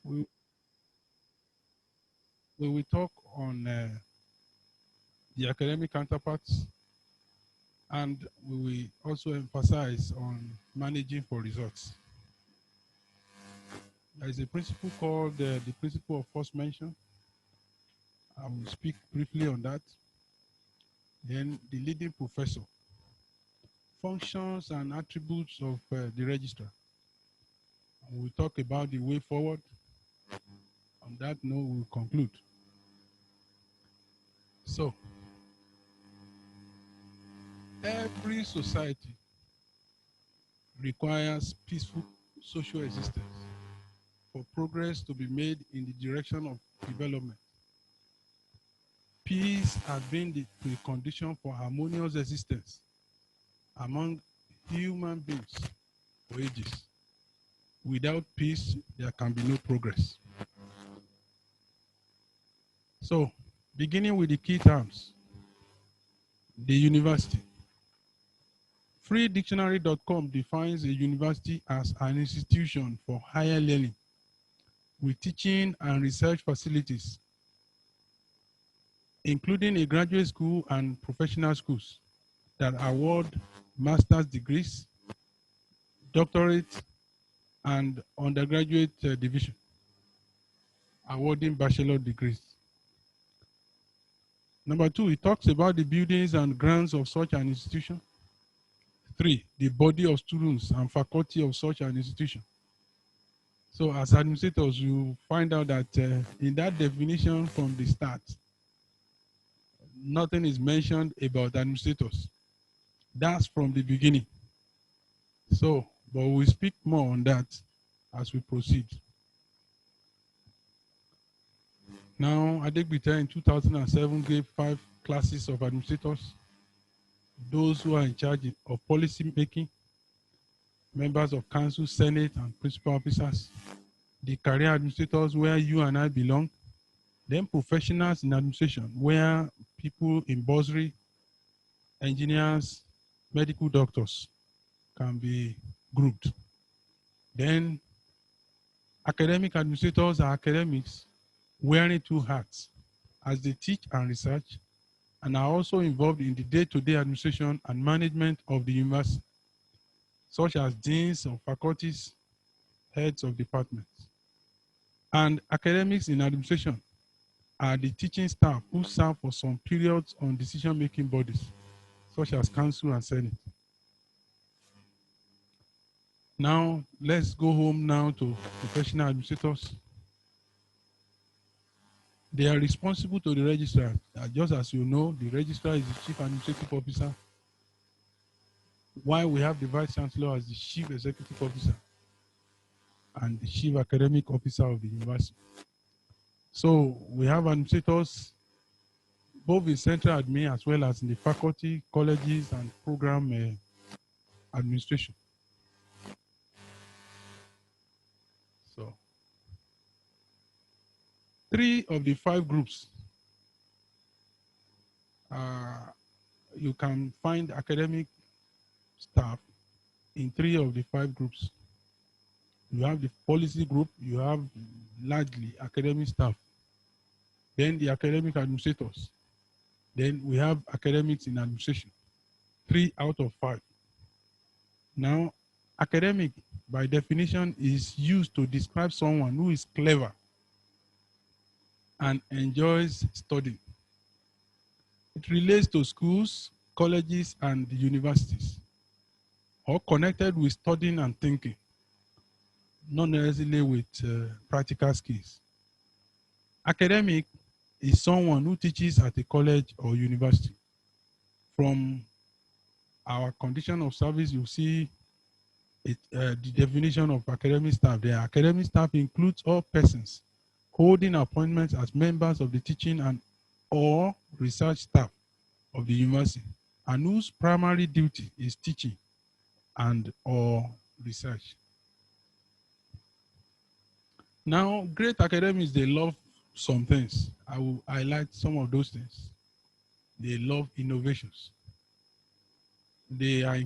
We, we will talk on the academic counterparts, and we will also emphasize on managing for results. There is a principle called the principle of first mention. I will speak briefly on that. Then the leading professor, functions and attributes of the registrar. And we'll talk about the way forward. On that note, we'll conclude. So, every society requires peaceful social existence for progress to be made in the direction of development. Peace has been the precondition for harmonious existence among human beings for ages. Without peace, there can be no progress. So, beginning with the key terms, the university. Freedictionary.com defines a university as an institution for higher learning with teaching and research facilities, including a graduate school and professional schools that award master's degrees, doctorate, and undergraduate division, awarding bachelor degrees. Number 2, it talks about the buildings and grounds of such an institution. 3, the body of students and faculty of such an institution. So as administrators, you find out that in that definition from the start, nothing is mentioned about administrators. That's from the beginning. So, but we'll speak more on that as we proceed. Now, Adegbite in 2007 gave 5 classes of administrators: those who are in charge of policy making, members of council, senate, and principal officers, the career administrators where you and I belong, then professionals in administration where people in bursary, engineers, medical doctors can be grouped. Then academic administrators are academics wearing 2 hats as they teach and research, and are also involved in the day-to-day administration and management of the university, such as deans of faculties, heads of departments. And academics in administration are the teaching staff who serve for some periods on decision-making bodies, such as council and senate. Now, let's go home now to professional administrators. They are responsible to the registrar. Just as you know, the registrar is the chief administrative officer, while we have the vice chancellor as the chief executive officer and the chief academic officer of the university. So we have administrators both in central admin as well as in the faculty, colleges, and program administration. So 3 of the 5 groups, you can find academic staff in 3 of the 5 groups. You have the policy group, you have largely academic staff, then the academic administrators, then we have academics in administration, 3 out of 5. Now, academic, by definition, is used to describe someone who is clever and enjoys studying. It relates to schools, colleges, and universities, or connected with studying and thinking, not necessarily with practical skills. Academic is someone who teaches at a college or university. From our condition of service, you see the definition of academic staff there. Academic staff includes all persons holding appointments as members of the teaching and or research staff of the university, and whose primary duty is teaching and or research. Now, great academics, they love some things. I will highlight some of those things. They love innovations. They are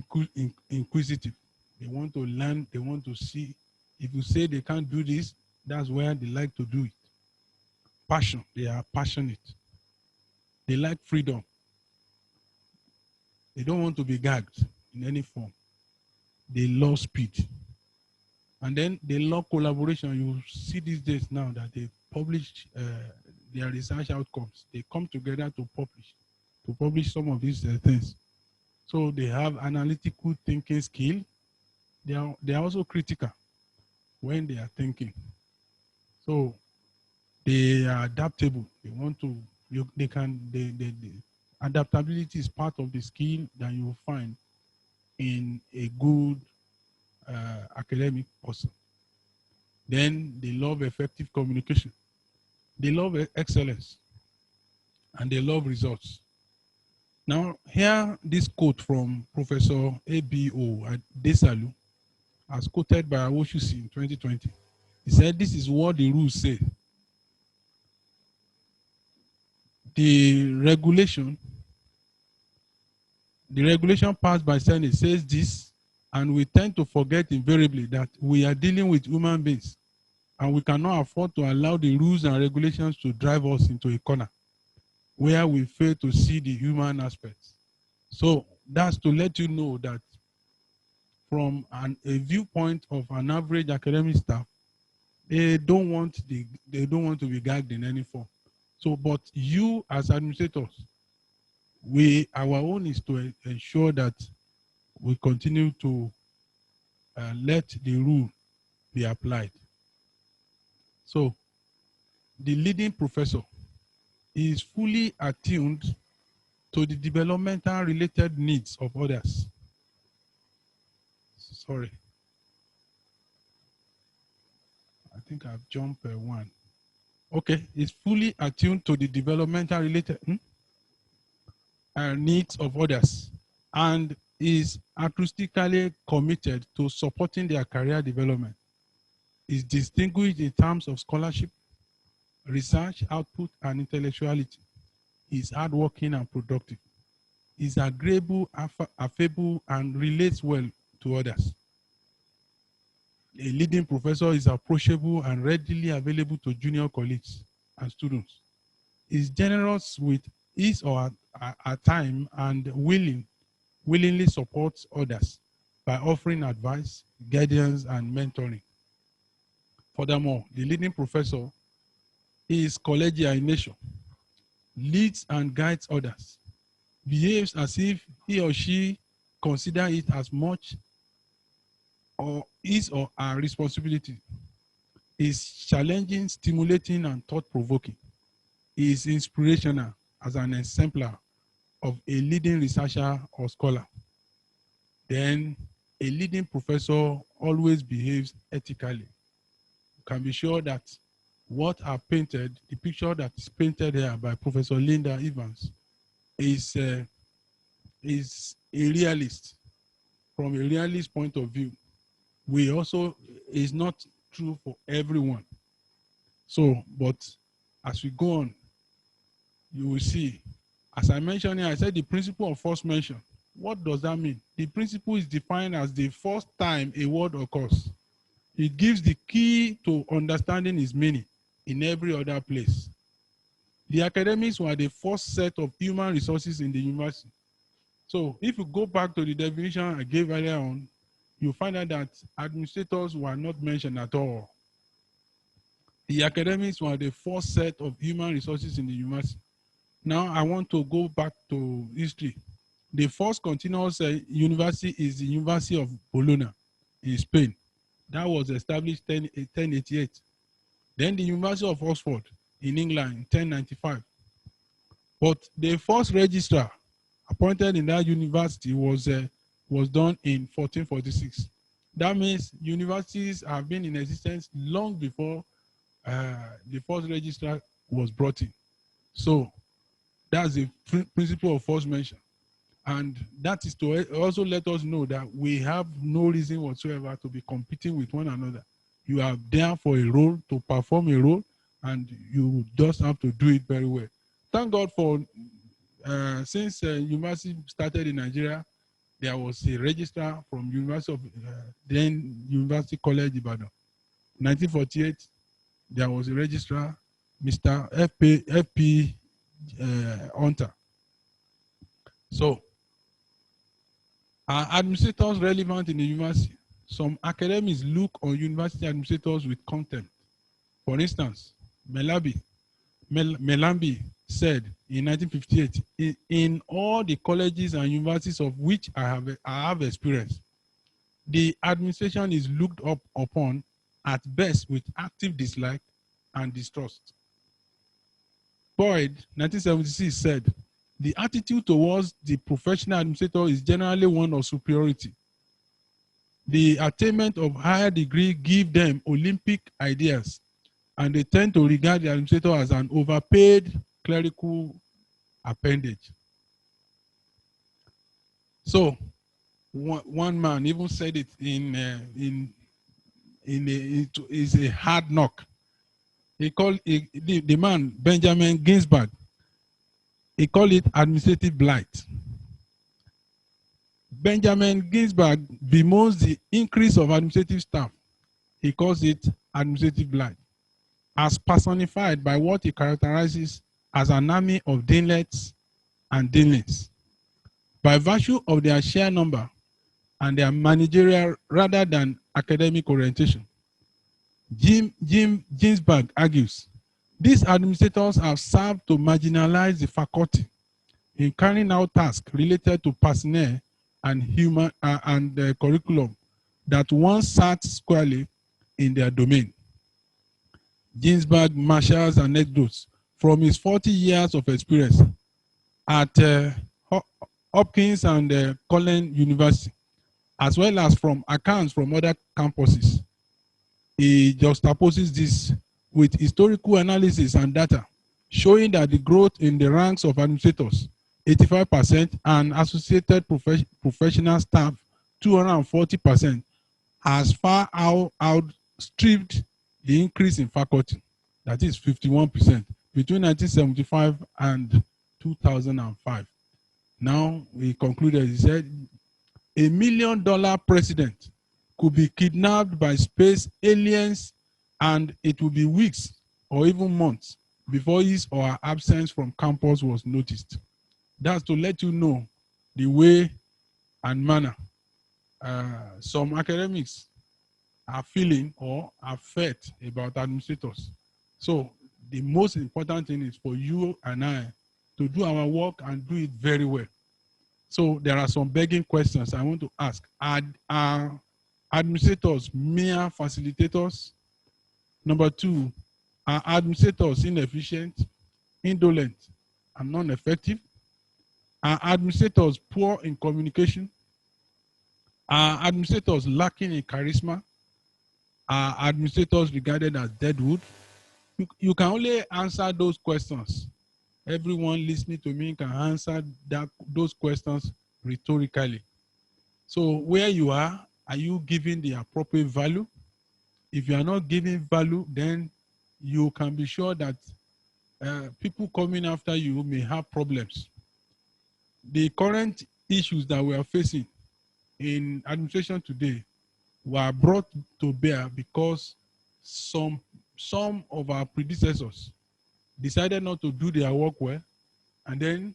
inquisitive. They want to learn. They want to see. If you say they can't do this, That's where they like to do it. Passion, they are passionate. They like freedom. They don't want to be gagged in any form. They love speed. And then they love collaboration. You see these days now that they publish their research outcomes. They come together to publish some of these things. So they have analytical thinking skill. They are also critical when they are thinking. So they are adaptable. They want to, adaptability is part of the skill that you will find in a good academic person. Then they love effective communication. They love excellence. And they love results. Now, here this quote from Professor A.B.O. Desalu, as quoted by Awoshusi in 2020. He said, this is what the rules say. The regulation passed by Senate says this, and we tend to forget invariably that we are dealing with human beings, and we cannot afford to allow the rules and regulations to drive us into a corner where we fail to see the human aspects. So that's to let you know that from a viewpoint of an average academic staff, they don't want to be gagged in any form. So, but you as administrators, our own is to ensure that we continue to let the rule be applied. So, the leading professor is fully attuned to the developmental related needs of others. Sorry. I think I've jumped one. Okay, is fully attuned to the developmental related needs of others and is acoustically committed to supporting their career development. Is distinguished in terms of scholarship, research output, and intellectuality. Is hardworking and productive. Is agreeable, affable, and relates well to others. A leading professor is approachable and readily available to junior colleagues and students. Is generous with his or her time and willingly supports others by offering advice, guidance, and mentoring. Furthermore, the leading professor is collegial in nature, leads and guides others, behaves as if he or she considers it as much or his or her responsibility, is challenging, stimulating, and thought-provoking, is inspirational as an exemplar of a leading researcher or scholar. Then a leading professor always behaves ethically. You can be sure that what are painted, the picture that is painted here by Professor Linda Evans is a realist. From a realist point of view, we also is not true for everyone. So, but as we go on, you will see, as I mentioned here, I said the principle of first mention. What does that mean? The principle is defined as the first time a word occurs. It gives the key to understanding its meaning in every other place. The academics were the first set of human resources in the university. So if you go back to the definition I gave earlier on, you find out that administrators were not mentioned at all. The academics were the first set of human resources in the university. Now I want to go back to history. The first continuous university is the University of Bologna in Spain. That was established in 1088. Then the University of Oxford in England in 1095. But the first registrar appointed in that university was done in 1446. That means universities have been in existence long before the first registrar was brought in. So that's the principle of first mention. And that is to also let us know that we have no reason whatsoever to be competing with one another. You are there for a role, to perform a role, and you just have to do it very well. Thank God for, since university started in Nigeria, there was a registrar from University of, then University College Ibadan, 1948 there was a registrar, Mr. FP Hunter. So, are administrators relevant in the university? Some academics look on university administrators with contempt. For instance, Melambi said in 1958, in all the colleges and universities of which I have experience, the administration is looked up upon at best with active dislike and distrust. Boyd, 1976, said, the attitude towards the professional administrator is generally one of superiority. The attainment of higher degree give them Olympic ideas, and they tend to regard the administrator as an overpaid clerical appendage. So, one man even said it it's a hard knock. He called the man Benjamin Ginsberg. He called it administrative blight. Benjamin Ginsberg bemoans the increase of administrative staff. He calls it administrative blight, as personified by what he characterizes as an army of Dinlets and Dinlings. By virtue of their sheer number and their managerial rather than academic orientation. Ginsberg argues, these administrators have served to marginalize the faculty in carrying out tasks related to personnel and human curriculum that once sat squarely in their domain. Ginsberg marshals anecdotes from his 40 years of experience at Hopkins and Collins University, as well as from accounts from other campuses. He juxtaposes this with historical analysis and data, showing that the growth in the ranks of administrators, 85%, and associated professional staff, 240%, has far outstripped the increase in faculty, that is 51%, between 1975 and 2005. Now, he concluded, he said, $1 million president could be kidnapped by space aliens, and it will be weeks or even months before his or her absence from campus was noticed. That's to let you know the way and manner some academics are feeling or are felt about administrators. So the most important thing is for you and I to do our work and do it very well. So there are some begging questions I want to ask. Are administrators mere facilitators? Number two, are administrators inefficient, indolent, and non-effective? Are administrators poor in communication? Are administrators lacking in charisma? Are administrators regarded as deadwood? You can only answer those questions. Everyone listening to me can answer those questions rhetorically. So where you are you giving the appropriate value? If you are not giving value, then you can be sure that people coming after you may have problems. The current issues that we are facing in administration today were brought to bear because some of our predecessors decided not to do their work well, and then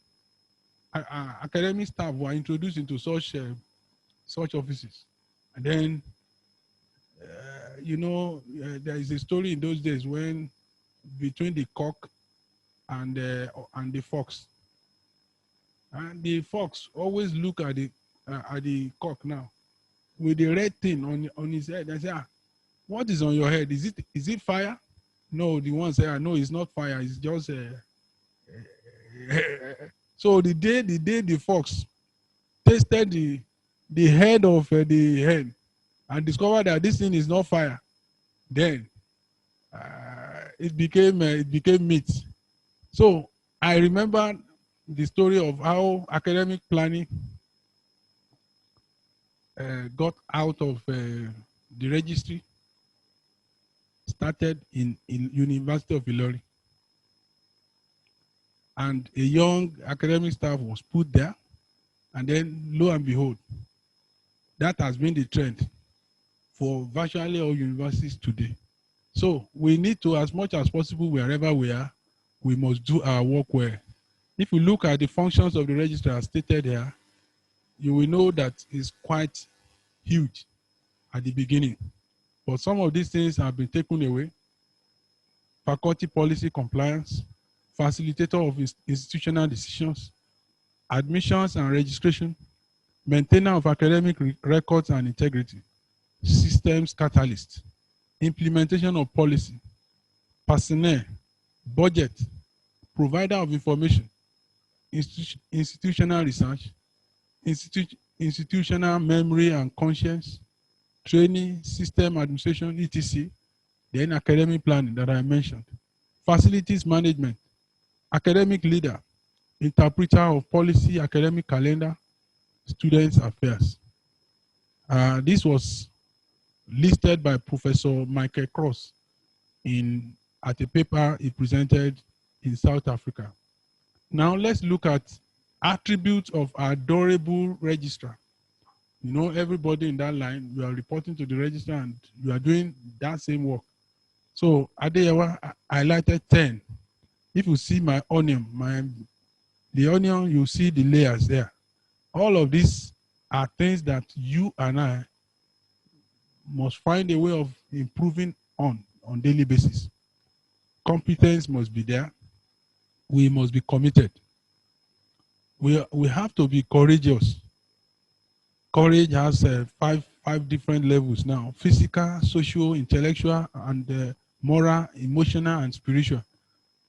academic staff were introduced into such offices. And then, there is a story in those days when between the cock and the fox. And the fox always look at the cock now with the red thing on his head and say, what is on your head? Is it fire? No, the one say, no, it's not fire. It's just so the day the fox tasted the head of the hen and discovered that this thing is not fire, then it became meat. So I remember the story of how academic planning got out of the registry, started in University of Ilorin, and a young academic staff was put there, and then lo and behold, that has been the trend for virtually all universities today. So we need to, as much as possible, wherever we are, we must do our work well. If you look at the functions of the registry as stated here, you will know that it's quite huge at the beginning. But some of these things have been taken away. Faculty policy compliance, facilitator of institutional decisions, admissions and registration, maintainer of academic records and integrity, systems catalyst, implementation of policy, personnel, budget, provider of information, institutional research, institutional memory and conscience, training, system administration, etc., then academic planning that I mentioned, facilities management, academic leader, interpreter of policy, academic calendar, students affairs. This was listed by Professor Michael Cross at a paper he presented in South Africa. Now let's look at attributes of adorable registrar. You know, everybody in that line, you are reporting to the registrar and you are doing that same work. So Adeyawa highlighted 10. If you see my onion, the onion, you see the layers there. All of these are things that you and I must find a way of improving on daily basis. Competence must be there. We must be committed. We have to be courageous. Courage has five different levels now: physical, social, intellectual, and moral, emotional, and spiritual.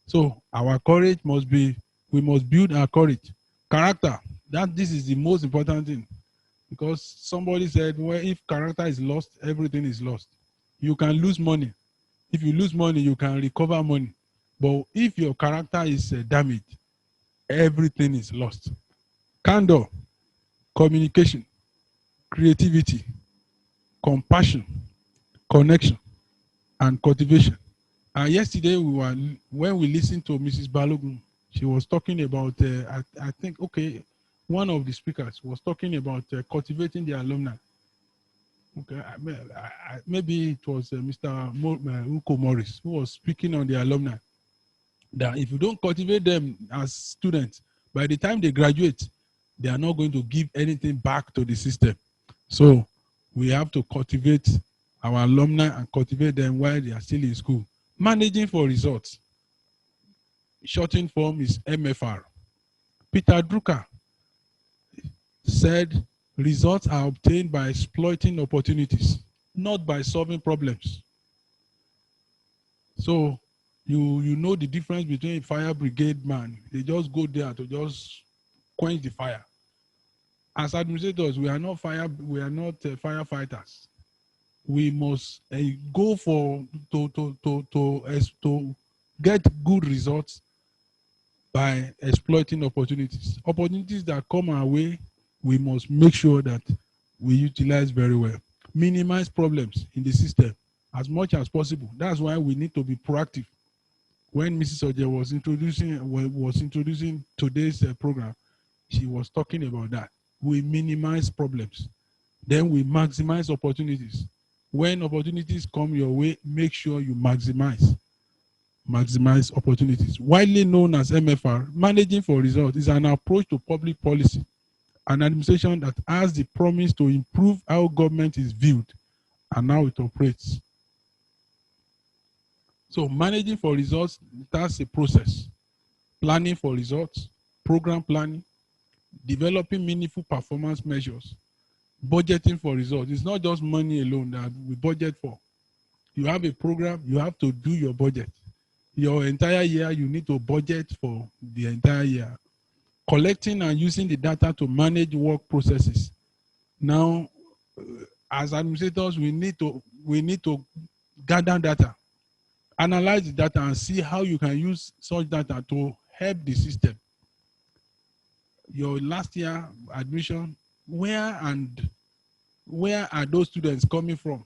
So our courage must be, we must build our courage. Character, this is the most important thing. Because somebody said, well, if character is lost, everything is lost. You can lose money. If you lose money, you can recover money. But if your character is damaged, everything is lost. Candor, communication, creativity, compassion, connection, and cultivation. Yesterday, when we listened to Mrs. Balogun, she was talking about, I think, okay, one of the speakers was talking about cultivating the alumni. Okay, maybe it was Mr. Uko Morris who was speaking on the alumni. That if you don't cultivate them as students, by the time they graduate, they are not going to give anything back to the system. So we have to cultivate our alumni and cultivate them while they are still in school. Managing for results. Shortened form is MFR. Peter Drucker said, results are obtained by exploiting opportunities, not by solving problems. So you know the difference between a fire brigade man. They just go there to just quench the fire. As administrators, we are not firefighters. We must go to get good results by exploiting opportunities. Opportunities that come our way, we must make sure that we utilize very well. Minimize problems in the system as much as possible. That's why we need to be proactive. When Mrs. Oje was introducing today's program, she was talking about that. We minimize problems. Then we maximize opportunities. When opportunities come your way, make sure you maximize opportunities. Widely known as MFR, managing for results is an approach to public policy, an administration that has the promise to improve how government is viewed and how it operates. So managing for results, that's a process. Planning for results, program planning, developing meaningful performance measures, budgeting for results. It's not just money alone that we budget for. You have a program, you have to do your budget. Your entire year, you need to budget for the entire year. Collecting and using the data to manage work processes. Now, as administrators, we need to gather data, analyze the data, and see how you can use such data to help the system. Your last year admission, where are those students coming from?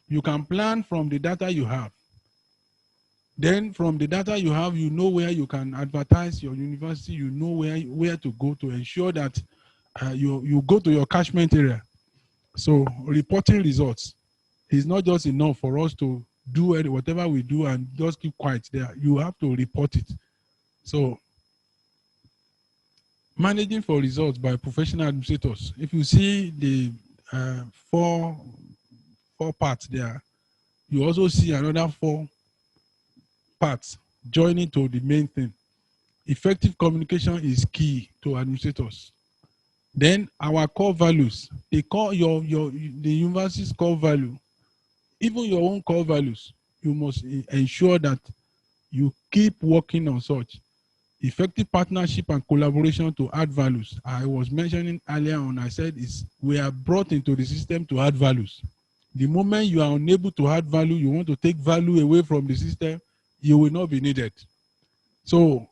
You can plan from the data you have. Then from the data you have, you know where you can advertise your university, you know where to go to ensure that you go to your catchment area. So reporting results is not just enough for us to do whatever we do and just keep quiet there. You have to report it. So managing for results by professional administrators. If you see the four parts there, you also see another 4 parts joining to the main thing. Effective communication is key to administrators. Then our core values, they call the university's core value, even your own core values, you must ensure that you keep working on such. Effective partnership and collaboration to add values. I was mentioning earlier on, I said we are brought into the system to add values. The moment you are unable to add value, you want to take value away from the system, you will not be needed. So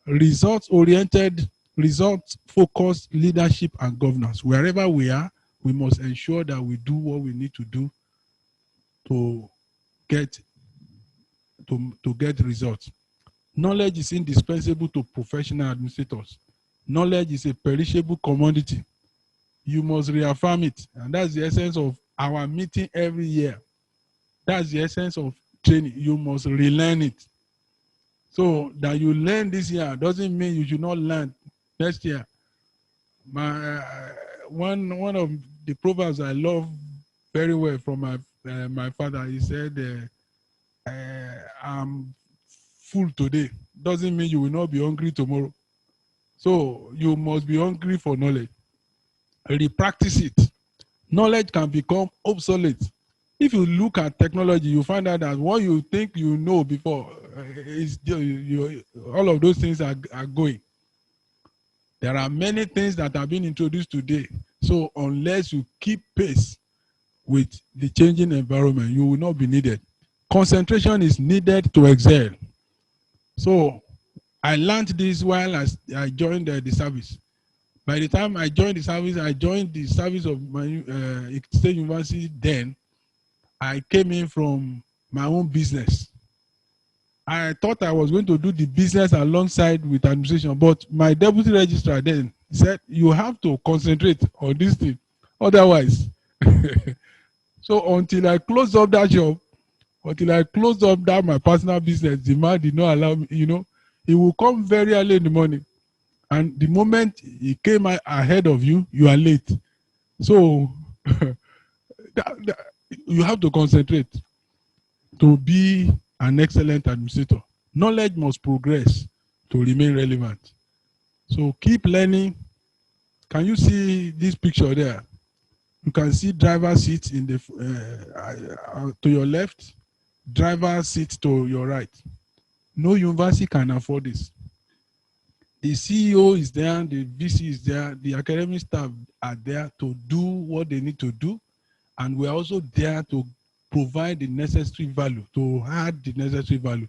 results-oriented, results-focused leadership and governance. Wherever we are, we must ensure that we do what we need to do to get results. Knowledge is indispensable to professional administrators. Knowledge is a perishable commodity. You must reaffirm it. And that's the essence of our meeting every year. That's the essence of training. You must relearn it. So that you learn this year doesn't mean you should not learn next year. One of the proverbs I love very well from my father, he said, I'm full today. Doesn't mean you will not be hungry tomorrow. So you must be hungry for knowledge. Repractice it. Knowledge can become obsolete. If you look at technology, you find out that what you think you know before, all of those things are going. There are many things that have been introduced today. So unless you keep pace with the changing environment, you will not be needed. Concentration is needed to excel. So I learned this while I joined the service. By the time I joined the service of my State University then. I came in from my own business. I thought I was going to do the business alongside with administration, but my deputy registrar then said, you have to concentrate on this thing. Otherwise, so until I closed up that shop, until I closed up that my personal business, the man did not allow me, he will come very early in the morning. And the moment he came ahead of you, you are late. So you have to concentrate to be an excellent administrator. Knowledge must progress to remain relevant. So keep learning. Can you see this picture there? You can see driver seat in the to your left, driver seat to your right. No university can afford this. The CEO is there, the VC is there, the academic staff are there to do what they need to do, and we're also there to provide the necessary value, to add the necessary value.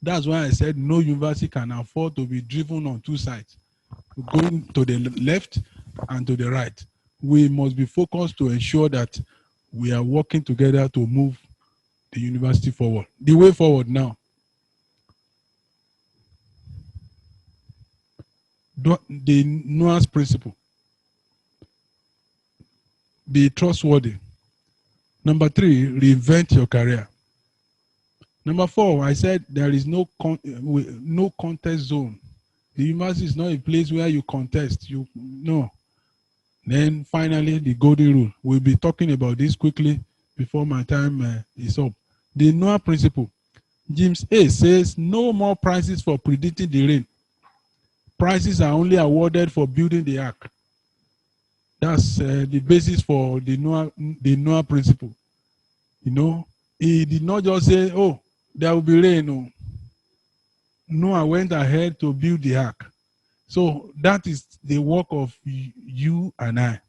That's why I said no university can afford to be driven on 2 sides, going to the left and to the right. We must be focused to ensure that we are working together to move the university forward. The way forward now. The nuance principle. Be trustworthy. Number 3, reinvent your career. Number 4, I said there is no contest zone. The university is not a place where you contest. No. Then finally, the golden rule. We'll be talking about this quickly before my time is up. The NOAA principle. James A says no more prizes for predicting the rain. Prizes are only awarded for building the ark. That's the basis for the NOAA principle. He did not just say, oh, there will be rain. No. Noah went ahead to build the ark. So that is the work of you and I.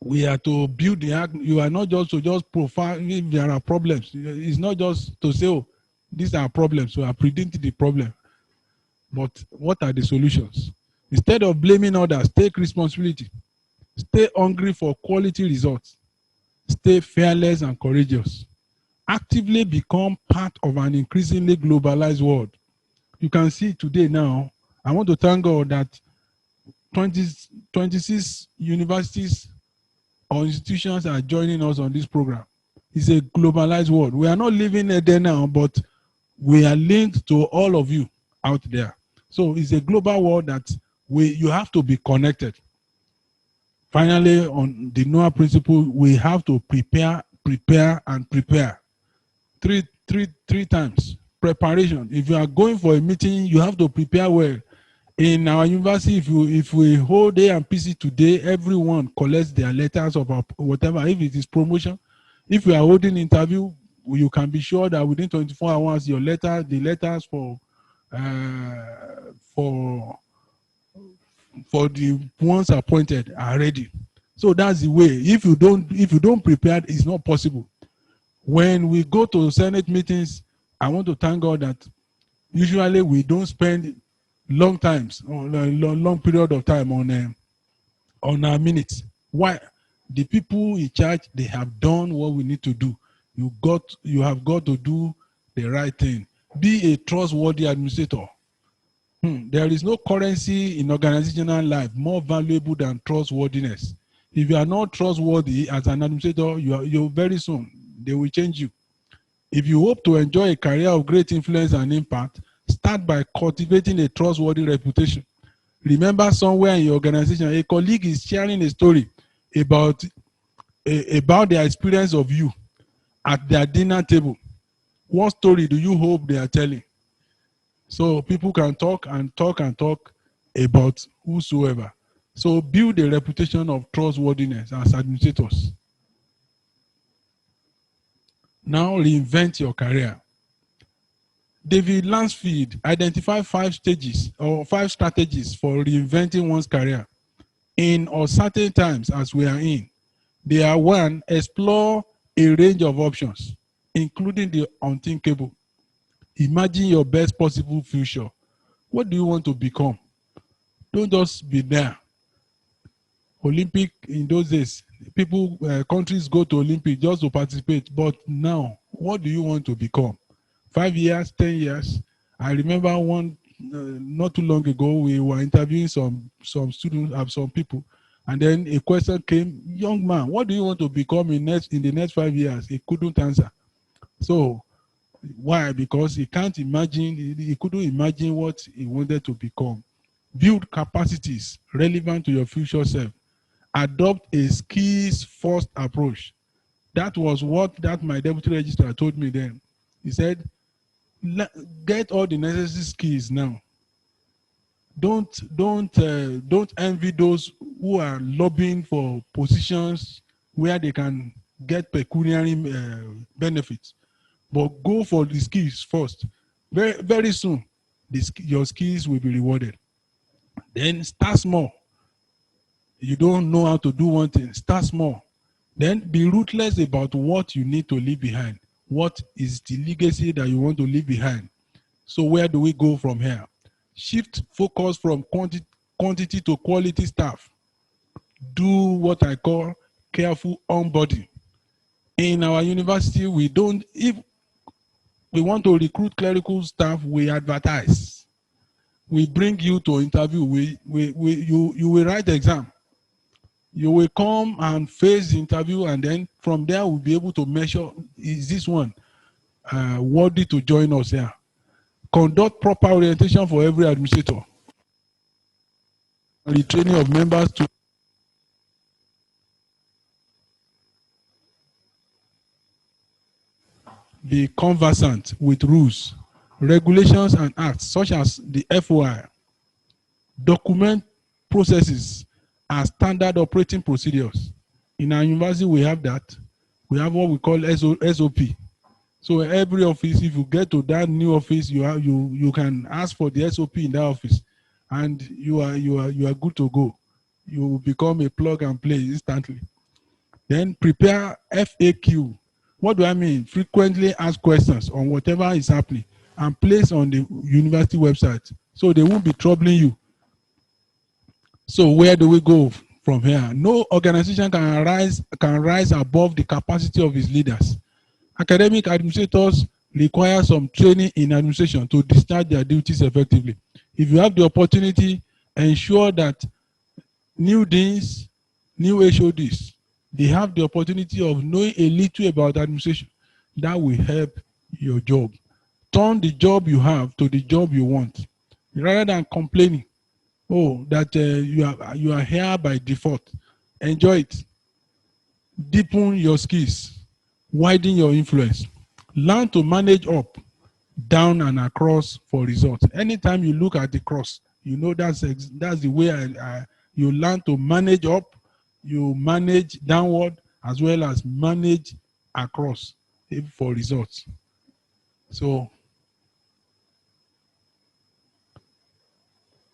We are to build the ark. You are not just to just profile if there are problems. It's not just to say, oh, these are problems, so I predicted the problem. But what are the solutions? Instead of blaming others, take responsibility. Stay hungry for quality results. Stay fearless and courageous. Actively become part of an increasingly globalized world. You can see today now, I want to thank God that 26 universities or institutions are joining us on this program. It's a globalized world. We are not living there now, but we are linked to all of you out there. So it's a global world that you have to be connected. Finally, on the Noah principle, we have to prepare, and prepare. Three times. Preparation. If you are going for a meeting, you have to prepare well. In our university, if we hold A and PC today, everyone collects their letters of whatever, if it is promotion. If we are holding interview, you can be sure that within 24 hours, the letters for the ones appointed are ready. So that's the way. If you don't prepare, it's not possible. When we go to Senate meetings, I want to thank God that usually we don't spend long period of time on our minutes. Why? The people in charge, they have done what we need to do. You have got to do the right thing. Be a trustworthy administrator. There is no currency in organizational life more valuable than trustworthiness. If you are not trustworthy as an administrator, you're very soon, they will change you. If you hope to enjoy a career of great influence and impact, start by cultivating a trustworthy reputation. Remember, somewhere in your organization, a colleague is sharing a story about their experience of you at their dinner table. What story do you hope they are telling? So people can talk and talk and talk about whosoever. So build a reputation of trustworthiness as administrators. Now reinvent your career. David Lansfield identified 5 stages or 5 strategies for reinventing one's career. In uncertain times as we are in, they are: 1, explore a range of options, including the unthinkable. Imagine your best possible future. What do you want to become? Don't just be there. Olympic, in those days, countries go to Olympic just to participate. But now, what do you want to become? 5 years, 10 years? I remember one, not too long ago, we were interviewing some students, some people, and then a question came: young man, what do you want to become in the next 5 years? He couldn't answer. So, why? Because he couldn't imagine what he wanted to become. Build capacities relevant to your future self. Adopt a skills-first approach. That was what my deputy registrar told me then. He said, get all the necessary skills now. Don't envy those who are lobbying for positions where they can get pecuniary benefits. But go for the skills first. Very, very soon, your skills will be rewarded. Then start small. You don't know how to do one thing, start small. Then be ruthless about what you need to leave behind. What is the legacy that you want to leave behind? So where do we go from here? Shift focus from quantity to quality staff. Do what I call careful onboarding. In our university, if we want to recruit clerical staff, we advertise. We bring you to interview. You will write the exam. You will come and face the interview, and then from there we'll be able to measure, is this one worthy to join us here? Conduct proper orientation for every administrator. The training of members to be conversant with rules, regulations, and acts such as the FOI. Document processes as standard operating procedures. In our university, we have that. We have what we call SOP. So every office, if you get to that new office, you can ask for the SOP in that office, and you are good to go. You will become a plug and play instantly. Then prepare FAQ. What do I mean? Frequently asked questions on whatever is happening, and place on the university website, so they won't be troubling you. So where do we go from here? No organization can rise above the capacity of its leaders. Academic administrators require some training in administration to discharge their duties effectively. If you have the opportunity, ensure that new deans, new HODs, They have the opportunity of knowing a little about administration. That will help your job. Turn the job you have to the job you want. Rather than complaining, oh, that you are here by default. Enjoy it. Deepen your skills. Widen your influence. Learn to manage up, down, and across for results. Anytime you look at the cross, you know that's the way you learn to manage up, you manage downward, as well as manage across for results. So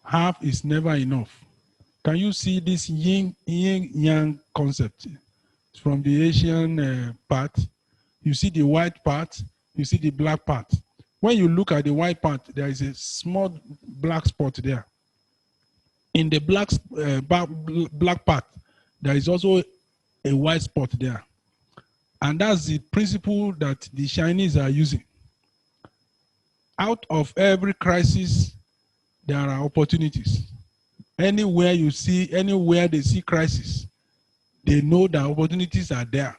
half is never enough. Can you see this Yin Yang concept from the Asian part? You see the white part, you see the black part. When you look at the white part, there is a small black spot there. In the black part, there is also a white spot there. And that's the principle that the Chinese are using. Out of every crisis, there are opportunities. Anywhere they see crisis, they know that opportunities are there.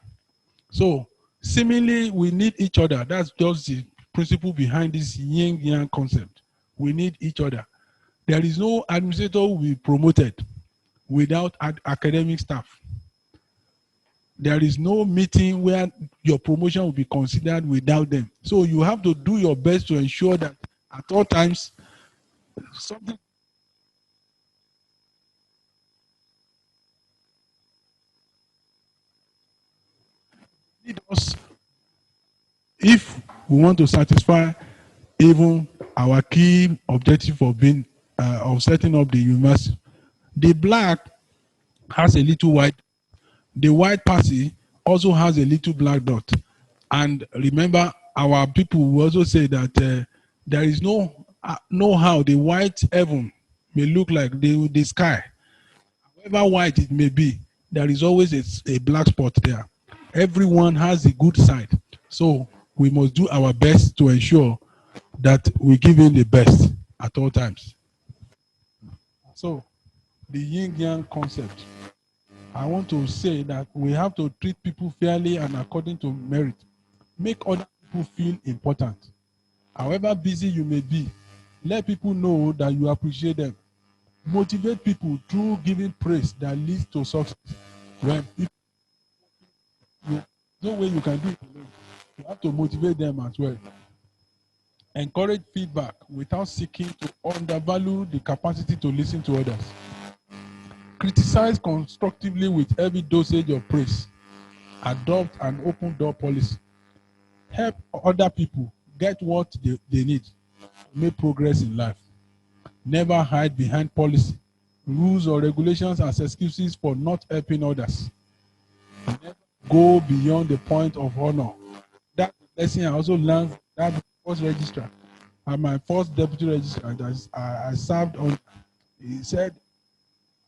So seemingly we need each other. That's just the principle behind this Yin Yang concept. We need each other. There is no administrator who will be promoted without academic staff. There is no meeting where your promotion will be considered without them. So you have to do your best to ensure that at all times something need us if we want to satisfy even our key objective of being of setting up the university. The black has a little white. The white party also has a little black dot. And remember, our people will also say that there is no how the white heaven may look like the sky. However white it may be, there is always a black spot there. Everyone has a good side. So we must do our best to ensure that we give in the best at all times. So the Yin Yang concept. I want to say that we have to treat people fairly and according to merit. Make other people feel important. However busy you may be, let people know that you appreciate them. Motivate people through giving praise that leads to success. When no way you can do it alone. You have to motivate them as well. Encourage feedback without seeking to undervalue the capacity to listen to others. Criticize constructively with heavy dosage of praise. Adopt an open door policy. Help other people get what they need to make progress in life. Never hide behind policy, rules, or regulations as excuses for not helping others. Never go beyond the point of honor. That lesson I also learned that first registrar and my first deputy registrar that I served on. He said,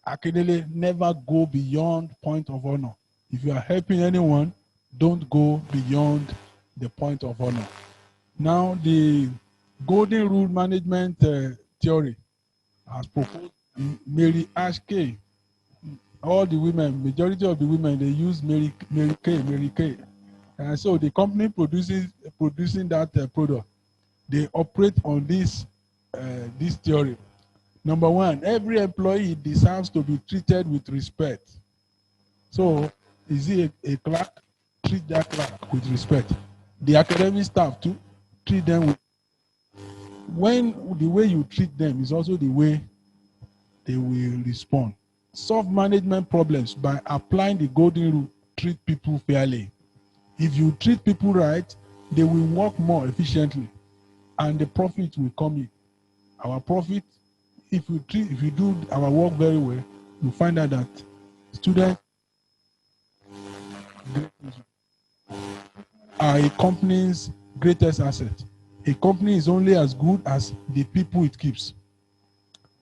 Akedele, never go beyond point of honor. If you are helping anyone, don't go beyond the point of honor. Now, the Golden Rule Management Theory as proposed Mary Ashkay. All the women, majority of the women, they use Mary Kay. And so the company producing that product, they operate on this theory. Number one, every employee deserves to be treated with respect. So, is he a clerk? Treat that clerk with respect. The academic staff too, treat them with. When the way you treat them is also the way they will respond. Solve management problems by applying the golden rule. Treat people fairly. If you treat people right, they will work more efficiently, and the profit will come in. Our profit. If we do our work very well, you find out that students are a company's greatest asset. A company is only as good as the people it keeps.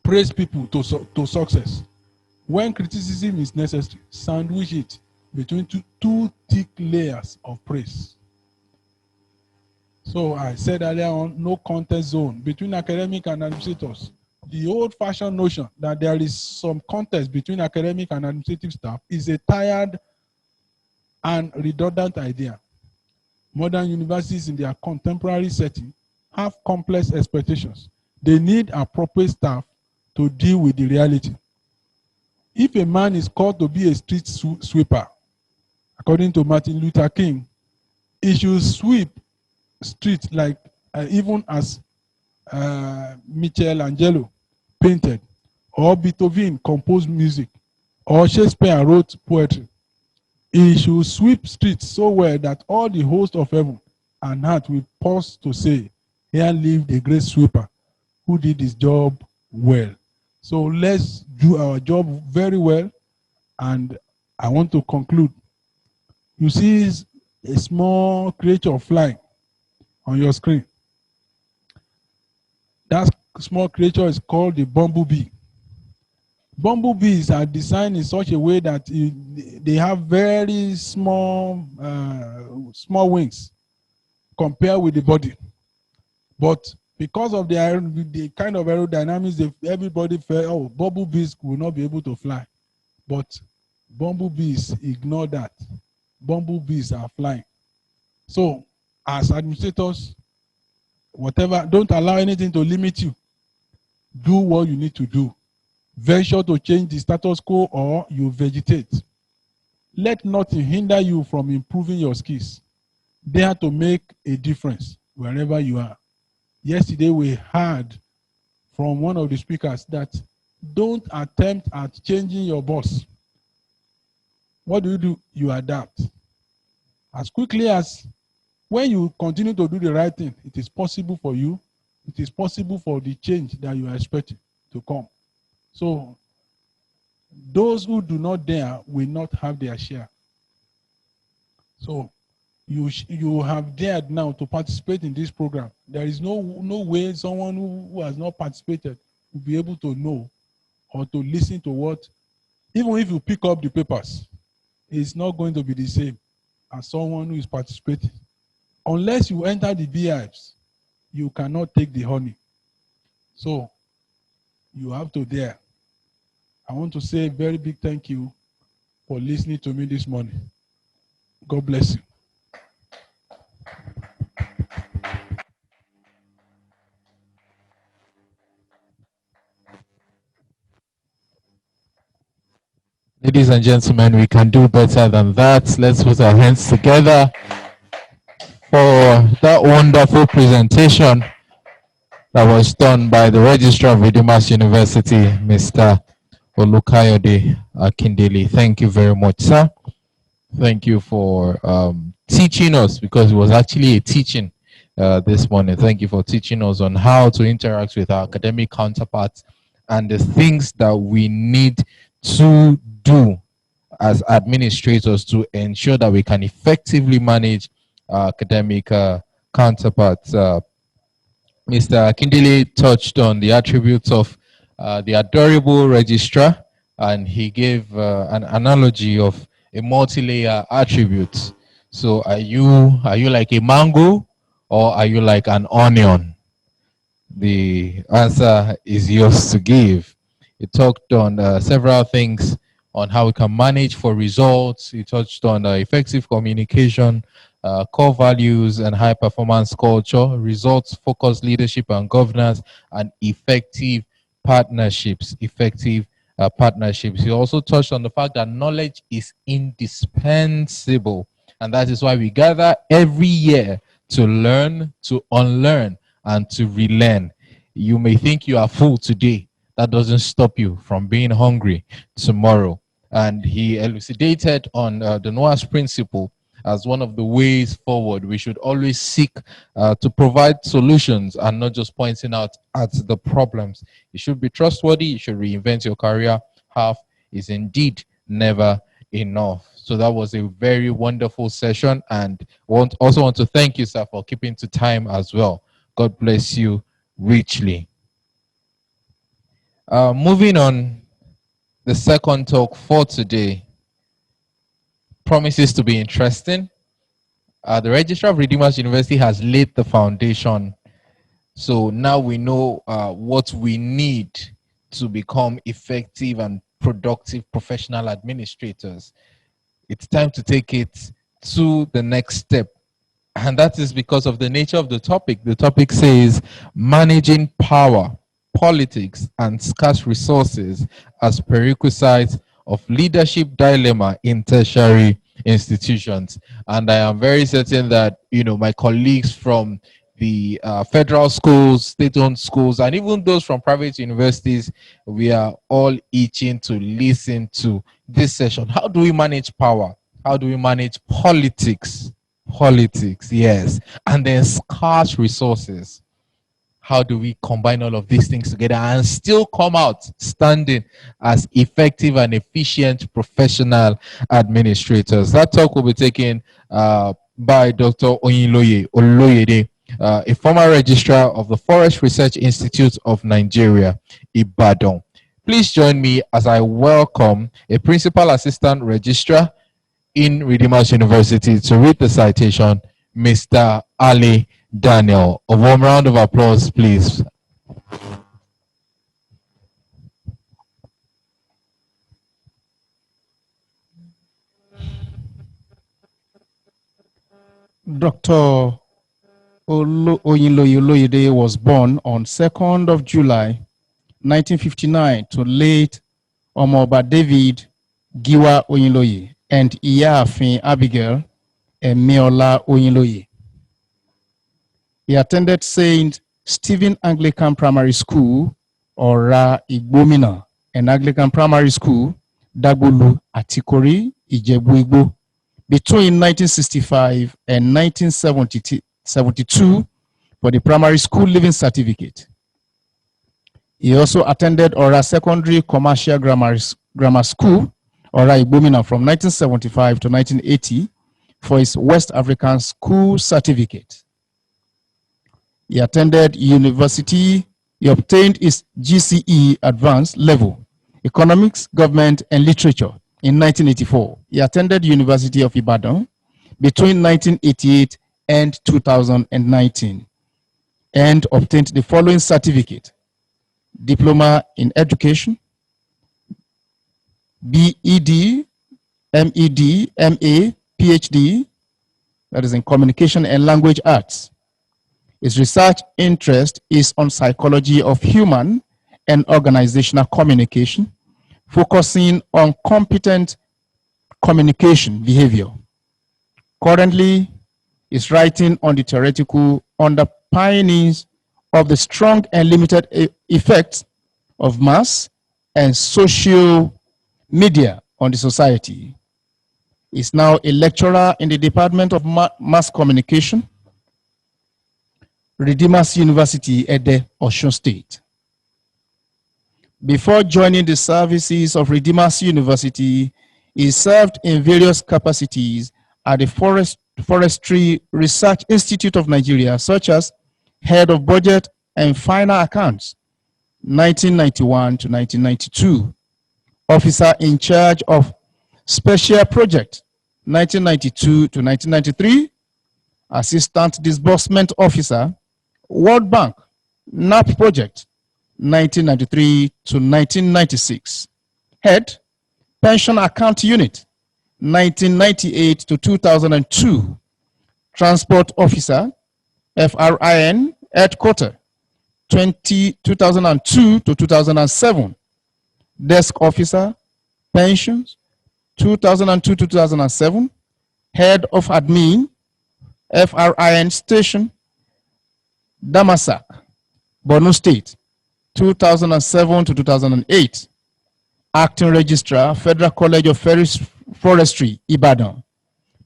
Praise people to success. When criticism is necessary, sandwich it between two thick layers of praise. So I said earlier on, no contest zone between academic and administrators. The old-fashioned notion that there is some contest between academic and administrative staff is a tired and redundant idea. Modern universities in their contemporary setting have complex expectations. They need appropriate staff to deal with the reality. If a man is called to be a street sweeper, according to Martin Luther King, he should sweep streets like even as Michelangelo painted, or Beethoven composed music, or Shakespeare wrote poetry. He should sweep streets so well that all the host of heaven and earth will pause to say, here lived a great sweeper who did his job well. So let's do our job very well. And I want to conclude. You see a small creature flying on your screen. That small creature is called the bumblebee. Bumblebees are designed in such a way that they have very small wings compared with the body. But because of the kind of aerodynamics, everybody felt, oh, bumblebees will not be able to fly. But bumblebees ignore that. Bumblebees are flying. So, as administrators, whatever, don't allow anything to limit you. Do what you need to do. Venture to change the status quo or you vegetate. Let nothing hinder you from improving your skills. Dare to make a difference wherever you are. Yesterday we heard from one of the speakers that don't attempt at changing your boss. What do? You adapt. As quickly as when you continue to do the right thing, it is possible for you. It is possible for the change that you are expecting to come. So those who do not dare will not have their share. So you have dared now to participate in this program. There is no way someone who has not participated will be able to know or to listen to what, even if you pick up the papers, it's not going to be the same as someone who is participating. Unless you enter the beehives, you cannot take the honey. So you have to dare. I want to say a very big thank you for listening to me this morning. God bless you. Ladies and gentlemen, we can do better than that. Let's put our hands together for that wonderful presentation that was done by the Registrar of Redeemers University, Mr. Olukayode Akindele. Thank you very much, sir. Thank you for teaching us, because it was actually a teaching this morning. Thank you for teaching us on how to interact with our academic counterparts and the things that we need to do as administrators to ensure that we can effectively manage our academic counterparts. Mr. Kindele touched on the attributes of the adorable registrar, and he gave an analogy of a multi-layer attribute. So are you like a mango, or are you like an onion? The answer is yours to give. He talked on several things on how we can manage for results. He touched on effective communication, core values and high performance culture, results focused leadership and governance, and effective partnerships. Partnerships. He also touched on the fact that knowledge is indispensable, and that is why we gather every year to learn, to unlearn, and to relearn. You may think you are full today. That doesn't stop you from being hungry tomorrow. And he elucidated on the Noah's principle as one of the ways forward. We should always seek to provide solutions and not just pointing out at the problems. You should be trustworthy. You should reinvent your career. Half is indeed never enough. So that was a very wonderful session, and also want to thank you, sir, for keeping to time as well. God bless you richly. Moving on, the second talk for today promises to be interesting. The Registrar of Redeemers University has laid the foundation. So now we know what we need to become effective and productive professional administrators. It's time to take it to the next step. And that is because of the nature of the topic. The topic says managing power, politics, and scarce resources as prerequisites of leadership dilemma in tertiary institutions. And I am very certain that, my colleagues from the federal schools, state-owned schools, and even those from private universities, we are all itching to listen to this session. How do we manage power? How do we manage politics? Politics, yes. And then scarce resources. How do we combine all of these things together and still come out standing as effective and efficient professional administrators? That talk will be taken by Dr. Oyinloye Oloyede, a former registrar of the Forest Research Institute of Nigeria, Ibadan. Please join me as I welcome a principal assistant registrar in Redeemers University to read the citation, Mr. Ali Daniel. A warm round of applause, please. Dr. Oyinloye Oloyede was born on 2nd of July, 1959 to late Omoba David Giwa Oyinloye and Iyafin Abigail Emiola Oyinloye. He attended St. Stephen Anglican Primary School, Ora Igbomina, and Anglican Primary School, Dagbolu, Atikori, Ijebu-Igbo, between 1965 and 1972 for the primary school leaving certificate. He also attended Ora Secondary Commercial Grammar School, Ora Igbomina, from 1975 to 1980 for his West African School certificate. He attended university. He obtained his GCE advanced level, Economics, Government, and Literature in 1984. He attended University of Ibadan between 1988 and 2019 and obtained the following certificate: Diploma in Education, BEd, MEd, MA, PhD, that is in Communication and Language Arts. His research interest is on psychology of human and organizational communication, focusing on competent communication behavior. Currently, is writing on the theoretical underpinnings of the strong and limited effects of mass and social media on the society. Is now a lecturer in the Department of Mass Communication, Redeemers University, Ede, Osun State. Before joining the services of Redeemers University, he served in various capacities at the Forestry Research Institute of Nigeria, such as Head of Budget and Final Accounts, 1991 to 1992, Officer in charge of Special Project, 1992 to 1993, Assistant Disbursement Officer, World Bank, NAP Project, 1993 to 1996. Head, Pension Account Unit, 1998 to 2002. Transport Officer, FRIN, Headquarter, 2002 to 2007. Desk Officer, Pensions, 2002 to 2007. Head of Admin, FRIN Station, Damasak, Borno State, 2007 to 2008. Acting Registrar, Federal College of Forestry, Ibadan,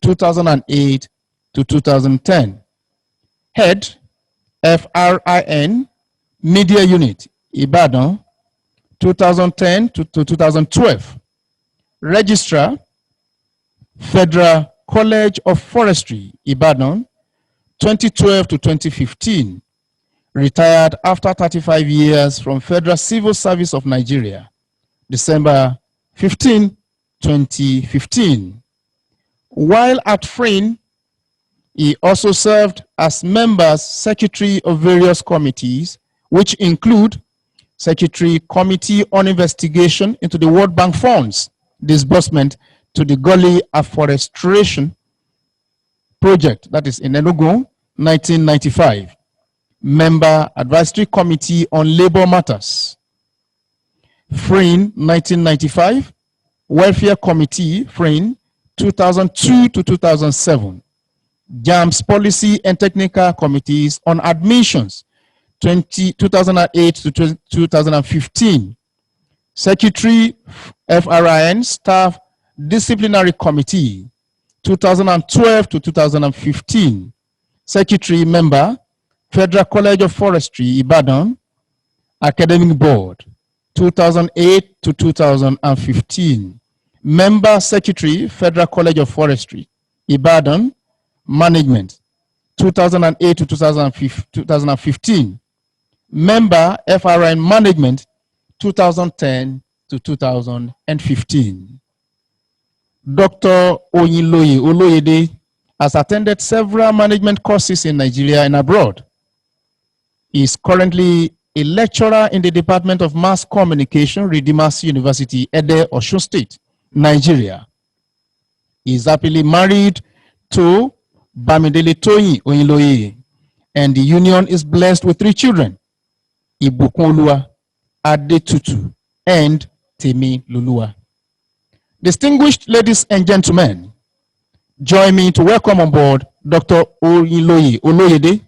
2008 to 2010. Head, FRIN Media Unit, Ibadan, 2010 to 2012. Registrar, Federal College of Forestry, Ibadan, 2012 to 2015. Retired after 35 years from Federal Civil Service of Nigeria, December 15, 2015. While at FRIN, he also served as member secretary of various committees, which include Secretary Committee on Investigation into the World Bank Funds Disbursement to the Gully Afforestation Project, that is in Enugu, 1995. Member Advisory Committee on Labor Matters. FRIN, 1995. Welfare Committee, FRIN, 2002 to 2007. JAMS Policy and Technical Committees on Admissions, 2008 to 2015. Secretary, FRIN Staff Disciplinary Committee, 2012 to 2015. Secretary Member, Federal College of Forestry, Ibadan, Academic Board, 2008 to 2015. Member Secretary, Federal College of Forestry, Ibadan, Management, 2008 to 2015. Member, FRN Management, 2010 to 2015. Dr. Oyinloye Oloyede has attended several management courses in Nigeria and abroad. He is currently a lecturer in the Department of Mass Communication, Redeemers University, Ede, Osun State, Nigeria. He is happily married to Bamidele Toyin Oyinloye, and the union is blessed with 3 children, Ibukunoluwa, Adetutu, and Temi Lulua. Distinguished ladies and gentlemen, join me to welcome on board Dr. Oyinloye Oloyede,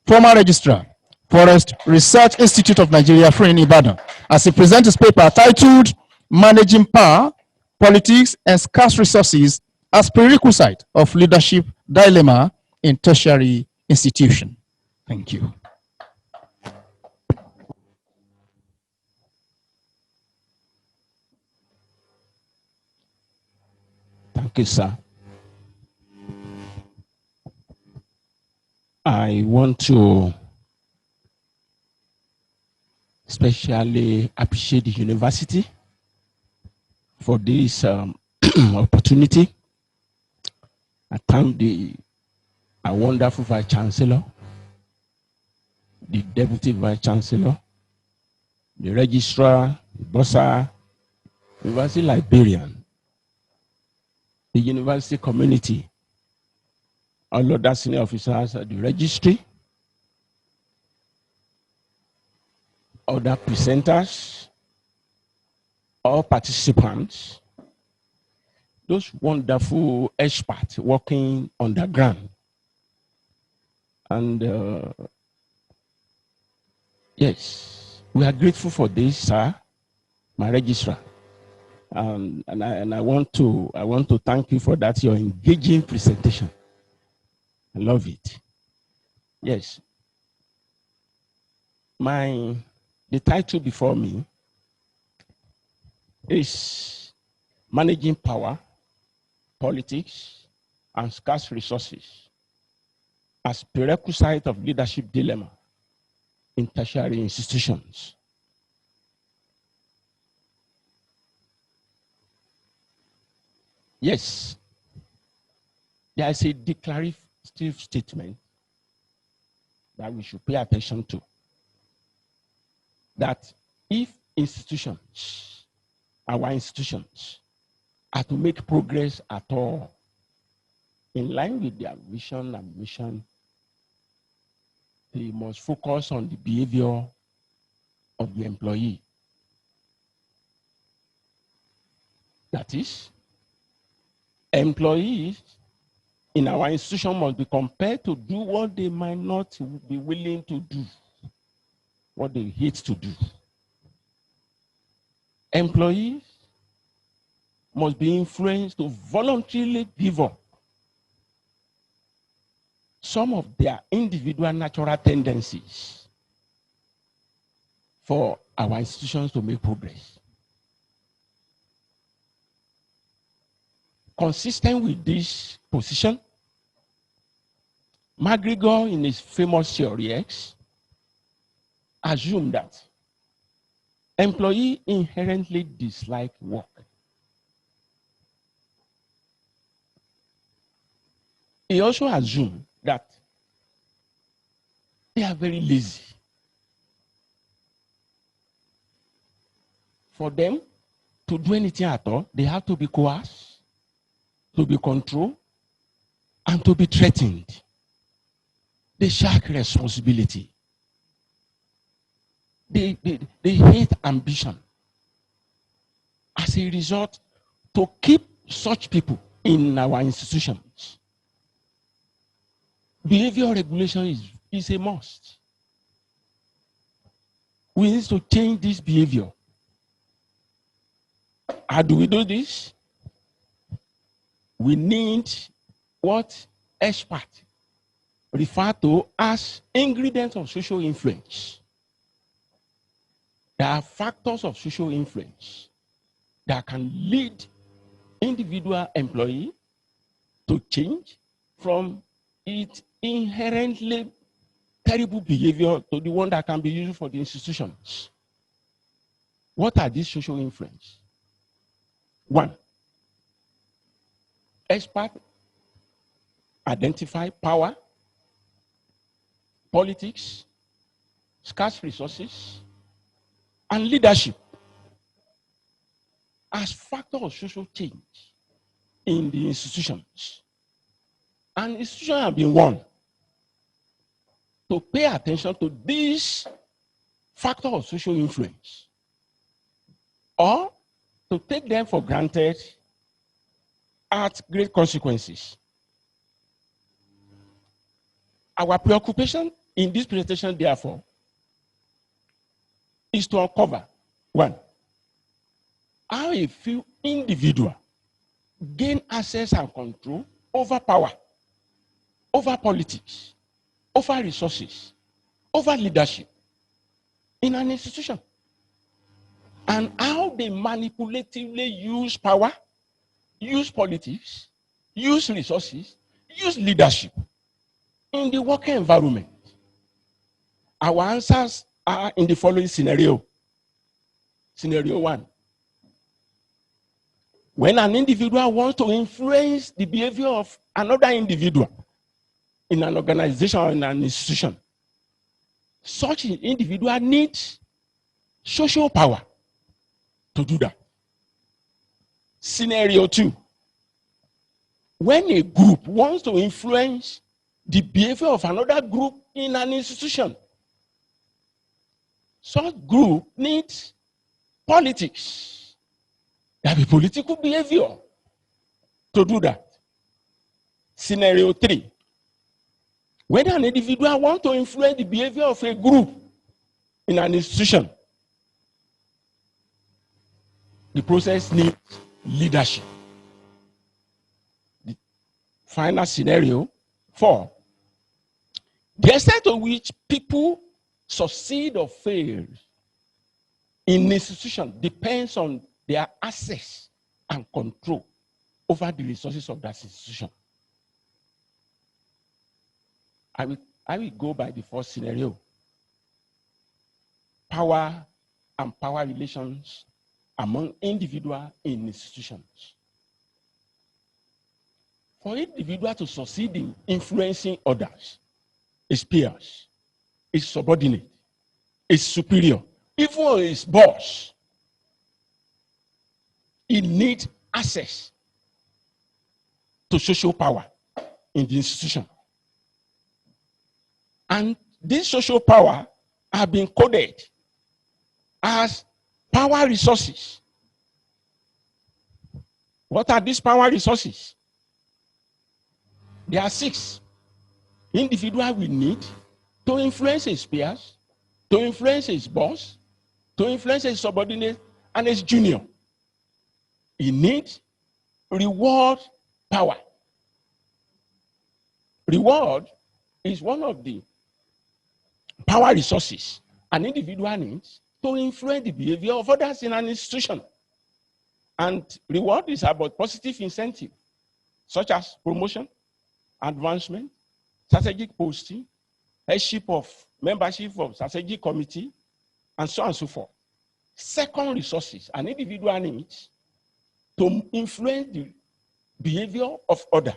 former registrar, Forest Research Institute of Nigeria, FRIN, Ibadan, as he presents his paper titled Managing Power, Politics, and Scarce Resources as Prerequisite of Leadership Dilemma in Tertiary Institution. Thank you. Thank you, sir. I want to especially appreciate the university for this opportunity. I thank our wonderful Vice Chancellor, the Deputy Vice Chancellor, the Registrar, the Bursar, University Librarian, the university community, all other senior officers at the Registry, other presenters, all participants, those wonderful experts working on the ground. And yes, we are grateful for this, sir, my registrar. And I want to thank you for that, your engaging presentation. I love it. Yes. The title before me is Managing Power, Politics, and Scarce Resources as Prerequisite of Leadership Dilemma in Tertiary Institutions. Yes, there is a declarative statement that we should pay attention to. That if institutions, our institutions, are to make progress at all in line with their vision and mission, they must focus on the behavior of the employee. That is, employees in our institution must be compelled to do what they might not be willing to do, what they hate to do. Employees must be influenced to voluntarily give up some of their individual natural tendencies for our institutions to make progress. Consistent with this position, McGregor, in his famous theory X, assumed that employees inherently dislike work. He also assumed that they are very lazy. For them to do anything at all, they have to be coerced. to be controlled, and to be threatened. They shirk responsibility. They hate ambition. As a result, to keep such people in our institutions, behavior regulation is a must. We need to change this behavior. How do we do this? We need what experts refer to as ingredients of social influence. There are factors of social influence that can lead individual employee to change from its inherently terrible behavior to the one that can be used for the institutions. What are these social influence? One, experts identify power, politics, scarce resources, and leadership as factors of social change in the institutions. And institutions have been warned to pay attention to this factor of social influence, or to take them for granted at great consequences. Our preoccupation in this presentation, therefore, is to uncover, one, how a few individuals gain access and control over power, over politics, over resources, over leadership in an institution, and how they manipulatively use power, use politics, use resources, use leadership in the working environment. Our answers are in the following scenario. Scenario one. When an individual wants to influence the behavior of another individual in an organization or in an institution, such an individual needs social power to do that. Scenario two. When a group wants to influence the behavior of another group in an institution, such group needs politics. There will be political behavior to do that. Scenario three. When an individual wants to influence the behavior of a group in an institution, the process needs leadership. The final scenario four. The extent to which people succeed or fail in institution depends on their access and control over the resources of that institution. I will go by the first scenario. Power and power relations among individuals in institutions. For individual to succeed in influencing others, his peers, his subordinate, his superior, even his boss, he needs access to social power in the institution. And this social power have been coded as power resources. What are these power resources? There are 6. Individual will need to influence his peers, to influence his boss, to influence his subordinate and his junior. He needs reward power. Reward is one of the power resources an individual needs to influence the behavior of others in an institution. And reward is about positive incentive, such as promotion, advancement, strategic posting, headship of membership of strategic committee, and so on and so forth. Second resources an individual needs to influence the behavior of others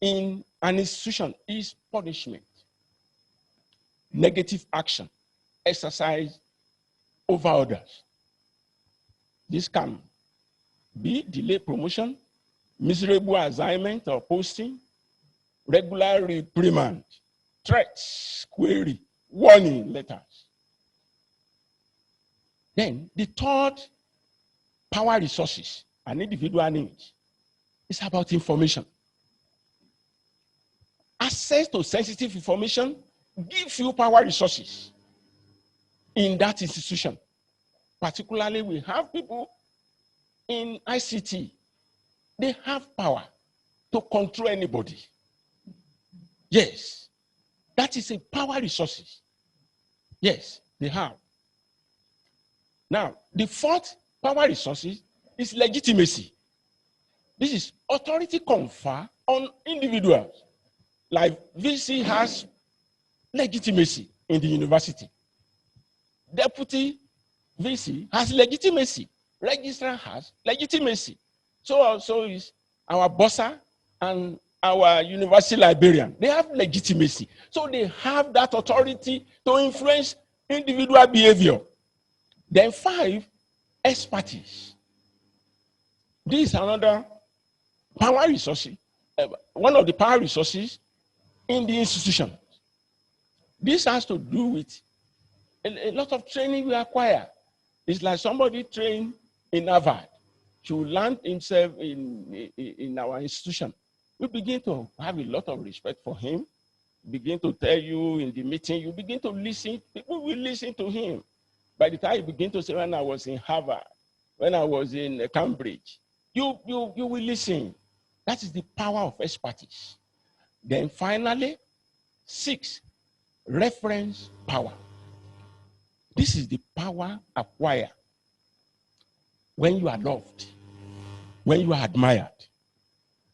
in an institution is punishment, negative action, exercise over others. This can be delayed promotion, miserable assignment or posting, regular reprimand, threats, query, warning letters. Then the third power resources an individual needs is about information. Access to sensitive information gives you power resources in that institution. Particularly, we have people in ICT. They have power to control anybody. Yes, that is a power resources. Yes, they have. Now, the fourth power resources is legitimacy. This is authority confer on individuals. Like VC has legitimacy in the university. Deputy VC has legitimacy. Registrar has legitimacy. So also is our bursar and our university librarian. They have legitimacy. So they have that authority to influence individual behavior. Then 5, expertise. This is another power resource. One of the power resources in the institution. This has to do with a lot of training we acquire. It's like somebody trained in Harvard to land himself in our institution. We begin to have a lot of respect for him, begin to tell you in the meeting, you begin to listen, people will listen to him. By the time you begin to say, when I was in Harvard, when I was in Cambridge, you will listen. That is the power of expertise. Then finally, 6, reference power. This is the power acquired when you are loved, when you are admired,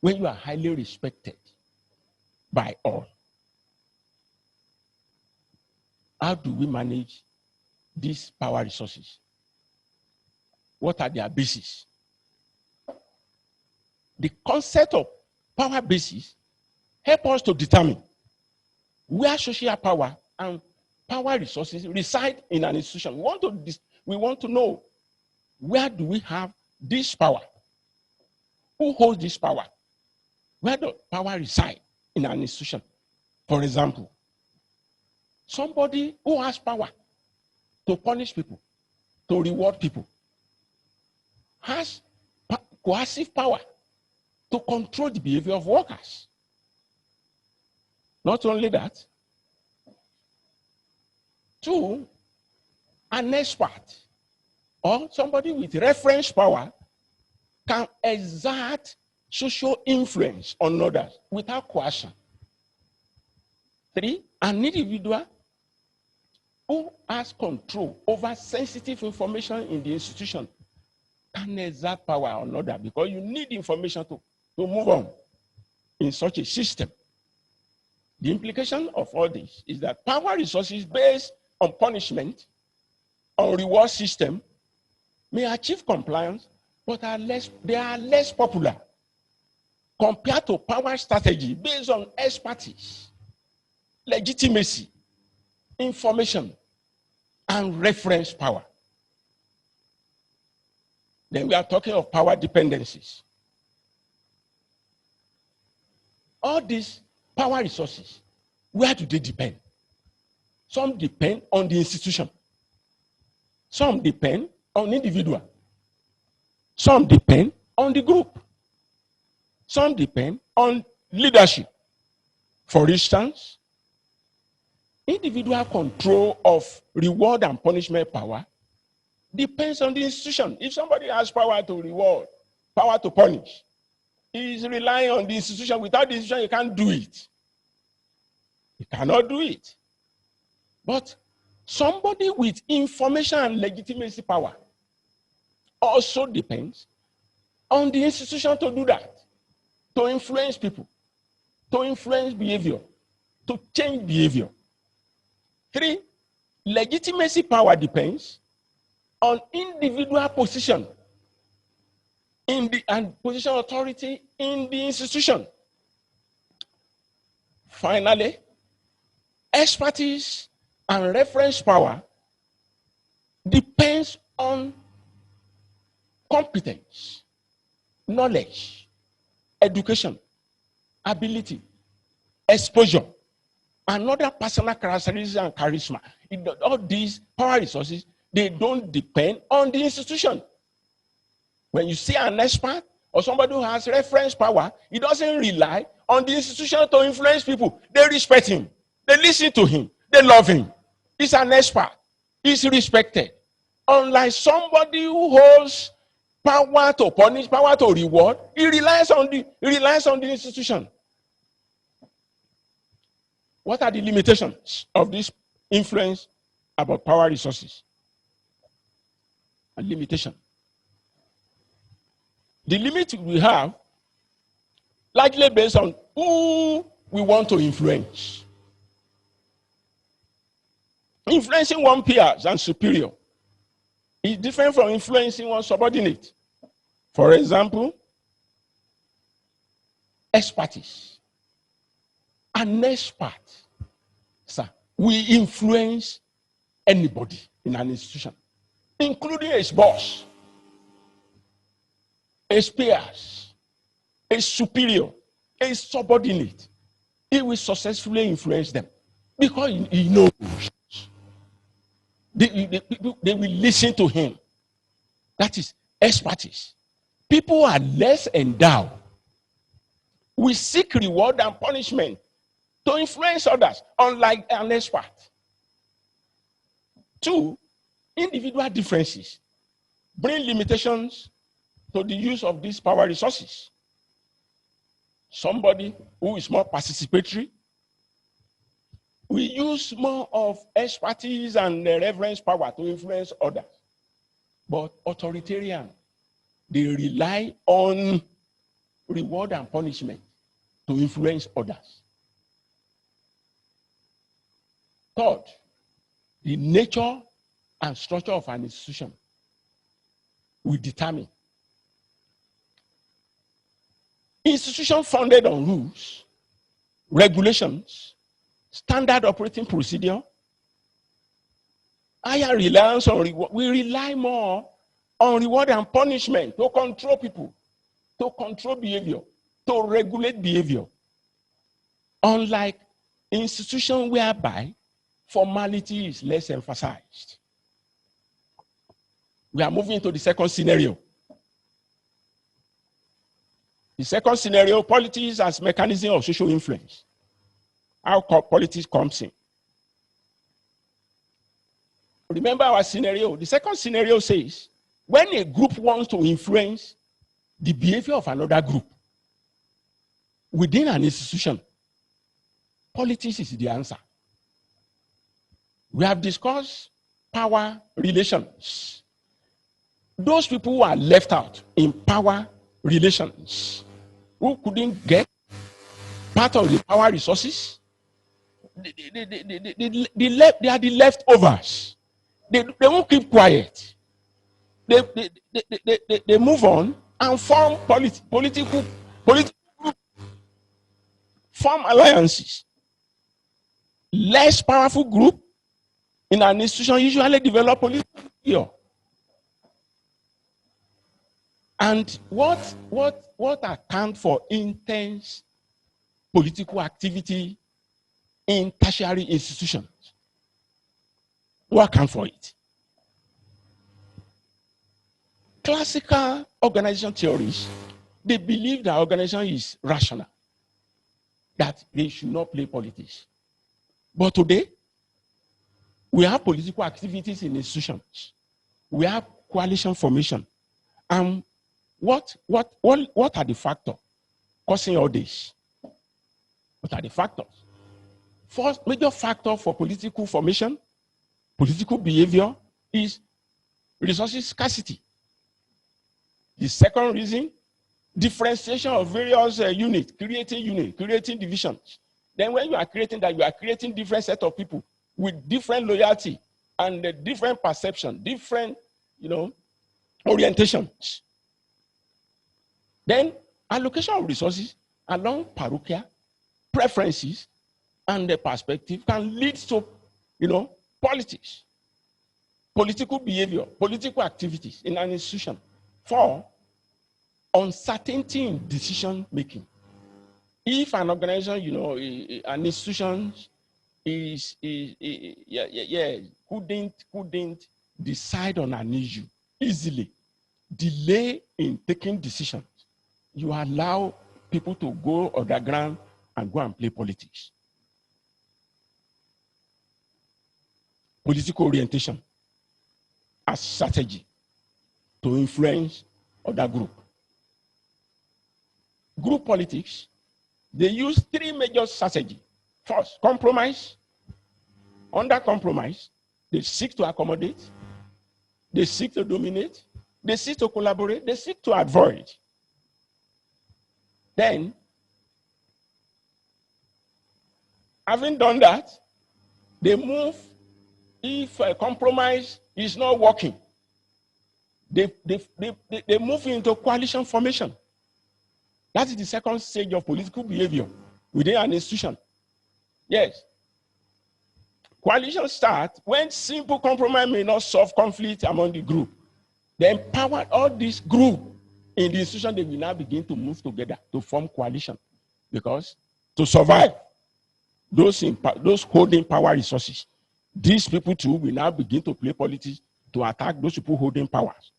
when you are highly respected by all. How do we manage these power resources? What are their bases? The concept of power basis help us to determine where social power and power resources reside in an institution. We want to know, where do we have this power? Who holds this power? Where does power reside in an institution? For example, somebody who has power to punish people, to reward people, has coercive power to control the behavior of workers. Not only that, 2, an expert or somebody with reference power can exert social influence on others without coercion. 3, an individual who has control over sensitive information in the institution can exert power on others because you need information to move on in such a system. The implication of all this is that power resources based on punishment, on reward system, may achieve compliance, but they are less popular compared to power strategy based on expertise, legitimacy, information, and reference power. Then we are talking of power dependencies. All these power resources, where do they depend? Some depend on the institution. Some depend on individual. Some depend on the group. Some depend on leadership. For instance, individual control of reward and punishment power depends on the institution. If somebody has power to reward, power to punish, he is relying on the institution. Without the institution, he can't do it. He cannot do it. But somebody with information and legitimacy power also depends on the institution to do that, to influence people, to influence behavior, to change behavior. 3, legitimacy power depends on individual position and position authority in the institution. Finally, expertise and reference power depends on competence, knowledge, education, ability, exposure, and other personal characteristics and charisma. All these power resources, they don't depend on the institution. When you see an expert or somebody who has reference power, he doesn't rely on the institution to influence people. They respect him. They listen to him. They love him. He's an expert. He's respected. Unlike somebody who holds power to punish, power to reward, he relies on the institution. What are the limitations of this influence about power resources? A limitation. The limit we have largely based on who we want to influence. Influencing one peers and superior is different from influencing one subordinate. For example, expertise. An expert, sir, will influence anybody in an institution, including his boss, his peers, his superior, his subordinate. He will successfully influence them because he knows. They will listen to him. That is expertise. People are less endowed. We seek reward and punishment to influence others, unlike an expert. 2, individual differences bring limitations to the use of these power resources. Somebody who is more participatory will use more of expertise and reverence power to influence others. But authoritarian, they rely on reward and punishment to influence others. Third, the nature and structure of an institution will determine. Institution founded on rules, regulations, standard operating procedure, higher reliance on reward. We rely more on reward and punishment to control people, to control behavior, to regulate behavior. Unlike institutions whereby formality is less emphasized. We are moving to the second scenario. The second scenario, politics as mechanism of social influence. How politics comes in. Remember our scenario. The second scenario says, when a group wants to influence the behavior of another group within an institution, politics is the answer. We have discussed power relations. Those people who are left out in power relations, who couldn't get part of the power resources, they are the leftovers. They won't keep quiet. They move on and form political groups, form alliances. Less powerful group in an institution usually develop political fear. And what accounts for intense political activity in tertiary institutions? What accounts for it? Classical organization theories, they believe that organization is rational, that they should not play politics. But today, we have political activities in institutions. We have coalition formation. And what are the factors causing all this? What are the factors? First major factor for political formation, political behavior is resources scarcity. The second reason, differentiation of various units, creating divisions. Then when you are creating that, you are creating different set of people with different loyalty and different perception, different, orientations. Then allocation of resources along parochial preferences and the perspective can lead to, politics, political behavior, political activities in an institution. 4, uncertainty in decision making. If an organization, you know, an institution couldn't decide on an issue easily, delay in taking decisions, you allow people to go underground and go and play politics. Political orientation as strategy to influence other group. Group politics, they use three major strategies. First, compromise. Under compromise, they seek to accommodate, they seek to dominate, they seek to collaborate, they seek to avoid. Then, having done that, they move. If a compromise is not working, they move into coalition formation. That is the second stage of political behavior within an institution. Yes. Coalition starts when simple compromise may not solve conflict among the group. They empower all this group in the institution, they will now begin to move together to form coalition. Because to survive, those holding power resources, these people too will now begin to play politics to attack those people holding powers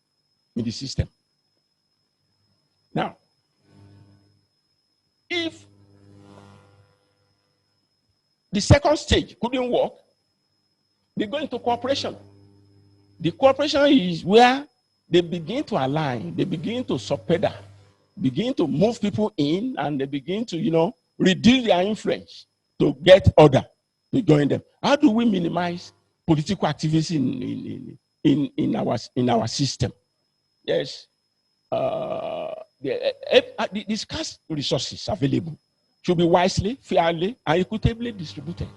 in the system. Now, if the second stage couldn't work, they go into cooperation. The cooperation is where they begin to align, they begin to subpedal, begin to move people in, and they begin to, you know, reduce their influence to get order to join them. How do we minimize political activity in our system? Yes, the scarce resources available should be wisely, fairly, and equitably distributed.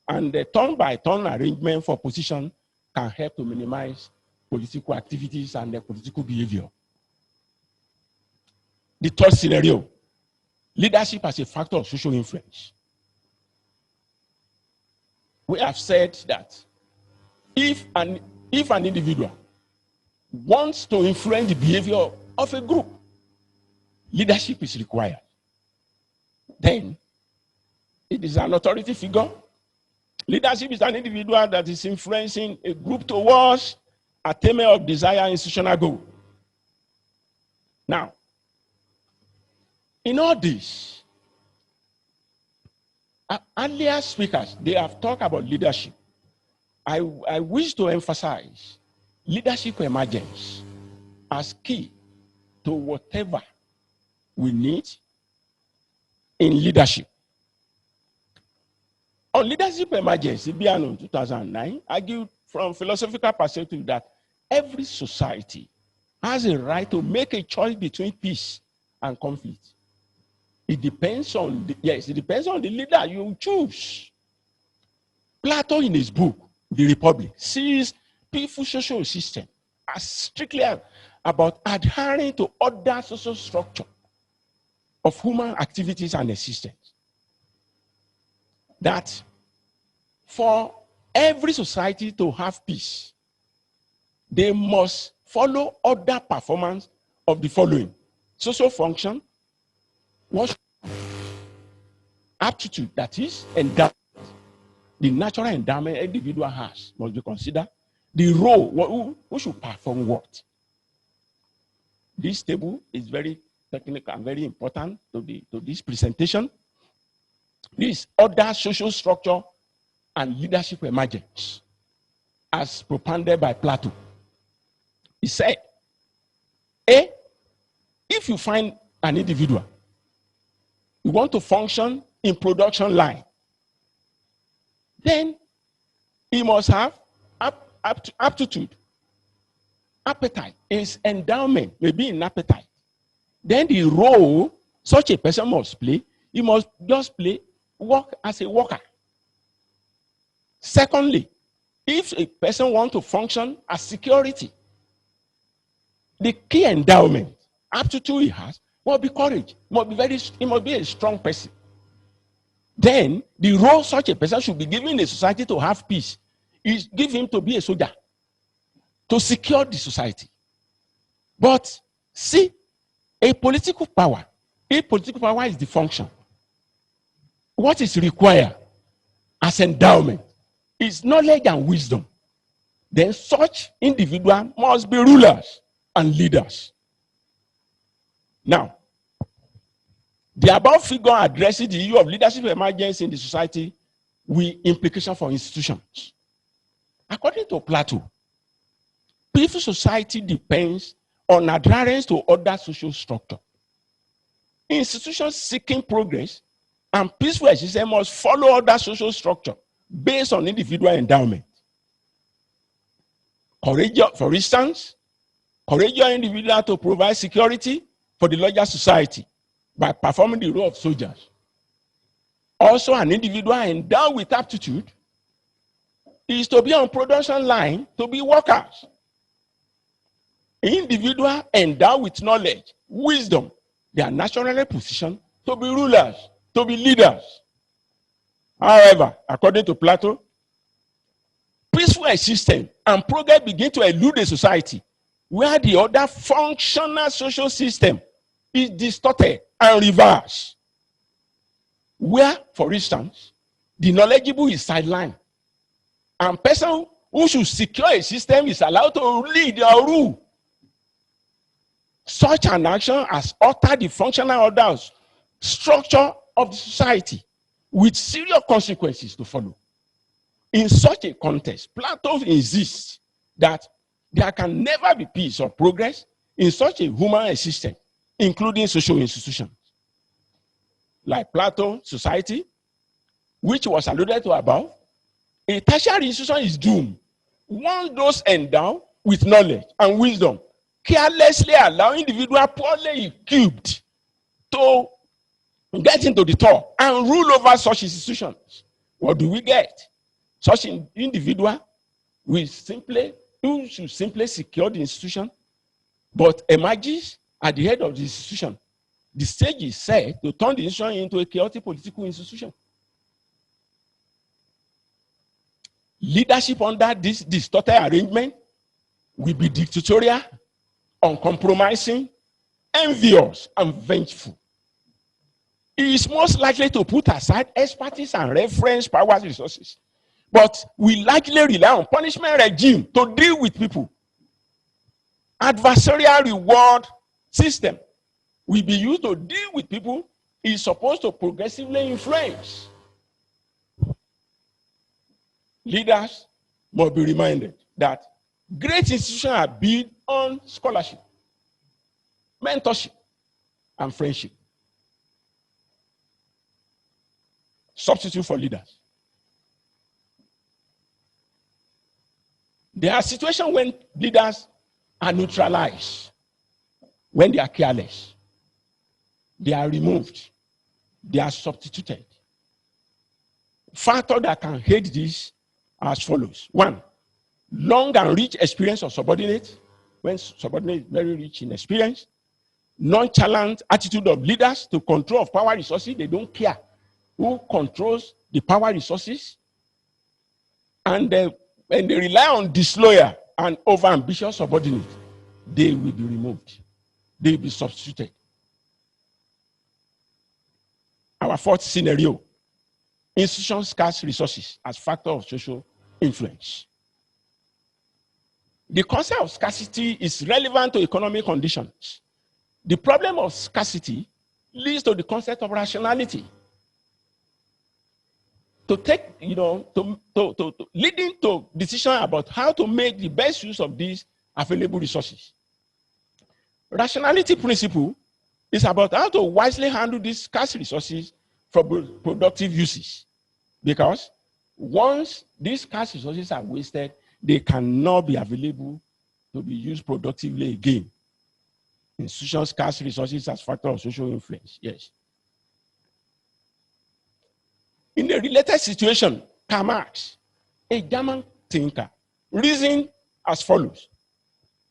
And the turn-by-turn arrangement for position can help to minimize political activities and political behavior. The third scenario, leadership as a factor of social influence. We have said that if an individual wants to influence the behavior of a group, leadership is required. Then, it is an authority figure. Leadership is an individual that is influencing a group towards attainment of desired institutional goal. Now, in all this, earlier speakers, they have talked about leadership. I wish to emphasize leadership emergence as key to whatever we need in leadership. On leadership emergence, CBN in 2009 argued from philosophical perspective that every society has a right to make a choice between peace and conflict. It depends on it depends on the leader you choose. Plato, in his book, The Republic, sees peaceful social system as strictly about adhering to other social structure of human activities and existence. That for every society to have peace, they must follow other performance of the following: social function, worship, aptitude, that is endowment. The natural endowment individual has must be considered. The role, who should perform what. This table is very technical and very important to this presentation. This other social structure and leadership emergence, as propounded by Plato. He said, if you find an individual, you want to function in production line, then he must have aptitude, appetite. His endowment may be in appetite. Then the role such a person must play, he must just work as a worker. Secondly, if a person wants to function as security, the key endowment, aptitude he has, must be courage. He must be a strong person. Then the role such a person should be given in a society to have peace is give him to be a soldier, to secure the society. But see, A political power is the function. What is required as endowment is knowledge and wisdom. Then such individual must be rulers and leaders. Now, the above figure addresses the issue of leadership emergence in the society with implication for institutions. According to Plato, peaceful society depends on adherence to other social structure. Institutions seeking progress and peaceful existence must follow other social structure based on individual endowment. For instance, courageous individual to provide security for the larger society by performing the role of soldiers. Also, an individual endowed with aptitude is to be on production line to be workers. Individual endowed with knowledge, wisdom, they are naturally positioned to be rulers, to be leaders. However, according to Plato, peaceful existence and progress begin to elude a society where the other functional social system is distorted and reversed. Where, for instance, the knowledgeable is sidelined, and person who should secure a system is allowed to lead or rule. Such an action has altered the functional orders, structure of the society, with serious consequences to follow. In such a context, Plato insists that there can never be peace or progress in such a human existence, including social institutions. Like Plato society, which was alluded to above, a tertiary institution is doomed once those endowed with knowledge and wisdom carelessly allow individuals poorly equipped to get into the top and rule over such institutions. What do we get? Such an individual who should simply secure the institution, but emerges at the head of the institution. The stage is set to turn the institution into a chaotic political institution. Leadership under this distorted arrangement will be dictatorial, uncompromising, envious, and vengeful. It is most likely to put aside expertise and reference power resources, but we likely rely on punishment regime to deal with people. Adversarial reward system will be used to deal with people is supposed to progressively influence. Leaders must be reminded that great institutions are built on scholarship, mentorship, and friendship. Substitute for leaders. There are situations when leaders are neutralized, when they are careless, they are removed, they are substituted. Factors that can hate this as follows. One, long and rich experience of subordinate, when subordinate is very rich in experience. Nonchalant attitude of leaders to control of power resources. They don't care who controls the power resources. And when they rely on disloyal and overambitious subordinate, they will be removed. They will be substituted. Our fourth scenario, institutions scarce resources as factor of social influence. The concept of scarcity is relevant to economic conditions. The problem of scarcity leads to the concept of rationality. To take, leading to decision about how to make the best use of these available resources. Rationality principle is about how to wisely handle these scarce resources for productive uses. Because once these scarce resources are wasted, they cannot be available to be used productively again. Institutions scarce resources as factor of social influence. Yes. In a related situation, Karl Marx, a German thinker, reasoned as follows.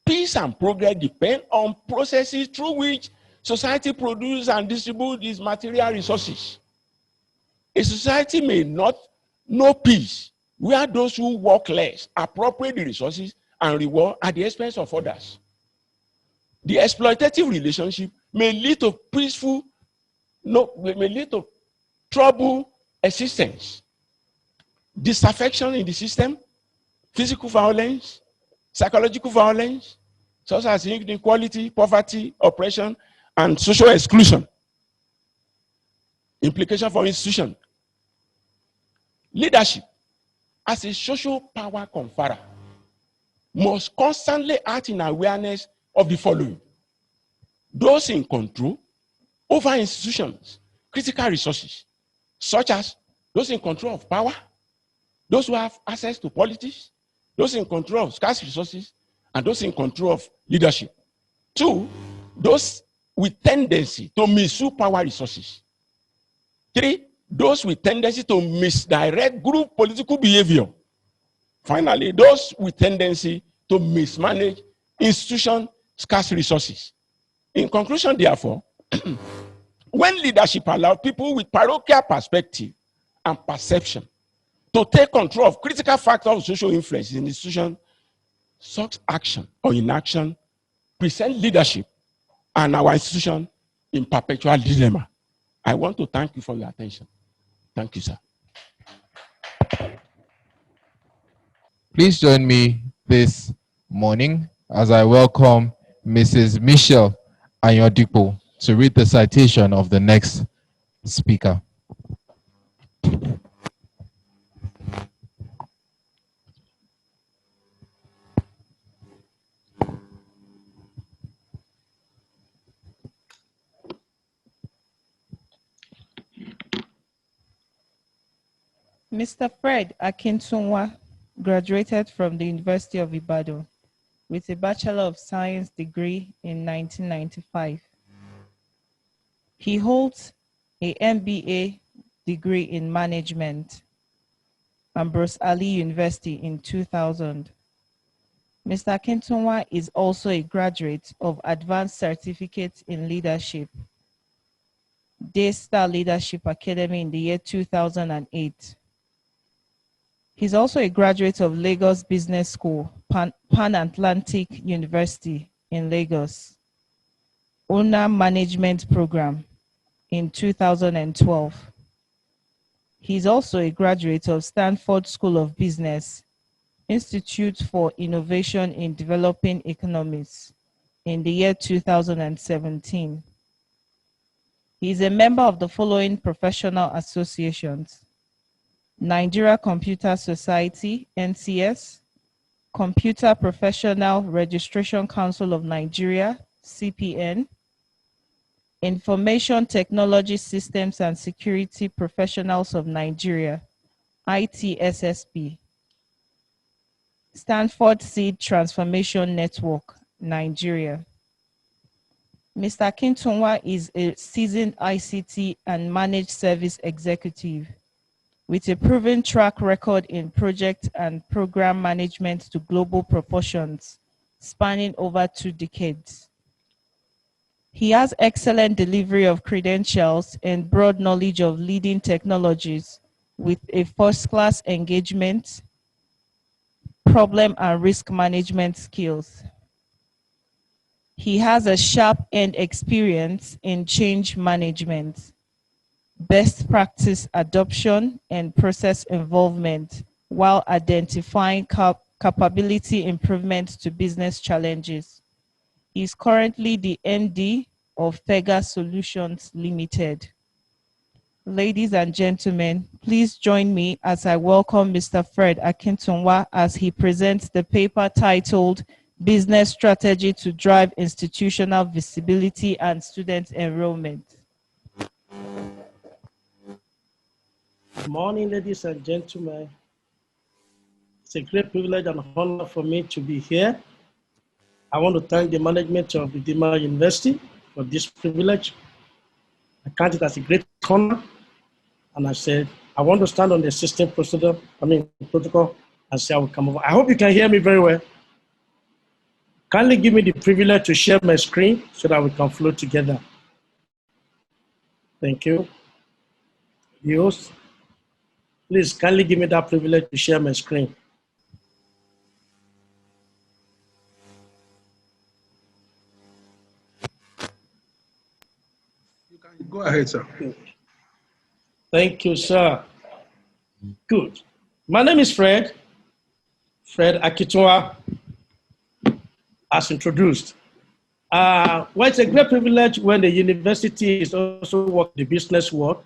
Peace and progress depend on processes through which society produces and distributes these material resources. A society may not know peace where those who work less appropriate the resources and reward at the expense of others. The exploitative relationship may lead to peaceful, may lead to trouble existence, disaffection in the system, physical violence, psychological violence, such as inequality, poverty, oppression, and social exclusion. Implication for institution. Leadership, as a social power conferrer, must constantly act in awareness of the following: those in control over institutions, critical resources, such as those in control of power, those who have access to politics, those in control of scarce resources, and those in control of leadership. 2, those with tendency to misuse power resources. 3, those with tendency to misdirect group political behavior. Finally, those with tendency to mismanage institution scarce resources. In conclusion, therefore, when leadership allows people with parochial perspective and perception to take control of critical factors of social influence in the institution, such action or inaction present leadership and our institution in perpetual dilemma. I want to thank you for your attention. Thank you, sir. Please join me this morning as I welcome Mrs. Michelle Ayodipo to read the citation of the next speaker. Mr. Fred Akintunwa graduated from the University of Ibadan with a Bachelor of Science degree in 1995. He holds a MBA degree in Management, Ambrose Ali University in 2000. Mr. Akintunwa is also a graduate of Advanced Certificate in Leadership, Daystar Leadership Academy in the year 2008. He's also a graduate of Lagos Business School, Pan-Atlantic University in Lagos, Owner Management Program in 2012. He's also a graduate of Stanford School of Business, Institute for Innovation in Developing Economies in the year 2017. He is a member of the following professional associations: Nigeria Computer Society, NCS, Computer Professional Registration Council of Nigeria, CPN, Information Technology Systems and Security Professionals of Nigeria, ITSSP, Stanford Seed Transformation Network, Nigeria. Mr. Akintunwa is a seasoned ICT and managed service executive with a proven track record in project and program management to global proportions, spanning over 2 decades. He has excellent delivery of credentials and broad knowledge of leading technologies with a first-class engagement, problem and risk management skills. He has a sharp-end experience in change management, best practice adoption and process involvement while identifying capability improvements to business challenges. He is currently the MD of Fega Solutions Limited. Ladies and gentlemen, please join me as I welcome Mr. Fred Akintunwa as he presents the paper titled Business Strategy to Drive Institutional Visibility and Student Enrollment. Good morning, ladies and gentlemen. It's a great privilege and honor for me to be here. I want to thank the management of Redeemer University for this privilege. I count it as a great honor. And I said, I want to stand on the system protocol and say I will come over. I hope you can hear me very well. Kindly give me the privilege to share my screen so that we can flow together. Thank you. Viewers, please kindly give me that privilege to share my screen. Go ahead, sir. Good. Thank you, sir. Good. My name is Fred Akitunwa, as introduced. Well, it's a great privilege when the university is also working the business world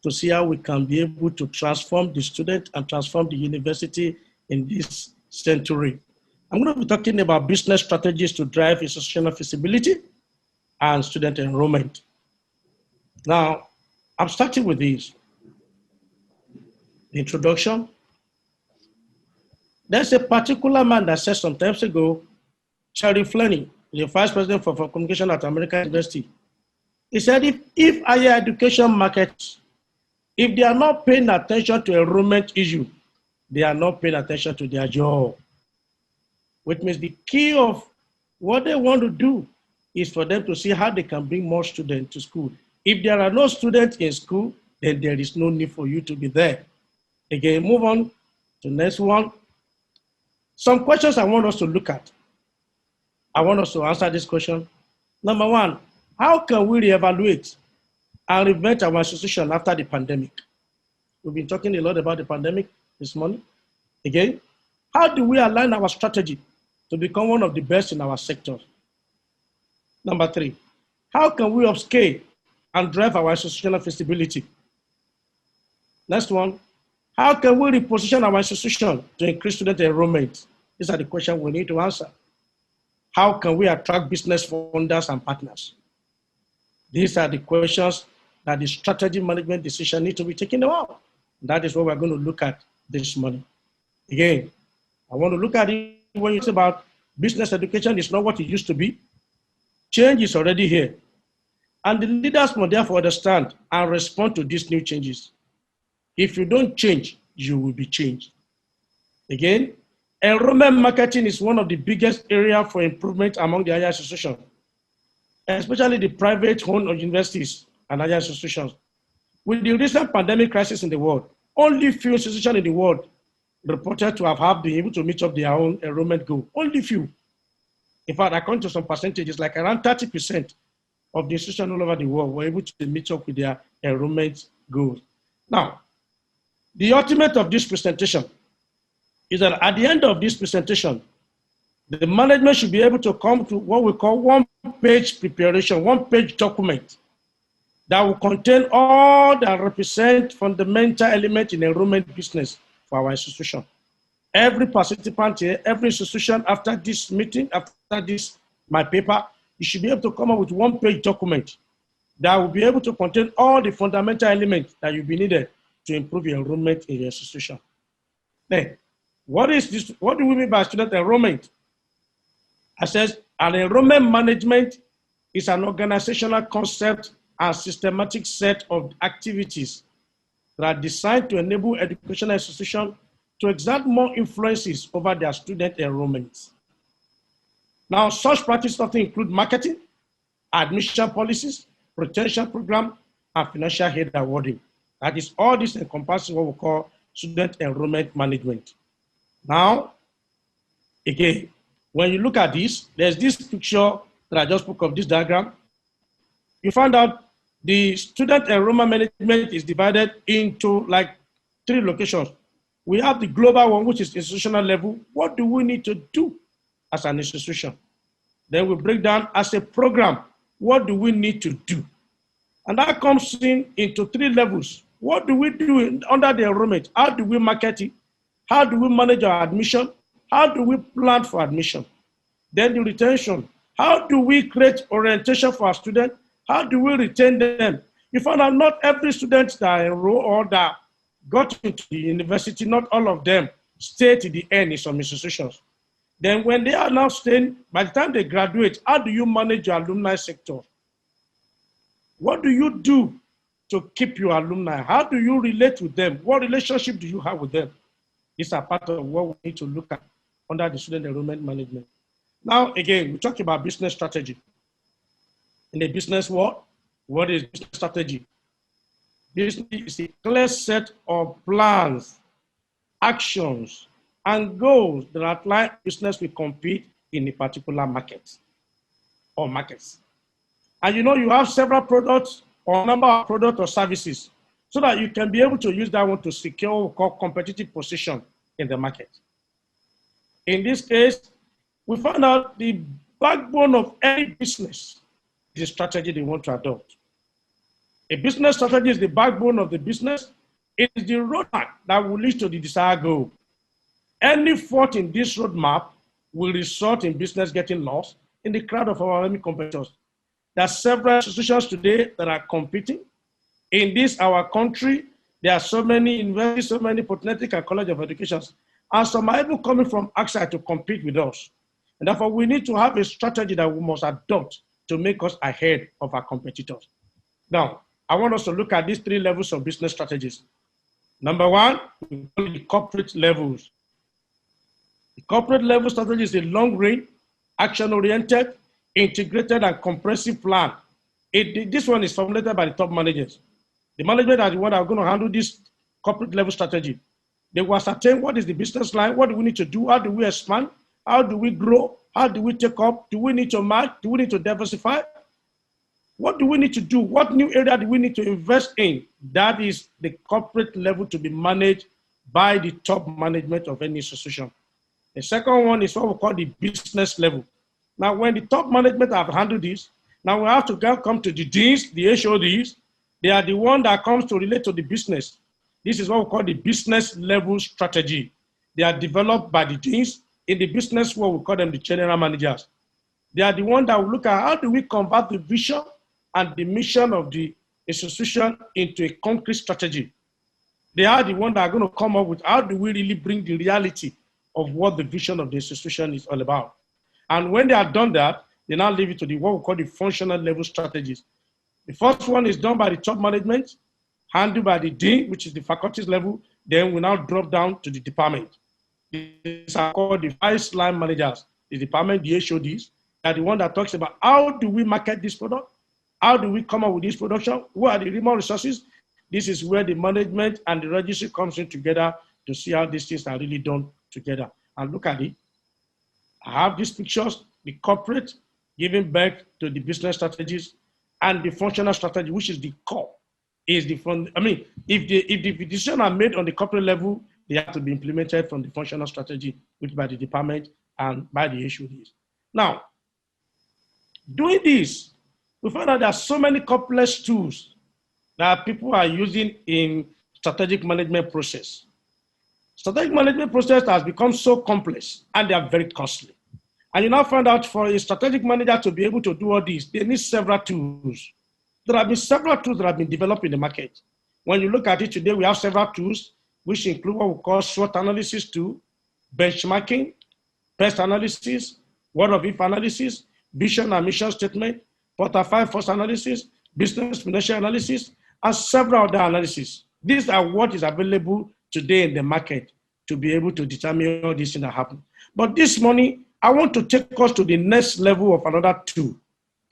to see how we can be able to transform the student and transform the university in this century. I'm going to be talking about business strategies to drive institutional feasibility and student enrollment. Now, I'm starting with this. The introduction. There's a particular man that said some times ago, Charlie Flaney, the vice president for communication at American University, he said if higher education markets, if they are not paying attention to enrollment issue, they are not paying attention to their job. Which means the key of what they want to do is for them to see how they can bring more students to school. If there are no students in school, then there is no need for you to be there. Again, move on to the next one. Some questions I want us to look at. I want us to answer this question. Number one, how can we reevaluate and reinvent our institution after the pandemic? We've been talking a lot about the pandemic this morning. Again, how do we align our strategy to become one of the best in our sector? Number three, how can we upscale and drive our institutional feasibility? Next one, how can we reposition our institution to increase student enrollment? These are the questions we need to answer. How can we attract business funders and partners? These are the questions that the strategy management decision need to be taken about. That is what we're going to look at this morning. Again, I want to look at it when it's about business education is not what it used to be. Change is already here. And the leaders must therefore understand and respond to these new changes. If you don't change, you will be changed. Again, enrollment marketing is one of the biggest areas for improvement among the higher institutions, especially the private-owned universities and higher institutions. With the recent pandemic crisis in the world, only few institutions in the world reported to have been able to meet up their own enrollment goal. Only few. In fact, according to some percentages, like around 30% of the institutions all over the world were able to meet up with their enrollment goals. Now, the ultimate of this presentation is that at the end of this presentation, the management should be able to come to what we call one-page preparation, one-page document that will contain all that represent fundamental elements in enrollment business for our institution. Every participant here, every institution after this meeting, after this, my paper, you should be able to come up with one-page document that will be able to contain all the fundamental elements that you'll be needed to improve your enrollment in your institution. Then, what is this? What do we mean by student enrollment? I says an enrollment management is an organizational concept and systematic set of activities that are designed to enable educational institutions to exert more influences over their student enrollments. Now, such practices often include marketing, admission policies, retention program, and financial aid awarding. That is, all this encompasses what we call student enrollment management. Now, again, when you look at this, there's this picture that I just spoke of, this diagram. You find out the student enrollment management is divided into like 3 locations. We have the global one, which is institutional level. What do we need to do as an institution? Then we break down as a program, what do we need to do? And that comes into 3 levels. What do we do under the enrollment? How do we market it? How do we manage our admission? How do we plan for admission? Then the retention. How do we create orientation for our students? How do we retain them? You find out not every student that enroll or that got into the university, not all of them stay to the end in some institutions. Then when they are now staying, by the time they graduate, how do you manage your alumni sector? What do you do to keep your alumni? How do you relate with them? What relationship do you have with them? These are part of what we need to look at under the student enrollment management. Now, again, we talk about business strategy. In the business world, what is business strategy? This is a clear set of plans, actions, and goals that outline business will compete in a particular market or markets. And you know, you have several products or number of products or services, so that you can be able to use that one to secure what we call competitive position in the market. In this case, we found out the backbone of any business is the strategy they want to adopt. A business strategy is the backbone of the business. It is the roadmap that will lead to the desired goal. Any fault in this roadmap will result in business getting lost in the crowd of our enemy competitors. There are several institutions today that are competing. In this, our country, there are so many universities, so many polytechnic and college of education, and some are even coming from outside to compete with us. And therefore, we need to have a strategy that we must adopt to make us ahead of our competitors. Now, I want us to look at these 3 levels of business strategies. Number 1, we call it the corporate levels. The corporate level strategy is a long-range, action-oriented, integrated, and comprehensive plan. This one is formulated by the top managers. The management are the one that are going to handle this corporate level strategy. They will ascertain what is the business line, what do we need to do, how do we expand, how do we grow, how do we take up, do we need to merge, do we need to diversify? What do we need to do? What new area do we need to invest in? That is the corporate level to be managed by the top management of any institution. The second one is what we call the business level. Now, when the top management have handled this, now we have to come to the deans, the HODs. They are the one that comes to relate to the business. This is what we call the business level strategy. They are developed by the deans. In the business world, we call them the general managers. They are the one that will look at how do we convert the vision and the mission of the institution into a concrete strategy. They are the one that are going to come up with how do we really bring the reality of what the vision of the institution is all about. And when they have done that, they now leave it to the what we call the functional level strategies. The first one is done by the top management, handled by the dean, which is the faculties level. Then we now drop down to the department. These are called the vice line managers. The department, the HODs, are the one that talks about how do we market this product? How do we come up with this production? What are the human resources? This is where the management and the registry comes in together to see how these things are really done together. And look at it. I have these pictures, the corporate giving back to the business strategies and the functional strategy, which is the core, is the fund. I mean, if the decisions are made on the corporate level, they have to be implemented from the functional strategy, which by the department and by the HODs. Now, doing this, we find out there are so many complex tools that people are using in strategic management process. Strategic management process has become so complex and they are very costly. And you now find out for a strategic manager to be able to do all this, they need several tools. There have been several tools that have been developed in the market. When you look at it today, we have several tools, which include what we call SWOT analysis tool, benchmarking, pest analysis, word of if analysis, vision and mission statement, portfolio force analysis, business financial analysis, and several other analyses. These are what is available today in the market to be able to determine all these things that happen. But this morning, I want to take us to the next level of another tool.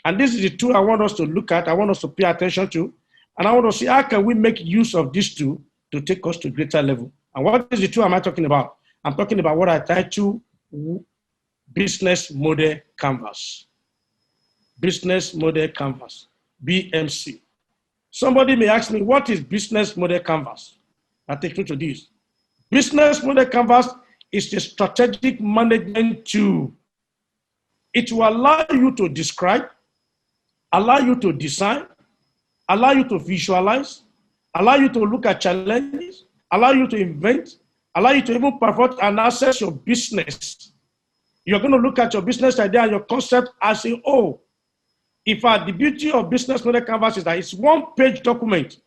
And this is the tool I want us to look at, I want us to pay attention to, and I want to see how can we make use of this tool to take us to greater level. And what is the tool am I talking about? I'm talking about what I title Business Model Canvas. Business Model Canvas, BMC. Somebody may ask me, what is Business Model Canvas? I'll take you to this. Business Model Canvas is a strategic management tool. It will allow you to describe, allow you to design, allow you to visualize, allow you to look at challenges, allow you to invent, allow you to even perform and assess your business. You're going to look at your business idea and your concept and say, oh, in fact, the beauty of Business Model Canvas is that it's one-page document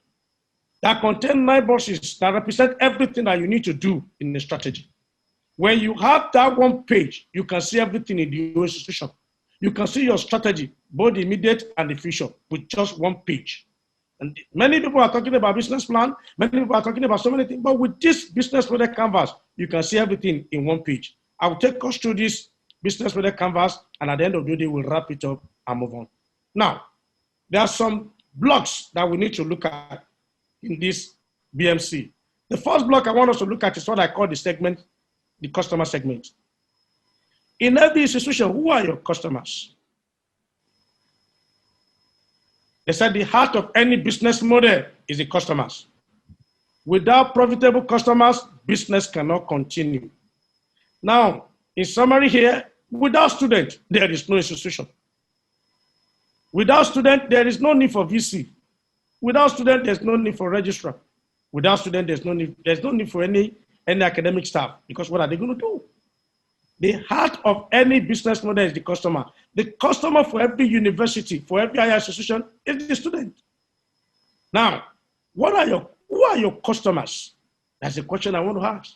that contains 9 boxes that represent everything that you need to do in the strategy. When you have that one page, you can see everything in the institution. You can see your strategy, both the immediate and the future, with just one page. And many people are talking about business plan, many people are talking about so many things, but with this Business Model Canvas, you can see everything in one page. I will take us through this Business Model Canvas, and at the end of the day, we'll wrap it up and move on. Now, there are some blocks that we need to look at in this BMC. The first block I want us to look at is what I call the segment, the customer segment. In every institution, who are your customers? They said the heart of any business model is the customers. Without profitable customers, business cannot continue. Now, in summary here, without students, there is no institution. Without students, there is no need for VC. Without students, there's no need for registrar. Without students, there's no need for any academic staff, because what are they going to do? The heart of any business model is the customer. The customer for every university, for every higher institution, is the student. Now, who are your customers? That's the question I want to ask.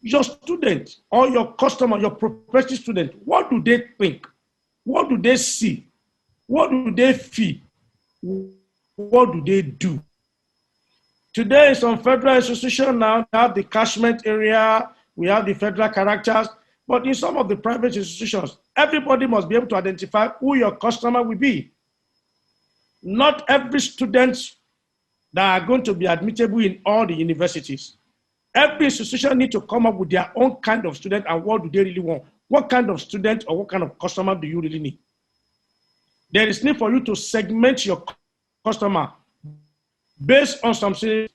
Your student or your customer, your prospective student, what do they think? What do they see? What do they feel? What do they do? Today, in some federal institutions now, we have the catchment area, we have the federal characters, but in some of the private institutions, everybody must be able to identify who your customer will be. Not every student that are going to be admittable in all the universities. Every institution needs to come up with their own kind of student and what do they really want. What kind of student or what kind of customer do you really need? There is need for you to segment your customer based on something.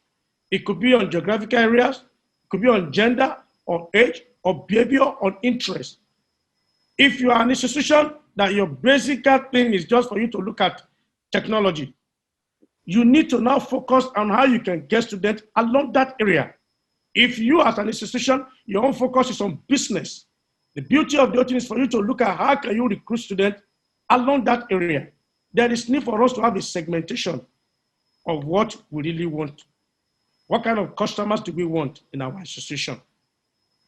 It could be on geographical areas, it could be on gender or age or behavior or interest. If you are an institution that your basic thing is just for you to look at technology, you need to now focus on how you can get students along that area. If you as an institution, your own focus is on business, the beauty of the thing is for you to look at how can you recruit students along that area. There is need for us to have a segmentation of what we really want. What kind of customers do we want in our institution?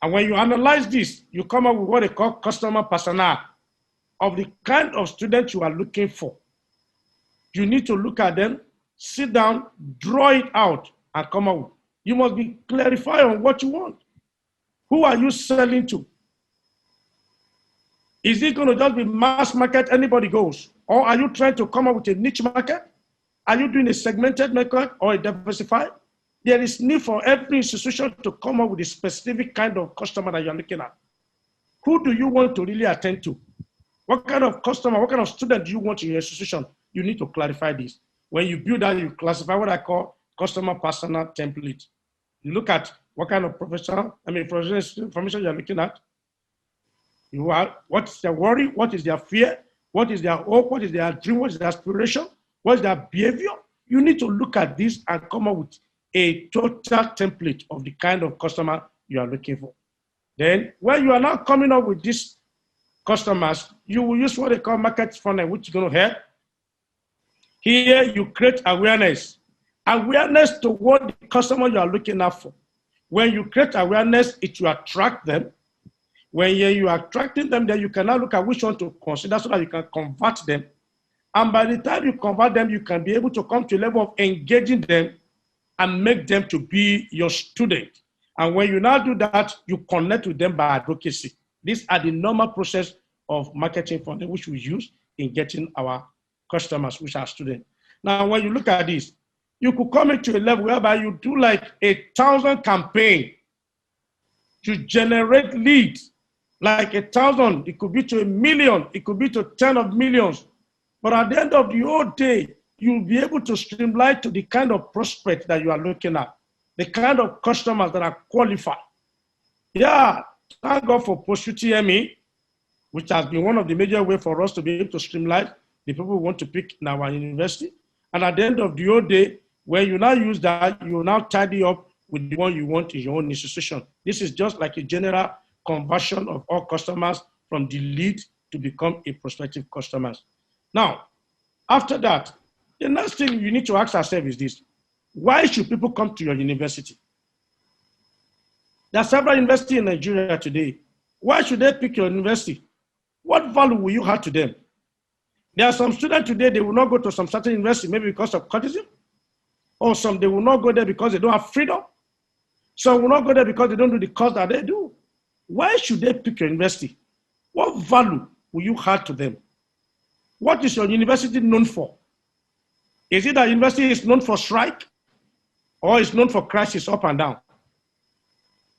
And when you analyze this, you come up with what they call customer persona of the kind of student you are looking for. You need to look at them, sit down, draw it out, and come up with. You must be clarified on what you want. Who are you selling to? Is it going to just be mass market, anybody goes? Or are you trying to come up with a niche market? Are you doing a segmented market or a diversified? There is need for every institution to come up with a specific kind of customer that you're looking at. Who do you want to really attend to? What kind of customer, what kind of student do you want in your institution? You need to clarify this. When you build that, you classify what I call customer persona template. You look at what kind of professional information you're looking at. You are, what's their worry? What is their fear? What is their hope? What is their dream? What is their aspiration? What is their behavior? You need to look at this and come up with a total template of the kind of customer you are looking for. Then, when you are now coming up with these customers, you will use what they call market funnel, which is going to help. Here, you create awareness. Awareness to what the customer you are looking at for. When you create awareness, it will attract them. When you are attracting them, then you can now look at which one to consider so that you can convert them. And by the time you convert them, you can be able to come to a level of engaging them and make them to be your student. And when you now do that, you connect with them by advocacy. These are the normal process of marketing funnel, which we use in getting our customers, which are students. Now, when you look at this, you could come into a level whereby you do like 1,000 campaign to generate leads, like 1,000, it could be to 1 million, it could be to 10 of millions. But at the end of the whole day, you'll be able to streamline to the kind of prospect that you are looking at, the kind of customers that are qualified. Yeah, thank God for post-UTME, which has been one of the major ways for us to be able to streamline the people we want to pick in our university. And at the end of the whole day, when you now use that, you now tidy up with the one you want in your own institution. This is just like a general conversion of all customers from the lead to become a prospective customers. Now, after that, the next thing you need to ask yourself is this: why should people come to your university? There are several universities in Nigeria today. Why should they pick your university? What value will you have to them? There are some students today, they will not go to some certain university, maybe because of courtesy, or some they will not go there because they don't have freedom. Some will not go there because they don't do the course that they do. Why should they pick your university? What value will you have to them? What is your university known for? Is it that university is known for strike, or is known for crisis up and down?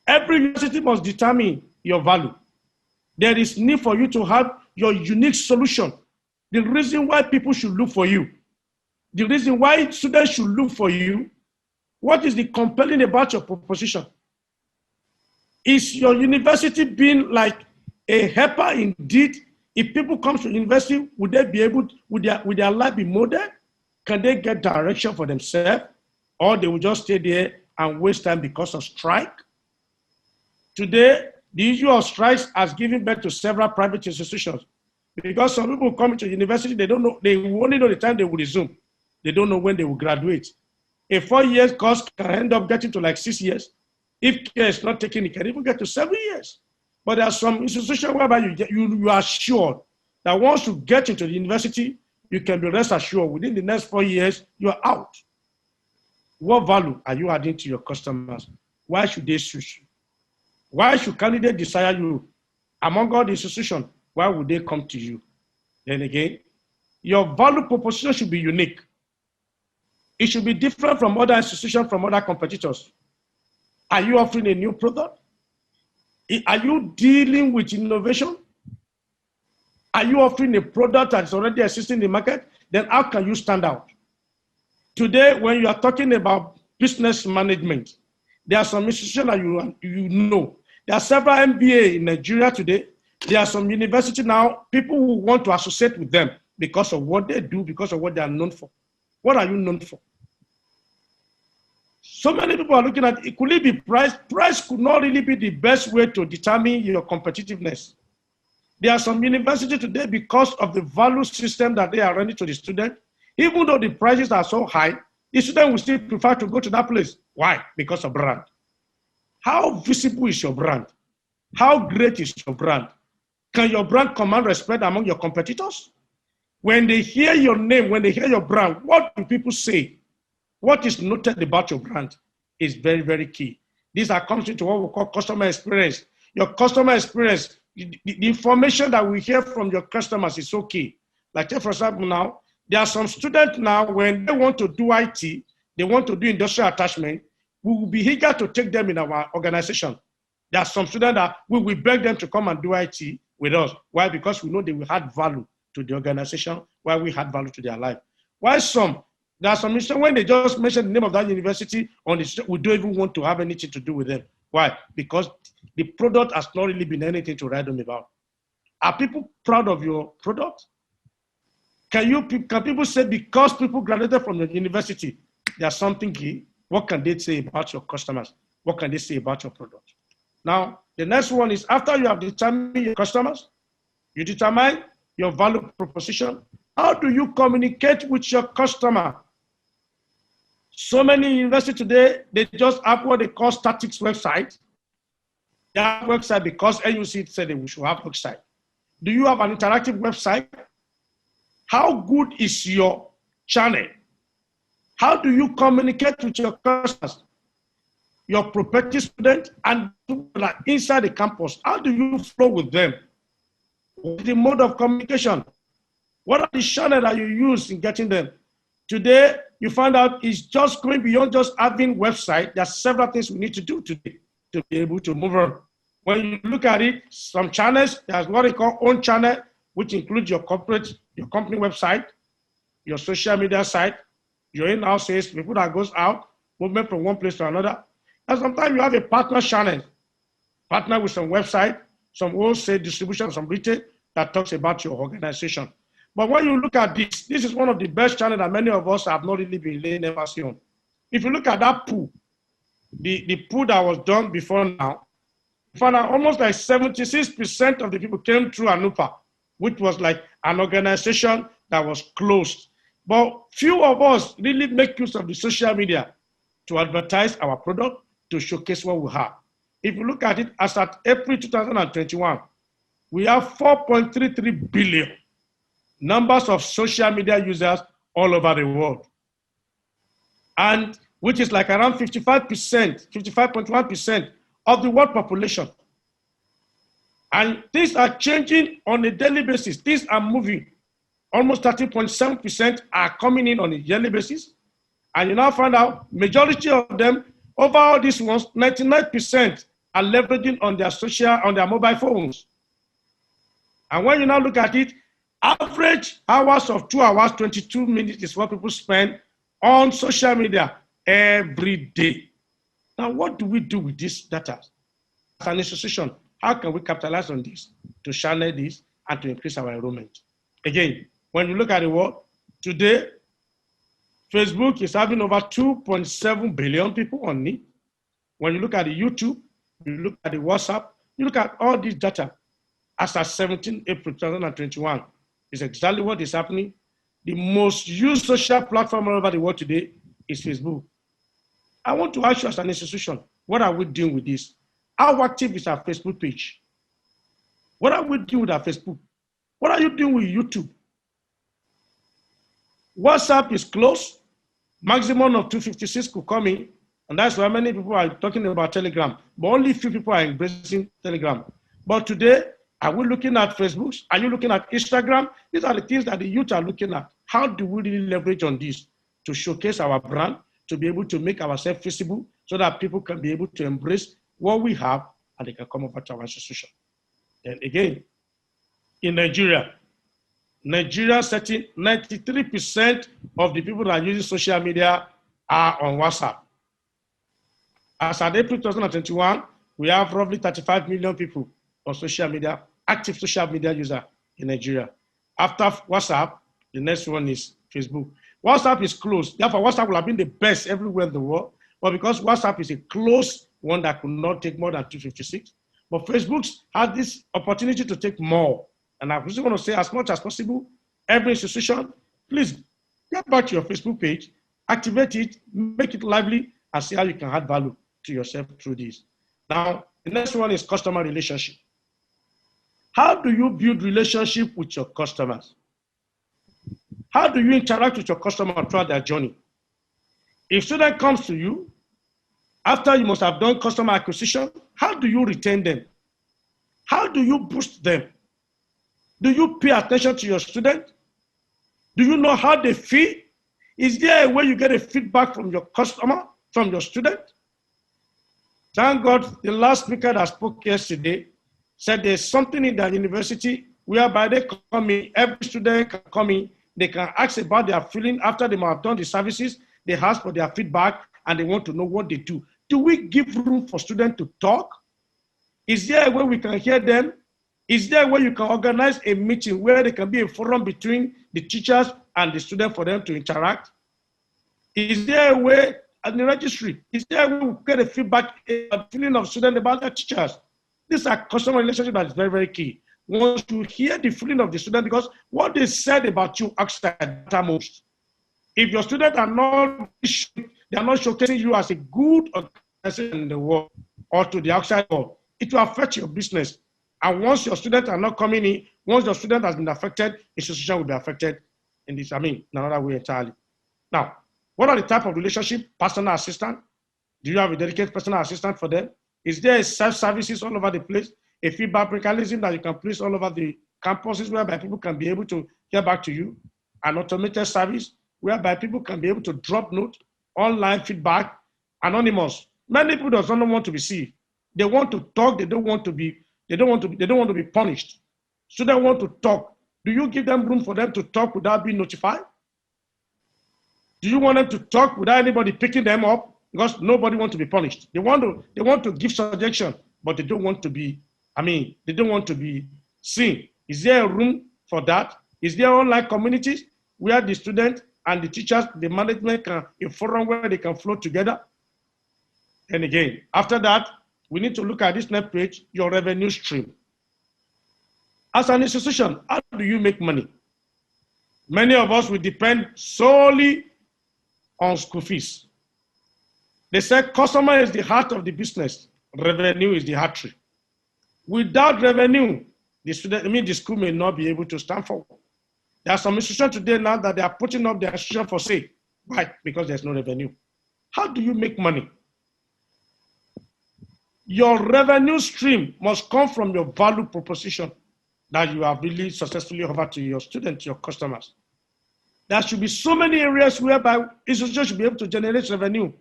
Every university must determine your value. There is need for you to have your unique solution the reason why people should look for you, the reason why students should look for you, what is the compelling about your proposition? Is your university being like a helper indeed? If people come to university, would they be able, would their life be molded? Can they get direction for themselves? Or they will just stay there and waste time because of strike? Today, the issue of strikes has given birth to several private institutions. Because some people come to university, they don't know, they only know the time they will resume. They don't know when they will graduate. A 4-year course can end up getting to like 6 years. If care is not taken, it can even get to 7 years. But there are some institutions whereby you are sure that once you get into the university, you can be rest assured within the next 4 years, you are out. What value are you adding to your customers? Why should they choose you? Why should candidates desire you? Among all the institutions, why would they come to you? Then again, your value proposition should be unique. It should be different from other institutions, from other competitors. Are you offering a new product? Are you dealing with innovation? Are you offering a product that's already existing in the market? Then how can you stand out? Today, when you are talking about business management, there are some institutions that you know. There are several MBA in Nigeria today. There are some universities now, people who want to associate with them because of what they do, because of what they are known for. What are you known for? So many people are looking at it. Could it be price? Price could not really be the best way to determine your competitiveness. There are some universities today, because of the value system that they are running to the student, even though the prices are so high, the student will still prefer to go to that place. Why? Because of brand. How visible is your brand? How great is your brand? Can your brand command respect among your competitors? When they hear your name, when they hear your brand, what do people say? What is noted about your brand is very, very key. These are comes into what we call customer experience. Your customer experience, the information that we hear from your customers is so key. Like, take for example now, there are some students now, when they want to do IT, they want to do industrial attachment, we will be eager to take them in our organization. There are some students that we will beg them to come and do IT with us. Why? Because we know they will add value to the organization, while we add value to their life. Why some? There are some institutions, when they just mention the name of that university, we don't even want to have anything to do with them. Why? Because the product has not really been anything to write them about. Are people proud of your product? Can people say because people graduated from the university, there's something key? What can they say about your customers? What can they say about your product? Now, the next one is, after you have determined your customers, you determine your value proposition. How do you communicate with your customer? So many universities today, they just have what they call static website. They have website because NUC said that we should have website. Do you have an interactive website? How good is your channel? How do you communicate with your customers, your prospective students, and inside the campus? How do you flow with them? What is the mode of communication? What are the channels that you use in getting them? Today, you find out it's just going beyond just having website. There are several things we need to do today to be able to move on. When you look at it, some channels, there's what they call own channel, which includes your company website, your social media site, your in-house sales, people that goes out, movement from one place to another. And sometimes you have a partner channel, partner with some website, some wholesale distribution, some retail that talks about your organization. But when you look at this is one of the best channels that many of us have not really been laying emphasis on. If you look at that pool, the pool that was done before now, you find out almost like 76% of the people came through ANUPA, which was like an organization that was closed. But few of us really make use of the social media to advertise our product, to showcase what we have. If you look at it, as at April 2021, we have 4.33 billion numbers of social media users all over the world. And which is like around 55%, 55.1% of the world population. And things are changing on a daily basis. Things are moving. Almost 30.7% are coming in on a yearly basis. And you now find out majority of them, over all these ones, 99% are leveraging on their mobile phones. And when you now look at it, Average hours of 2 hours, 22 minutes is what people spend on social media every day. Now, what do we do with this data? As an institution, how can we capitalize on this to channel this and to increase our enrollment? Again, when you look at the world, today, Facebook is having over 2.7 billion people on it. When you look at the YouTube, you look at the WhatsApp, you look at all this data, as of 17 April 2021, is exactly what is happening. The most used social platform all over the world today is Facebook. I want to ask you as an institution, what are we doing with this? How active is our Facebook page? What are we doing with our Facebook? What are you doing with YouTube? WhatsApp is closed. Maximum of 256 could come in. And that's why many people are talking about Telegram. But only few people are embracing Telegram. But today, are we looking at Facebook? Are you looking at Instagram? These are the things that the youth are looking at. How do we really leverage on this to showcase our brand, to be able to make ourselves visible so that people can be able to embrace what we have and they can come over to our institution? And again, in Nigeria setting 93% of the people that are using social media are on WhatsApp. As at April 2021, we have roughly 35 million people on social media, active social media user in Nigeria. After WhatsApp, the next one is Facebook. WhatsApp is closed. Therefore, WhatsApp will have been the best everywhere in the world. But because WhatsApp is a closed one that could not take more than 256, but Facebook has this opportunity to take more. And I just want to say, as much as possible, every institution, please get back to your Facebook page, activate it, make it lively, and see how you can add value to yourself through this. Now, the next one is customer relationship. How do you build relationship with your customers? How do you interact with your customer throughout their journey? If student comes to you, after you must have done customer acquisition, how do you retain them? How do you boost them? Do you pay attention to your student? Do you know how they feel? Is there a way you get a feedback from your customer, from your student? Thank God, the last speaker that spoke yesterday said there's something in the university whereby they come in, every student can come in, they can ask about their feeling after they have done the services, they ask for their feedback, and they want to know what they do. Do we give room for students to talk? Is there a way we can hear them? Is there a way you can organize a meeting where there can be a forum between the teachers and the students for them to interact? Is there a way at the registry? Is there a way we get a feedback, a feeling of students about their teachers? These are customer relationships that is very, very key. Once you hear the feeling of the student, because what they said about you outside matter most. If your students are not, they are not showcasing you as a good organization in the world or to the outside world, it will affect your business. And once your students are not coming in, once your student has been affected, institution will be affected in this, in another way entirely. Now, what are the type of relationship? Personal assistant. Do you have a dedicated personal assistant for them? Is there self-services all over the place? A feedback mechanism that you can place all over the campuses whereby people can be able to get back to you? An automated service whereby people can be able to drop note, online feedback, anonymous. Many people don't want to be seen. They want to talk, they don't want to be punished. So they want to talk. Do you give them room for them to talk without being notified? Do you want them to talk without anybody picking them up? Because nobody wants to be punished. They want to give suggestion, but they don't want to be, they don't want to be seen. Is there a room for that? Is there online communities where the students and the teachers, the management can, a forum where they can flow together? And again, after that, we need to look at this next page, your revenue stream. As an institution, how do you make money? Many of us will depend solely on school fees. They say customer is the heart of the business. Revenue is the artery. Without revenue, the school may not be able to stand forward. There are some institutions today now that they are putting up their institution for sale. Why? Because there's no revenue. How do you make money? Your revenue stream must come from your value proposition that you have really successfully offered to your students, your customers. There should be so many areas whereby institutions should be able to generate revenue.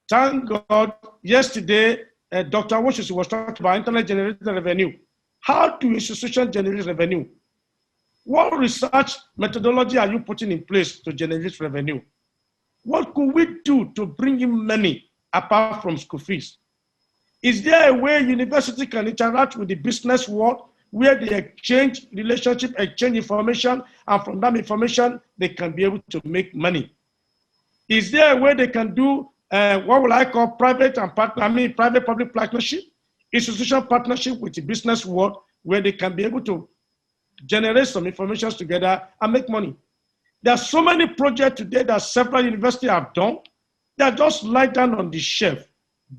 Thank God, yesterday, Dr. Washington was talking about internet generated revenue. How do institutions generate revenue? What research methodology are you putting in place to generate revenue? What could we do to bring in money apart from school fees? Is there a way university can interact with the business world where they exchange relationship, exchange information, and from that information, they can be able to make money? Is there a way they can do what will I call private-public partnership, institutional partnership with the business world where they can be able to generate some information together and make money? There are so many projects today that several universities have done. They are just lying down on the shelf,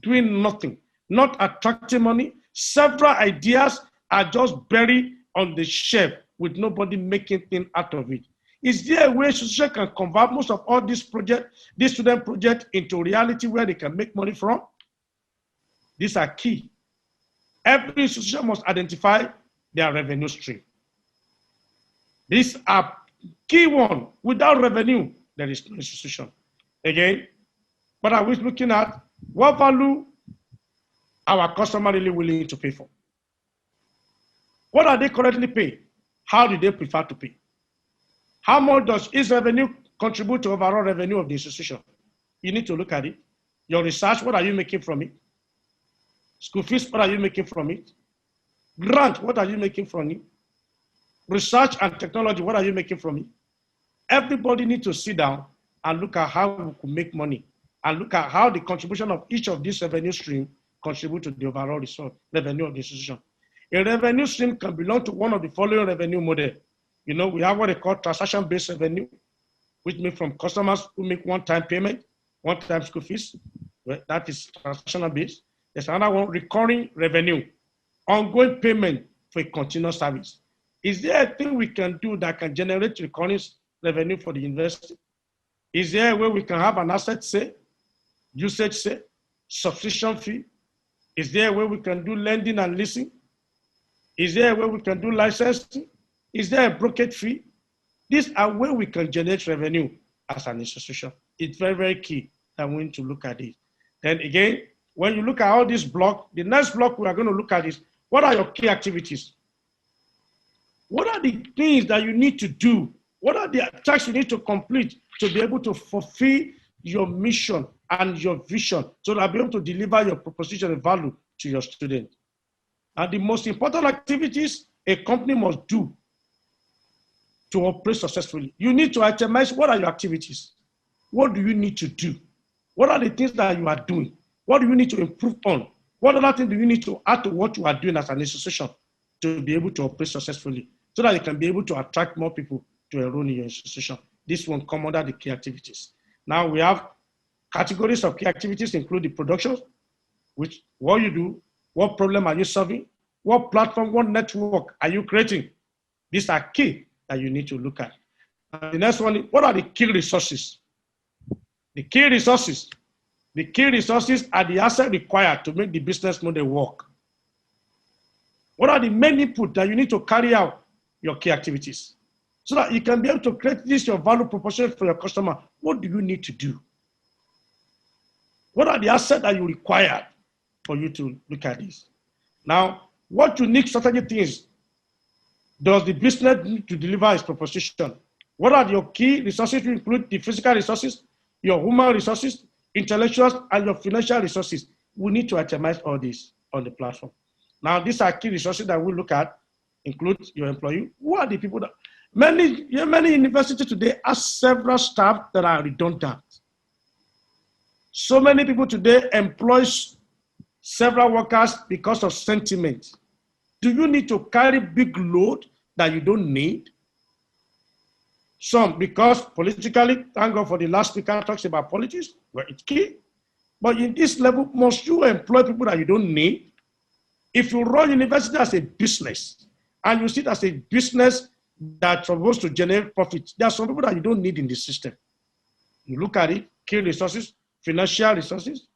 doing nothing, not attracting money. Several ideas are just buried on the shelf with nobody making things out of it. Is there a way institution can convert most of all these projects, these student projects, into reality where they can make money from? These are key. Every institution must identify their revenue stream. These are key one. Without revenue, there is no institution. Again, what are we looking at? What value our customer really willing to pay for? What are they currently paying? How do they prefer to pay? How much does each revenue contribute to overall revenue of the institution? You need to look at it. Your research, what are you making from it? School fees, what are you making from it? Grant, what are you making from it? Research and technology, what are you making from it? Everybody needs to sit down and look at how we can make money and look at how the contribution of each of these revenue streams contribute to the overall revenue of the institution. A revenue stream can belong to one of the following revenue models. You know, we have what they call transaction-based revenue, which means from customers who make one-time payment, one-time school fees. That is transactional-based. There's another one, recurring revenue, ongoing payment for a continuous service. Is there a thing we can do that can generate recurring revenue for the university? Is there a way we can have an asset say, usage say, subscription fee? Is there a way we can do lending and leasing? Is there a way we can do licensing? Is there a brokerage fee? These are where we can generate revenue as an institution. It's very, very key that we need to look at it. Then again, when you look at all these blocks, the next block we are going to look at is, what are your key activities? What are the things that you need to do? What are the tasks you need to complete to be able to fulfill your mission and your vision so that you'll be able to deliver your proposition and value to your students? And the most important activities a company must do to operate successfully. You need to itemize what are your activities. What do you need to do? What are the things that you are doing? What do you need to improve on? What other things do you need to add to what you are doing as an institution to be able to operate successfully so that you can be able to attract more people to enroll in your institution? This one come under the key activities. Now we have categories of key activities include the production, which what you do, what problem are you solving, what platform, what network are you creating? These are key that you need to look at. And the next one, what are the key resources? The key resources are the assets required to make the business model work. What are the main input that you need to carry out your key activities so that you can be able to create this your value proposition for your customer? What do you need to do? What are the assets that you require for you to look at this? Now, what unique strategy things does the business need to deliver its proposition? What are your key resources to include the physical resources, your human resources, intellectuals, and your financial resources? We need to itemize all this on the platform. Now, these are key resources that we look at, include your employee. Who are the people that, many universities today have several staff that are redundant. So many people today employ several workers because of sentiment. Do you need to carry big load that you don't need? Some, because politically, thank God for the last speaker talks about politics, well, it's key. But in this level, must you employ people that you don't need? If you run university as a business, and you see it as a business that's supposed to generate profit, there are some people that you don't need in the system. You look at it, key resources, financial resources,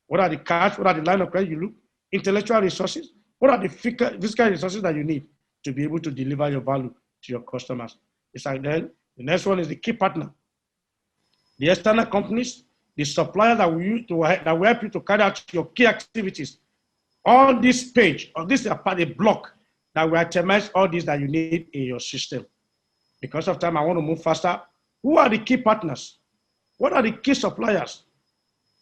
what are the cash, what are the line of credit you look, intellectual resources, what are the physical resources that you need to be able to deliver your value to your customers? It's like then, the next one is the key partner. The external companies, the suppliers that we help you to carry out your key activities. On this page, or this is a block that will itemize all these that you need in your system. Because of time, I want to move faster. Who are the key partners? What are the key suppliers?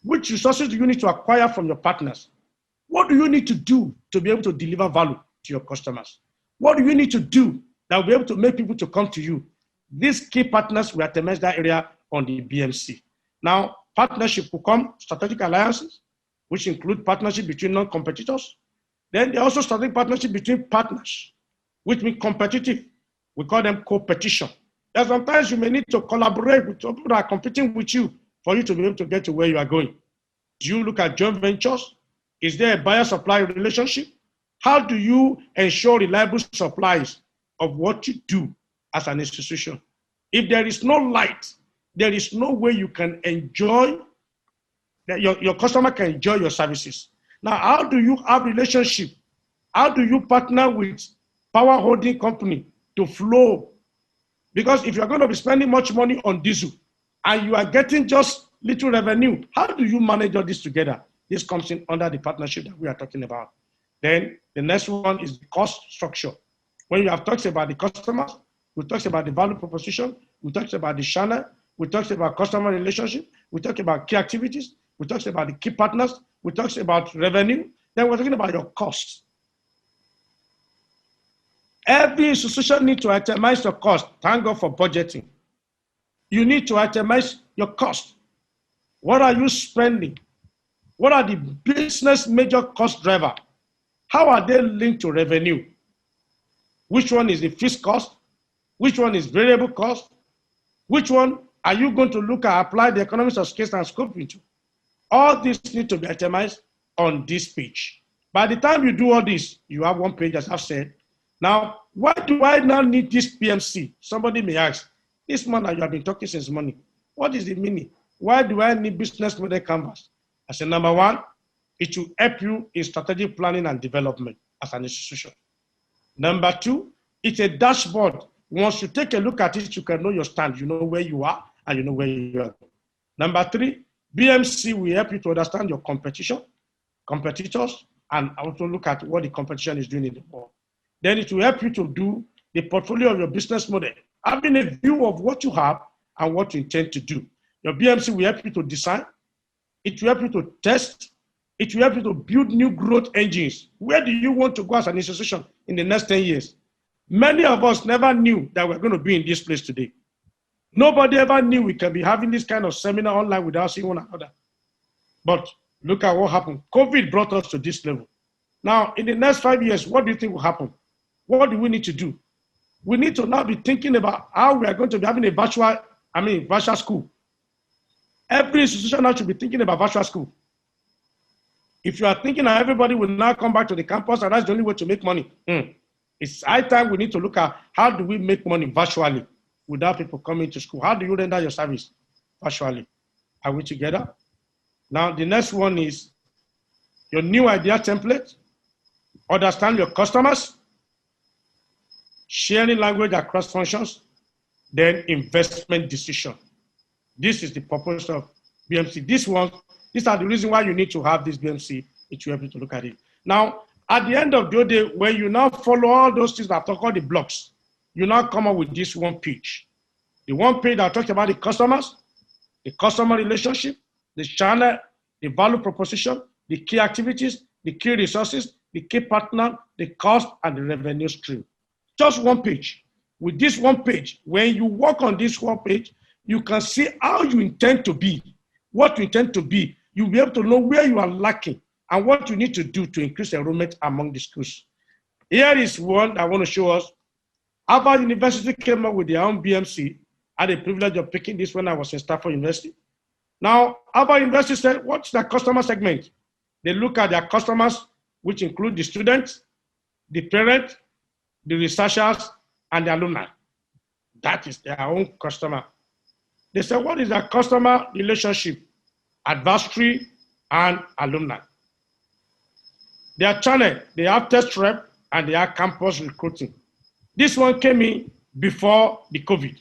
Which resources do you need to acquire from your partners? What do you need to do to be able to deliver value to your customers? What do you need to do that will be able to make people to come to you? These key partners, we itemize that area on the BMC. Now, partnership will come, strategic alliances, which include partnership between non-competitors. Then there are also strategic partnership between partners, which means competitive. We call them co-petition. And sometimes you may need to collaborate with people that are competing with you for you to be able to get to where you are going. Do you look at joint ventures? Is there a buyer-supplier relationship? How do you ensure reliable supplies of what you do as an institution? If there is no light, there is no way you can enjoy, that your customer can enjoy your services. Now, how do you have relationship? How do you partner with power holding company to flow? Because if you're going to be spending much money on diesel and you are getting just little revenue, how do you manage all this together? This comes in under the partnership that we are talking about. Then the next one is the cost structure. When you have talked about the customers, we talked about the value proposition, we talked about the channel, we talked about customer relationship, we talked about key activities, we talked about the key partners, we talked about revenue, then we're talking about your costs. Every institution needs to itemize your cost. Thank God for budgeting. You need to itemize your cost. What are you spending? What are the business major cost driver? How are they linked to revenue? Which one is the fixed cost? Which one is variable cost? Which one are you going to look at, apply the economics of scale and scope into? All this need to be itemized on this page. By the time you do all this, you have one page, as I've said. Now, why do I now need this PMC? Somebody may ask, this man that you have been talking since morning, what is the meaning? Why do I need business model canvas? I said, number one, it will help you in strategic planning and development as an institution. Number two, it's a dashboard. Once you take a look at it, you can know your stand. You know where you are and you know where you are. Number three, BMC will help you to understand your competition, competitors, and also look at what the competition is doing in the world. Then it will help you to do the portfolio of your business model, having a view of what you have and what you intend to do. Your BMC will help you to design. It will help you to test. It will help you to build new growth engines. Where do you want to go as an institution in the next 10 years? Many of us never knew that we're going to be in this place today. Nobody ever knew we can be having this kind of seminar online without seeing one another. But look at what happened. COVID brought us to this level. Now, in the next 5 years, what do you think will happen? What do we need to do? We need to now be thinking about how we are going to be having a virtual school. Every institution now should be thinking about virtual school. If you are thinking that everybody will now come back to the campus and that's the only way to make money, it's high time we need to look at how do we make money virtually without people coming to school. How do you render your service virtually? Are we together? Now, the next one is your new idea template, understand your customers, sharing language across functions, then investment decision. This is the purpose of BMC. These are the reasons why you need to have this BMC. It will help you to look at it. Now, at the end of the day, when you now follow all those things that I called the blocks, you now come up with this one page. The one page that talks about the customers, the customer relationship, the channel, the value proposition, the key activities, the key resources, the key partner, the cost, and the revenue stream. Just one page. With this one page, when you work on this one page, you can see how you intend to be, what you intend to be. You'll be able to know where you are lacking and what you need to do to increase enrollment among the schools. Here is one I want to show us. Harvard University came up with their own BMC. I had the privilege of picking this when I was in Stafford University. Now, Harvard University said, what's their customer segment? They look at their customers, which include the students, the parents, the researchers, and the alumni. That is their own customer. They said, what is their customer relationship? Advisory and alumni. Their channel, they have test rep and they have campus recruiting. This one came in before the COVID.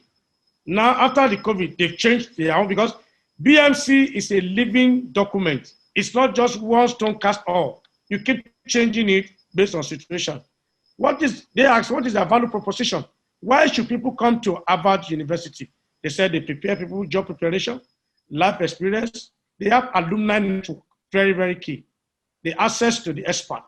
Now, after the COVID, they've changed their own because BMC is a living document. It's not just one stone cast all. You keep changing it based on situation. They ask, what is their value proposition? Why should people come to Harvard University? They said they prepare people, job preparation, life experience. They have alumni network, very, very key. The access to the expert.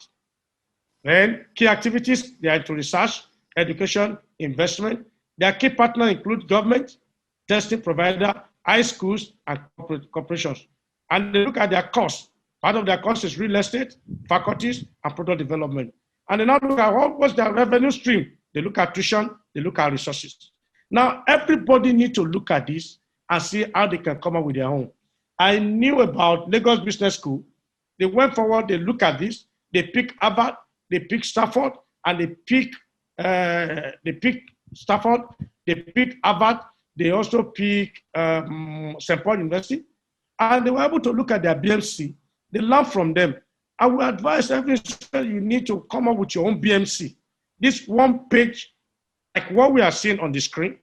Then key activities, they are into research, education, investment. Their key partners include government, testing provider, high schools, and corporations. And they look at their costs. Part of their cost is real estate, faculties, and product development. And they now look at what's their revenue stream. They look at tuition, they look at resources. Now, everybody needs to look at this and see how they can come up with their own. I knew about Lagos Business School. They went forward, they look at this, they pick Harvard, they pick Stafford, and they pick Stafford, they pick Harvard, they also pick St. Paul University, and they were able to look at their BMC. They learn from them. I would advise every student you need to come up with your own BMC. This one page, like what we are seeing on the screen,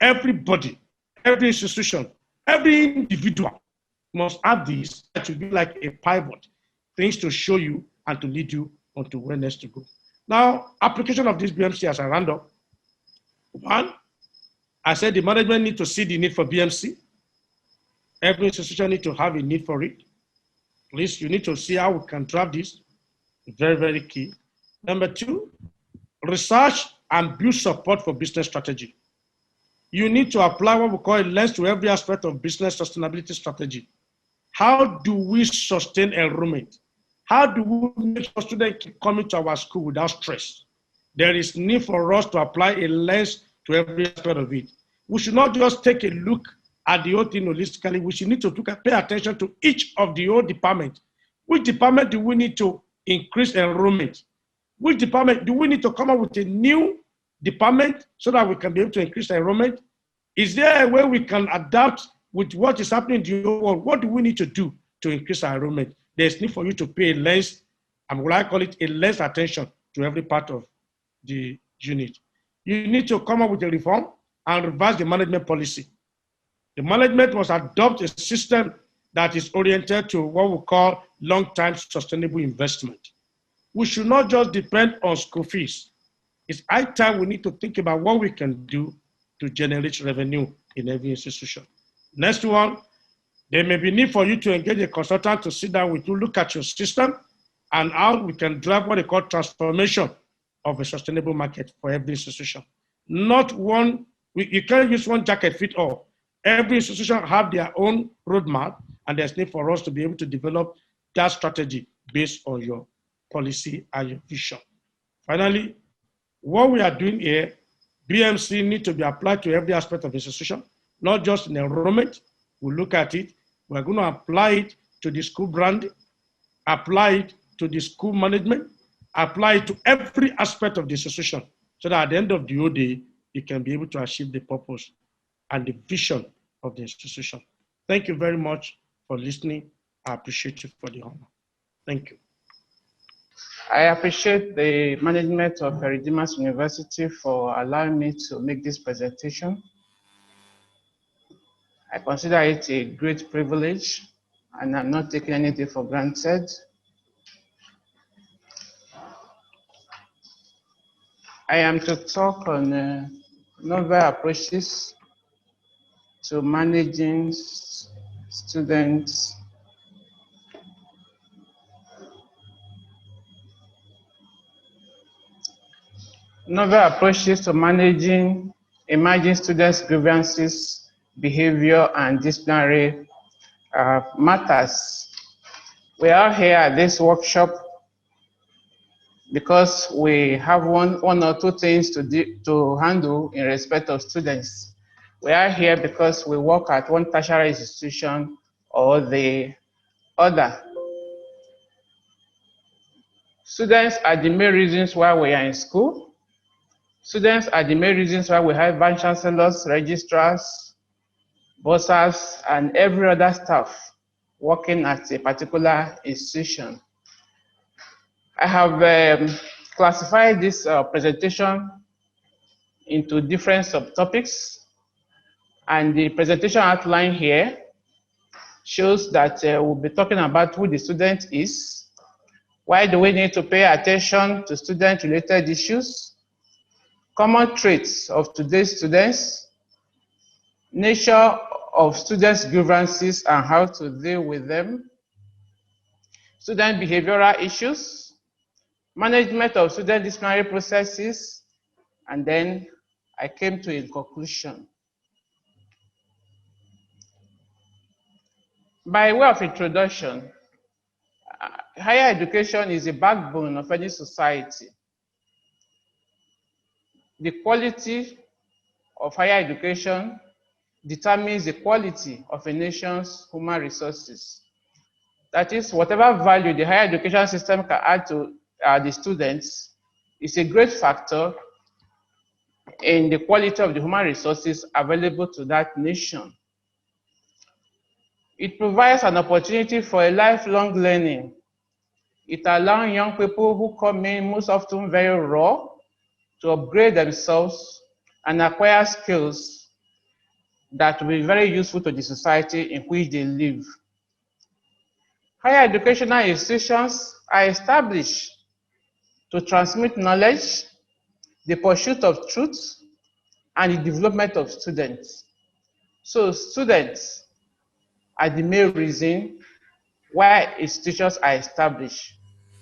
everybody, every institution, every individual must have this to be like a pivot, things to show you and to lead you onto where next to go. Now, application of this BMC as a roundup. One, I said the management need to see the need for BMC. Every institution need to have a need for it. Please, you need to see how we can draft this. Very, very key. Number two, research and build support for business strategy. You need to apply what we call a lens to every aspect of business sustainability strategy. How do we sustain enrollment? How do we make sure students keep coming to our school without stress? There is need for us to apply a lens to every aspect of it. We should not just take a look at the whole thing holistically. We should need to pay attention to each of the whole departments. Which department do we need to increase enrollment? Which department do we need to come up with a new department so that we can be able to increase enrollment? Is there a way we can adapt with what is happening in the whole world? What do we need to do to increase our enrollment? There's need for you to pay a lens, and what I call it a lens attention to every part of the unit. You need to come up with a reform and revise the management policy. The management must adopt a system that is oriented to what we call long-term sustainable investment. We should not just depend on school fees. It's high time we need to think about what we can do to generate revenue in every institution. Next one, there may be need for you to engage a consultant to sit down with you, look at your system, and how we can drive what they call transformation of a sustainable market for every institution. Not one, you can't use one jacket fit all. Every institution have their own roadmap, and there's need for us to be able to develop that strategy based on your policy and your vision. Finally, what we are doing here, BMC need to be applied to every aspect of the institution, not just in enrollment. We look at it, we're going to apply it to the school brand, apply it to the school management, apply it to every aspect of the institution, so that at the end of the whole day, you can be able to achieve the purpose and the vision of the institution. Thank you very much for listening. I appreciate you for the honor. Thank you. I appreciate the management of Redeemers University for allowing me to make this presentation. I consider it a great privilege, and I'm not taking anything for granted. I am to talk on novel approaches to managing students emerging students' grievances, behavior, and disciplinary matters. We are here at this workshop because we have one or two things to handle in respect of students. We are here because we work at one tertiary institution or the other. Students are the main reasons why we are in school. Students are the main reasons why we have vice chancellors, registrars, bursars, and every other staff working at a particular institution. I have classified this presentation into different subtopics, and the presentation outline here shows that we'll be talking about who the student is, why do we need to pay attention to student-related issues, common traits of today's students, nature of students' grievances and how to deal with them, student behavioral issues, management of student disciplinary processes, and then I came to a conclusion. By way of introduction, higher education is the backbone of any society. The quality of higher education determines the quality of a nation's human resources. That is, whatever value the higher education system can add to the students is a great factor in the quality of the human resources available to that nation. It provides an opportunity for a lifelong learning. It allows young people who come in most often very raw to upgrade themselves and acquire skills that will be very useful to the society in which they live. Higher educational institutions are established to transmit knowledge, the pursuit of truth, and the development of students. So students are the main reason why institutions are established,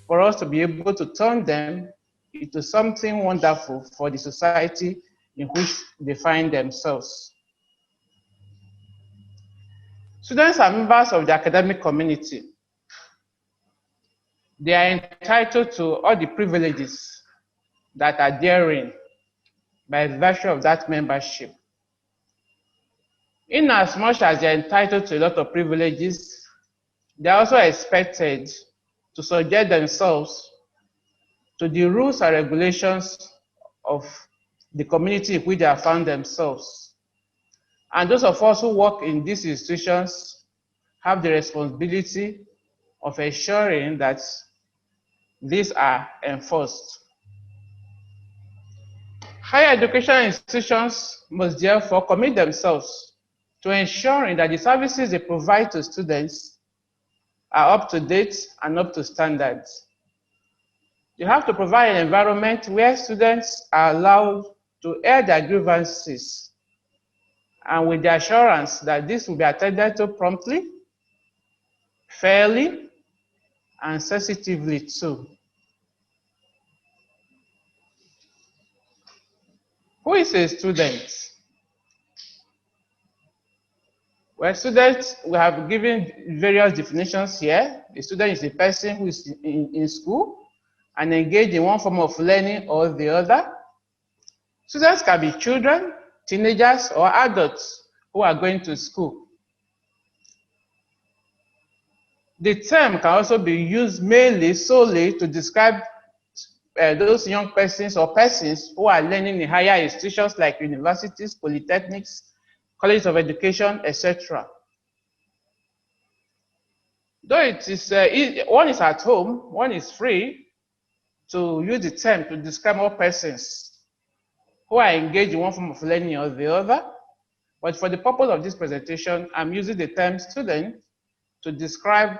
for us to be able to turn them into something wonderful for the society in which they find themselves. Students are members of the academic community. They are entitled to all the privileges that are therein by virtue of that membership. In as much as they are entitled to a lot of privileges, they are also expected to subject themselves to the rules and regulations of the community in which they have found themselves. And those of us who work in these institutions have the responsibility of ensuring that these are enforced. Higher educational institutions must therefore commit themselves to ensuring that the services they provide to students are up to date and up to standards. You have to provide an environment where students are allowed to air their grievances and with the assurance that this will be attended to promptly, fairly, and sensitively too. Who is a student? Well, students, we have given various definitions here. A student is a person who is in school and engaged in one form of learning or the other. Students can be children, teenagers, or adults who are going to school. The term can also be used mainly solely to describe those young persons or persons who are learning in higher institutions like universities, polytechnics, colleges of education, etc. Though it is, one is at home, one is free to use the term to describe all persons who are engaged in one form of learning or the other. But for the purpose of this presentation, I'm using the term student to describe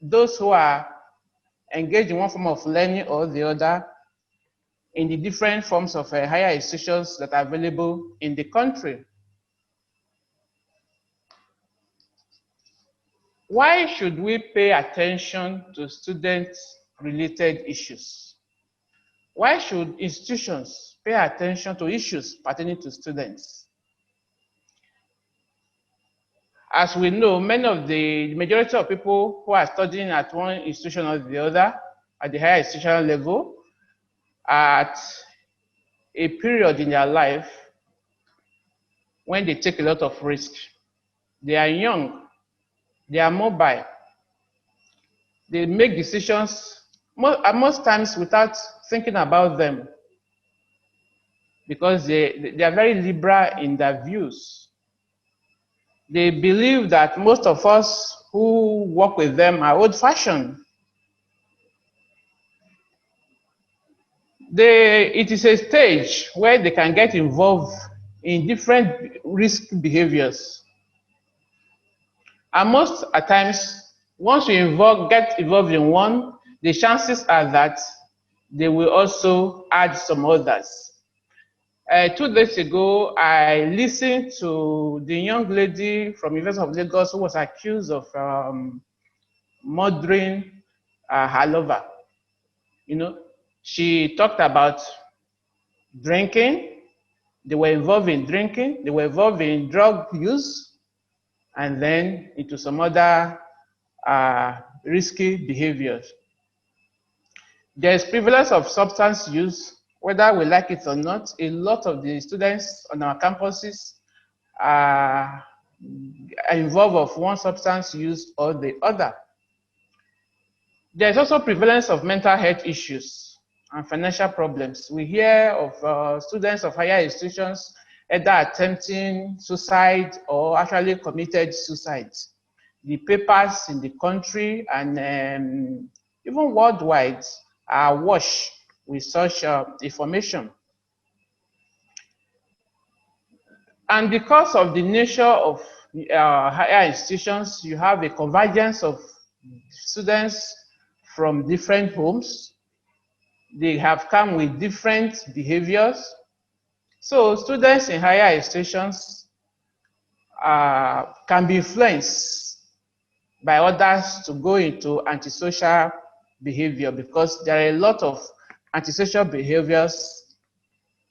those who are engaged in one form of learning or the other in the different forms of higher institutions that are available in the country. Why should we pay attention to student-related issues? Why should institutions pay attention to issues pertaining to students? As we know, the majority of people who are studying at one institution or the other, at the higher institutional level, are at a period in their life when they take a lot of risk. They are young, they are mobile, they make decisions most times without thinking about them because they are very liberal in their views. They believe that most of us who work with them are old-fashioned. It is a stage where they can get involved in different risk behaviors. And most at times, once you get involved in one, the chances are that they will also add some others. 2 days ago, I listened to the young lady from University of Lagos who was accused of murdering her lover. You know, she talked about drinking. They were involved in drinking. They were involved in drug use, and then into some other risky behaviors. There's prevalence of substance use, whether we like it or not. A lot of the students on our campuses are involved of one substance use or the other. There's also prevalence of mental health issues and financial problems. We hear of students of higher institutions either attempting suicide or actually committed suicide. The papers in the country and even worldwide are awash with such information. And because of the nature of higher institutions, you have a convergence of students from different homes. They have come with different behaviors. So students in higher institutions can be influenced by others to go into antisocial behavior, because there are a lot of antisocial behaviors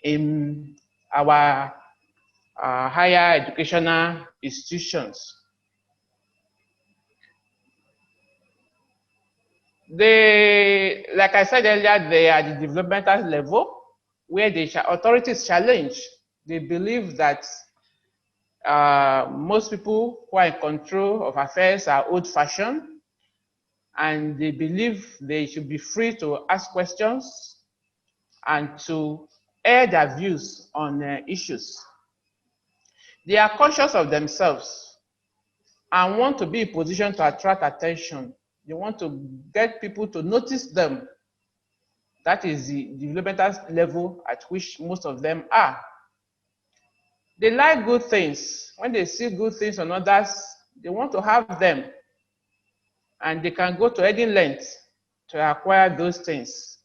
in our higher educational institutions. Like I said earlier, they are the developmental level where the authorities challenge. They believe that most people who are in control of affairs are old-fashioned, and they believe they should be free to ask questions and to air their views on issues. They are conscious of themselves and want to be in position to attract attention. They want to get people to notice them. That is the developmental level at which most of them are. They like good things. When they see good things on others, they want to have them. And they can go to any length to acquire those things.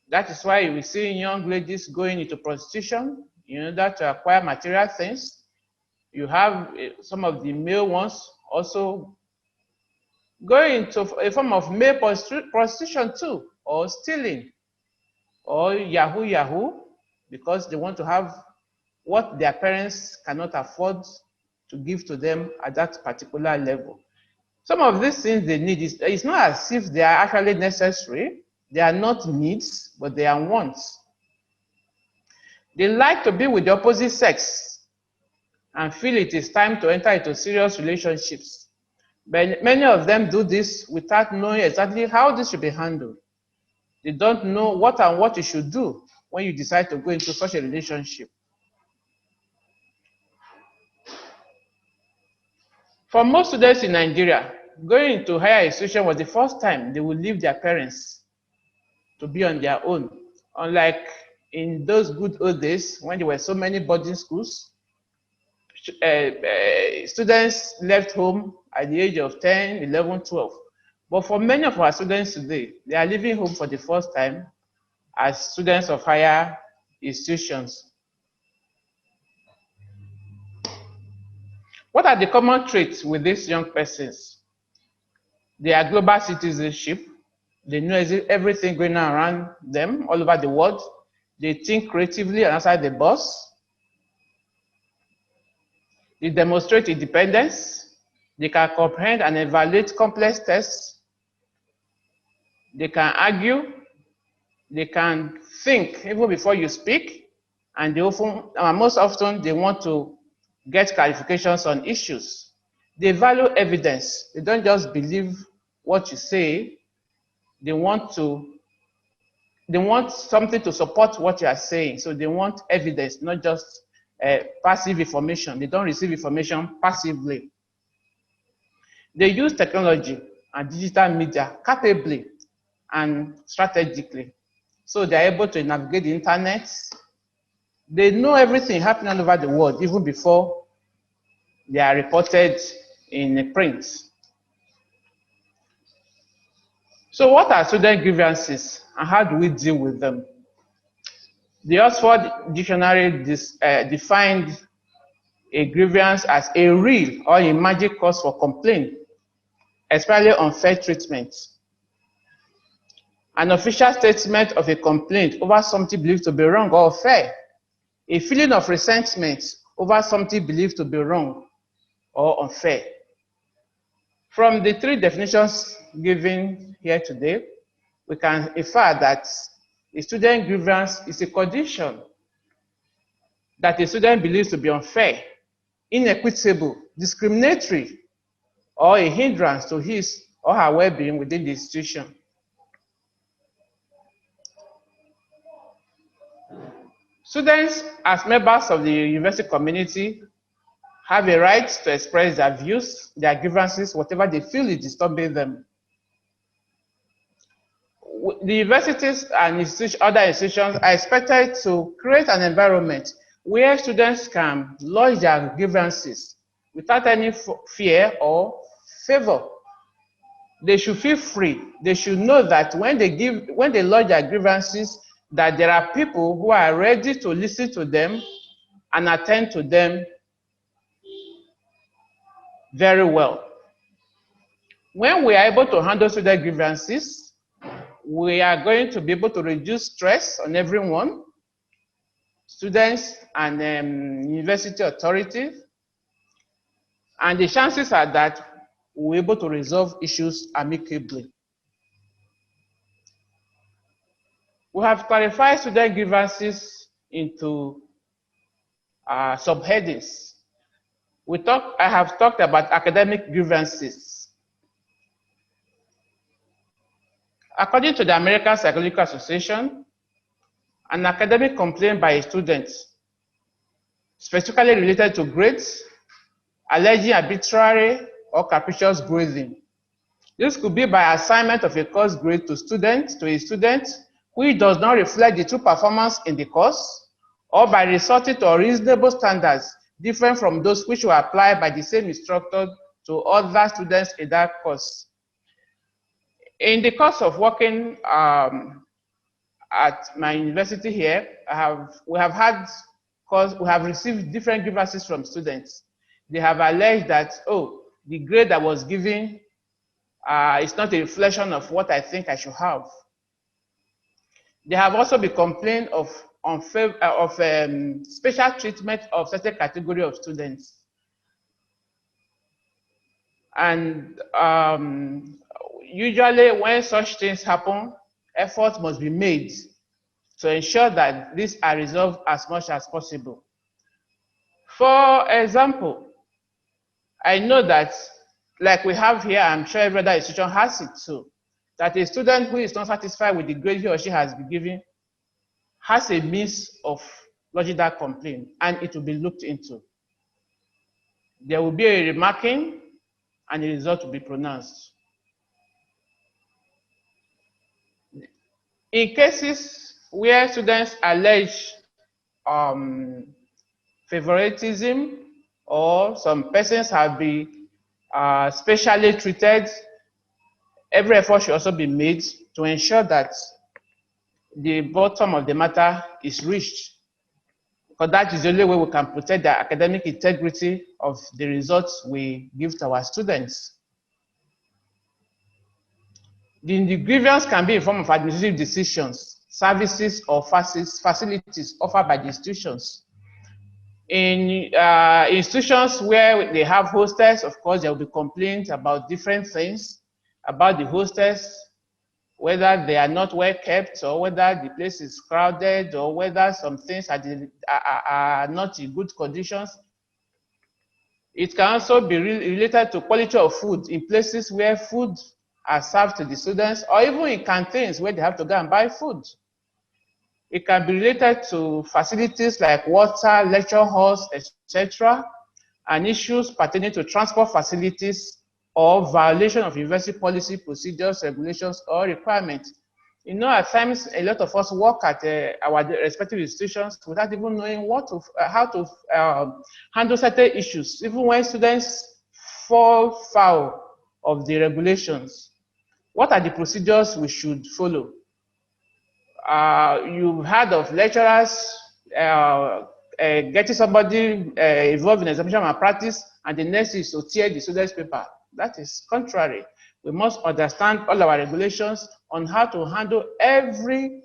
That is why we see young ladies going into prostitution in order to acquire material things. You have some of the male ones also going into a form of male prostitution too, or stealing, or yahoo, because they want to have what their parents cannot afford to give to them at that particular level. Some of these things they need, it's not as if they are actually necessary. They are not needs, but they are wants. They like to be with the opposite sex and feel it is time to enter into serious relationships. But many of them do this without knowing exactly how this should be handled. They don't know what you should do when you decide to go into such a relationship. For most students in Nigeria, going into higher institution was the first time they would leave their parents to be on their own. Unlike in those good old days when there were so many boarding schools, students left home at the age of 10, 11, 12. But for many of our students today, they are leaving home for the first time as students of higher institutions. What are the common traits with these young persons? They are global citizenship. They know everything going on around them all over the world. They think creatively and outside the box. They demonstrate independence. They can comprehend and evaluate complex tests. They can argue. They can think even before you speak. And they most often, they want to get clarifications on issues. They value evidence. They don't just believe what you say. They want something to support what you are saying. So they want evidence, not just passive information. They don't receive information passively. They use technology and digital media capably and strategically. So they're able to navigate the internet. They know everything happening all over the world, even before they are reported in print. So what are student grievances and how do we deal with them? The Oxford Dictionary defined a grievance as a real or imagined cause for complaint, especially unfair treatment. An official statement of a complaint over something believed to be wrong or fair. A feeling of resentment over something believed to be wrong or unfair. From the three definitions given here today, we can infer that a student grievance is a condition that a student believes to be unfair, inequitable, discriminatory, or a hindrance to his or her well-being within the institution. Students, as members of the university community, have a right to express their views, their grievances, whatever they feel is disturbing them. The universities and other institutions are expected to create an environment where students can lodge their grievances without any fear or favor. They should feel free. They should know that when they lodge their grievances, that there are people who are ready to listen to them and attend to them very well. When we are able to handle student grievances, we are going to be able to reduce stress on everyone, students and university authorities, and the chances are that we're able to resolve issues amicably. We have clarified student grievances into subheadings. I have talked about academic grievances. According to the American Psychological Association, an academic complaint by a student, specifically related to grades, alleging arbitrary or capricious grading. This could be by assignment of a course grade to a student who does not reflect the true performance in the course, or by resorting to unreasonable standards different from those which were applied by the same instructor to other students in that course. In the course of working at my university here, we have received different grievances from students. They have alleged that, oh, the grade that was given is not a reflection of what I think I should have. They have also been complaining of special treatment of certain category of students. And usually when such things happen, efforts must be made to ensure that these are resolved as much as possible. For example, I know that, like we have here, I'm sure every other institution has it too, that a student who is not satisfied with the grade he or she has been given has a means of lodging that complaint, and it will be looked into. There will be a remarking, and the result will be pronounced. In cases where students allege favoritism, or some persons have been specially treated, every effort should also be made to ensure that the bottom of the matter is reached, because that is the only way we can protect the academic integrity of the results we give to our students. The grievance can be in form of administrative decisions, services, or facilities offered by the institutions. In institutions where they have hostels, of course, there will be complaints about different things about the hostels, whether they are not well kept, or whether the place is crowded, or whether some things are not in good conditions. It can also be related to quality of food in places where food are served to the students, or even in canteens where they have to go and buy food. It can be related to facilities like water, lecture halls, etc., and issues pertaining to transport facilities or violation of university policy, procedures, regulations, or requirements. You know, at times, a lot of us work at our respective institutions without even knowing how to handle certain issues, even when students fall foul of the regulations. What are the procedures we should follow? You've heard of lecturers getting somebody involved in examination malpractice, and the next is to tear the student's paper. That is contrary. We must understand all our regulations on how to handle every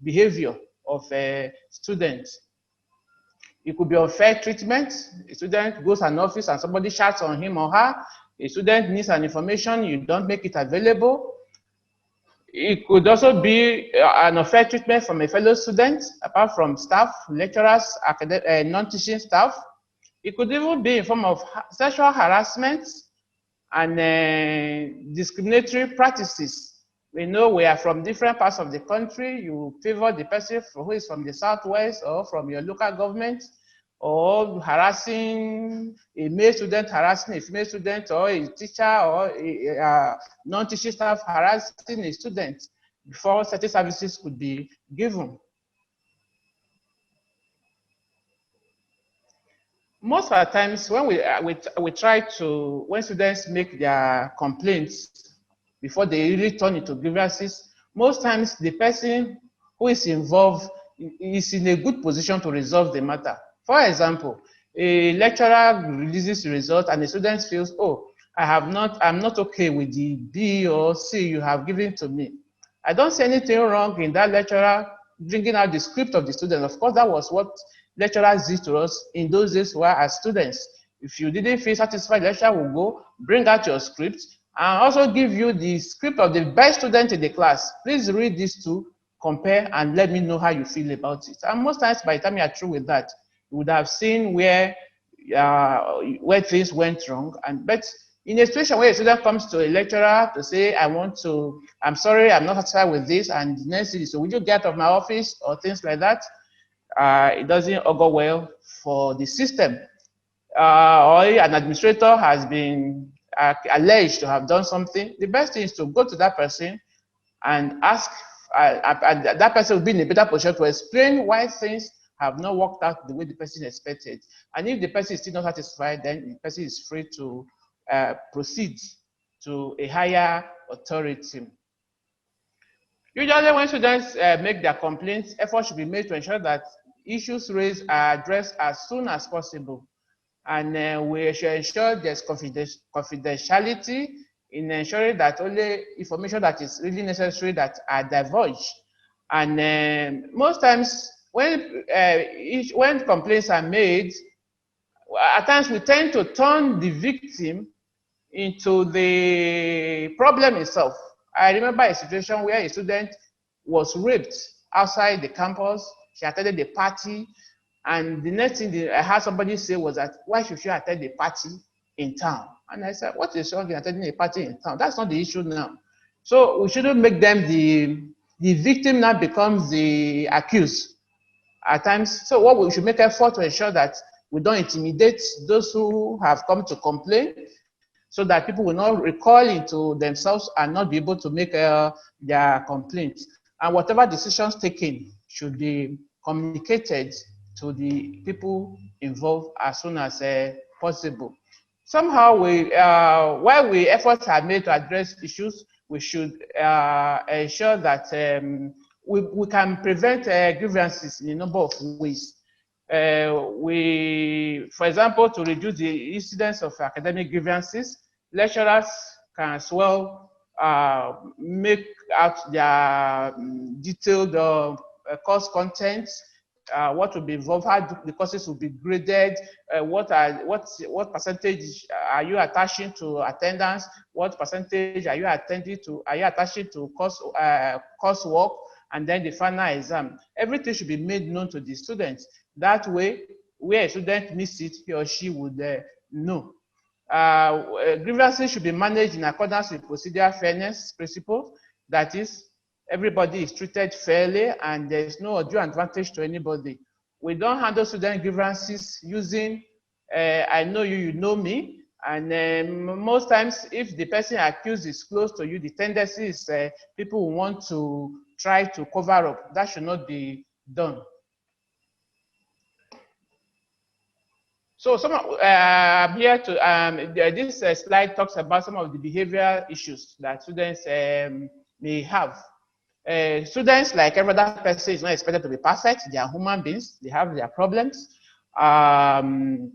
behavior of a student. It could be unfair treatment. A student goes to an office and somebody shouts on him or her. A student needs an information, you don't make it available. It could also be an unfair treatment from a fellow student, apart from staff, lecturers, non-teaching staff. It could even be in form of sexual harassment and discriminatory practices. We know we are from different parts of the country. You favor the person who is from the Southwest or from your local government, or harassing a male student, harassing a female student, or a teacher or a non-teaching staff harassing a student before certain services could be given. Most of the times when we try to, when students make their complaints before they really turn into grievances, most times the person who is involved is in a good position to resolve the matter. For example, a lecturer releases the result and the student feels, oh, I'm not okay with the B or C you have given to me. I don't see anything wrong in that lecturer bringing out the script of the student. Of course, that was what lecturers did to us in those days while as students. If you didn't feel satisfied, the lecturer will go, bring out your script, and also give you the script of the best student in the class. Please read these two, compare, and let me know how you feel about it. And most times, by the time you are through with that, you would have seen where things went wrong. But in a situation where a student comes to a lecturer to say, I'm sorry, I'm not satisfied with this, and the next thing is, so will you get out of my office, or things like that, it doesn't augur well for the system. Or an administrator has been alleged to have done something, the best thing is to go to that person and ask, that person will be in a better position to explain why things have not worked out the way the person expected. And if the person is still not satisfied, then the person is free to proceed to a higher authority. Usually when students make their complaints, effort should be made to ensure that issues raised are addressed as soon as possible. And we should ensure there's confidentiality in ensuring that only information that is really necessary that are divulged. And most times when complaints are made, at times we tend to turn the victim into the problem itself. I remember a situation where a student was raped outside the campus. She attended the party, and the next thing I heard somebody say was that, why should she attend a party in town? And I said, what is wrong in attending a party in town? That's not the issue now. So we shouldn't make them the victim now becomes the accused at times. So what we should make effort to ensure that we don't intimidate those who have come to complain, so that people will not recall into themselves and not be able to make their complaints. And whatever decisions taken should be communicated to the people involved as soon as possible. Somehow, while efforts are made to address issues, we should ensure that we can prevent grievances in a number of ways. For example, to reduce the incidence of academic grievances, lecturers can as well make out their detailed course contents, what will be involved, how the courses will be graded, what percentage are you attaching to attendance, what percentage are you attaching to coursework, and then the final exam. Everything should be made known to the students. That way, where a student misses it, he or she would know. Grievances should be managed in accordance with procedural fairness principle. That is, everybody is treated fairly and there is no undue advantage to anybody. We don't handle student grievances using I know you, you know me. And most times, if the person accused is close to you, the tendency is people will want to try to cover up. That should not be done. So here to this slide talks about some of the behavioral issues that students may have. Students, like every other person, is not expected to be perfect. They are human beings. They have their problems. However,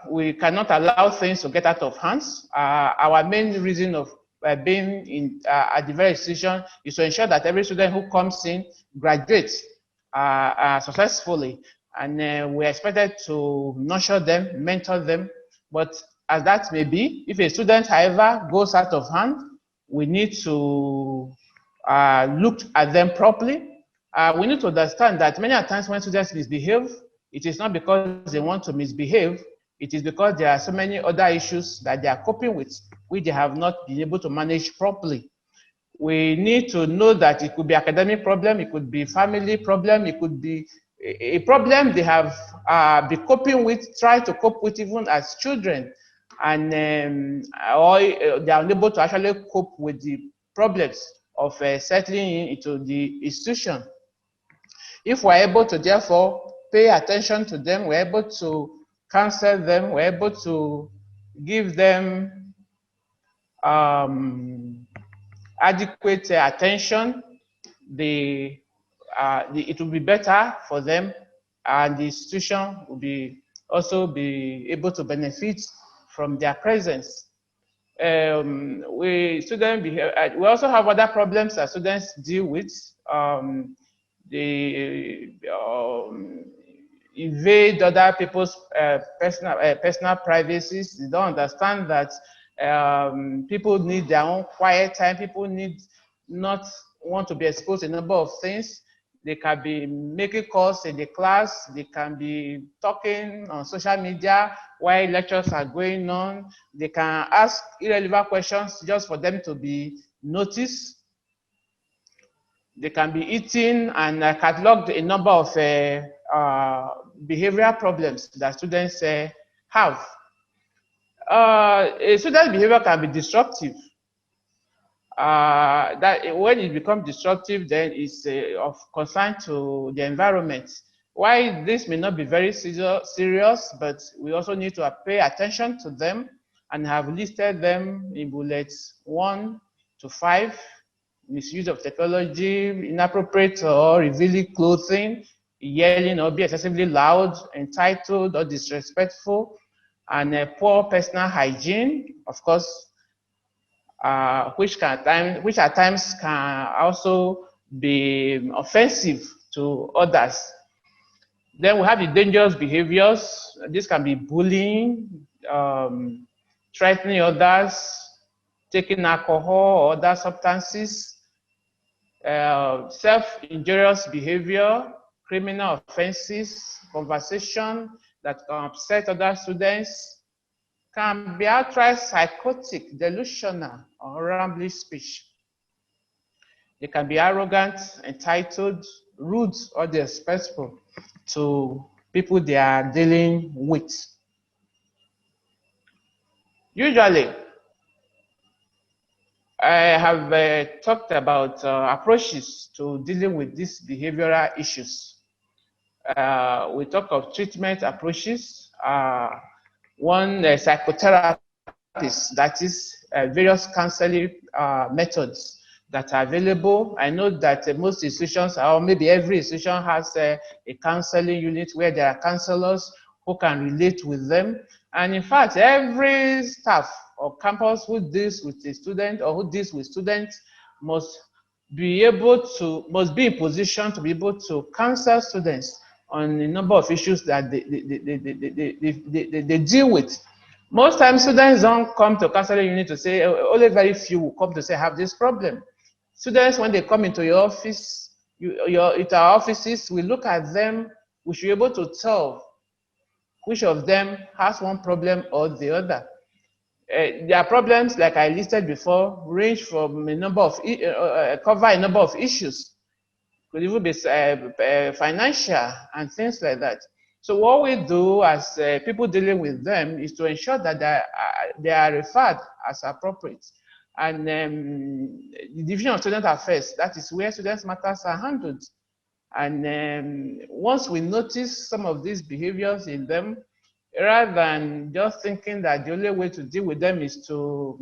we cannot allow things to get out of hands. Our main reason of being in at the very institution is to ensure that every student who comes in graduates successfully, and we're expected to nurture them, mentor them. But as that may be, if a student, however, goes out of hand, we need to look at them properly. We need to understand that many times when students misbehave, it is not because they want to misbehave, it is because there are so many other issues that they are coping with, which they have not been able to manage properly. We need to know that it could be academic problem, it could be family problem, it could be a problem they have been coping with, try to cope with even as children, and or they are unable to actually cope with the problems of settling into the institution. If we're able to therefore pay attention to them, we're able to counsel them, we're able to give them adequate attention, it will be better for them, and the institution will also be able to benefit from their presence. We also have other problems that students deal with. They invade other people's personal privacies. They don't understand that people need their own quiet time. People not want to be exposed to a number of things. They can be making calls in the class. They can be talking on social media while lectures are going on. They can ask irrelevant questions just for them to be noticed. They can be eating and cataloged a number of behavioral problems that students have. A student's behavior can be disruptive. That when it becomes disruptive, then it's of concern to the environment. Why this may not be very serious, but we also need to pay attention to them and have listed them in bullets 1 to 5. Misuse of technology, inappropriate or revealing clothing, yelling or be excessively loud, entitled or disrespectful, and poor personal hygiene, of course, which at times can also be offensive to others. Then we have the dangerous behaviors. This can be bullying, threatening others, taking alcohol or other substances, self-injurious behavior, criminal offenses, conversation that can upset other students, can be outright psychotic, delusional, or rambling speech. They can be arrogant, entitled, rude, or disrespectful to people they are dealing with. Usually, I have talked about approaches to dealing with these behavioral issues. We talk of treatment approaches. One psychotherapist, that is various counseling methods that are available. I know that most institutions, or maybe every institution, has a counseling unit where there are counselors who can relate with them. And in fact, every staff or campus who deals with a student or who deals with students must be in position to be able to counsel students on a number of issues that they deal with. Most times, students don't come to counseling unit to say, only very few will come to say, I have this problem. Students, when they come into your office, into our offices, we look at them, we should be able to tell which of them has one problem or the other. Their problems, like I listed before, range from a number of, cover a number of issues. Could even be financial and things like that. So what we do as people dealing with them is to ensure that they are referred as appropriate. And the Division of Student Affairs, that is where students' matters are handled. And once we notice some of these behaviors in them, rather than just thinking that the only way to deal with them is to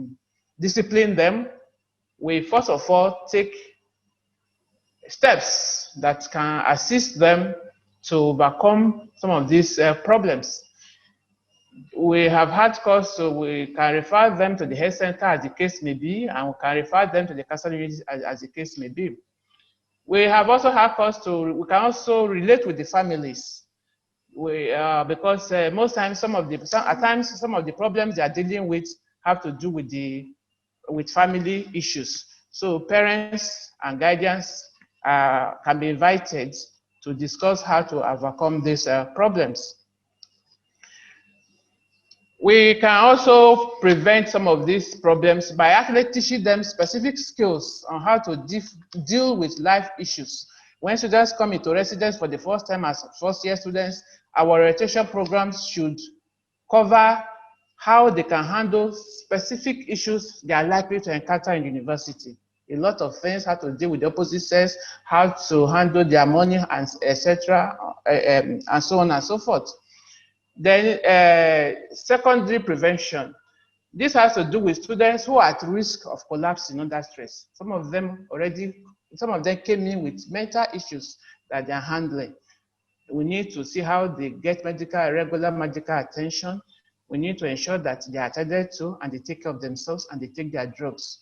discipline them, we first of all take steps that can assist them to overcome some of these problems. We have had calls, so we can refer them to the health center as the case may be, and we can refer them to the counseling unit as the case may be. We have also had calls we can also relate with the families. Because most times at times some of the problems they are dealing with have to do with family issues. So parents and guardians can be invited to discuss how to overcome these problems. We can also prevent some of these problems by actually teaching them specific skills on how to deal with life issues. When students come into residence for the first time as first-year students, our orientation programs should cover how they can handle specific issues they are likely to encounter in university. A lot of things, how to deal with the opposite sex, how to handle their money, and etc., and so on and so forth. Then secondary prevention. This has to do with students who are at risk of collapsing under stress. Some of them came in with mental issues that they are handling. We need to see how they get regular medical attention. We need to ensure that they are attended to and they take care of themselves and they take their drugs.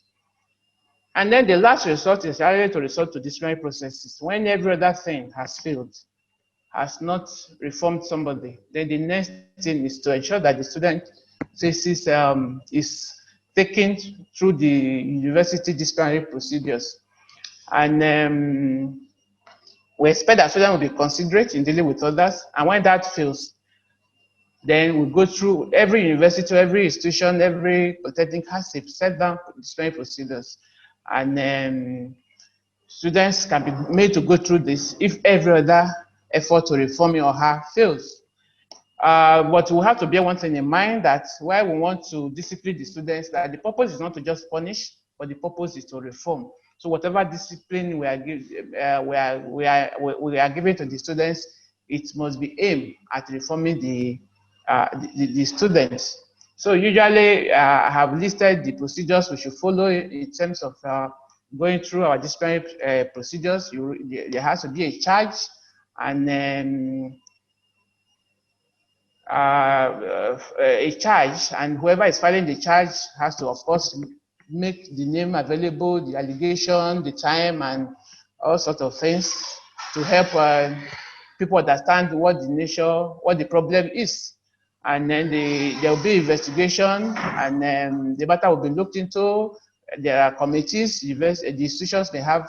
And then the last resort is really to resort to disciplinary processes. When every other thing has failed, has not reformed somebody, then the next thing is to ensure that the student thesis is taken through the university disciplinary procedures. And we expect that students will be considerate in dealing with others. And when that fails, then we go through every university, every institution, every polytechnic has a set down disciplinary procedures. And students can be made to go through this if every other effort to reform him or her fails. But we have to bear one thing in mind, that why we want to discipline the students, that the purpose is not to just punish, but the purpose is to reform. So whatever discipline we are giving to the students, it must be aimed at reforming the students. So usually I have listed the procedures we should follow in terms of going through our disciplinary procedures. There has to be a charge, and then a charge, and whoever is filing the charge has to, of course, make the name available, the allegation, the time, and all sorts of things to help people understand what the problem is. And then there will be investigation, and then the matter will be looked into. There are committees, the institutions may have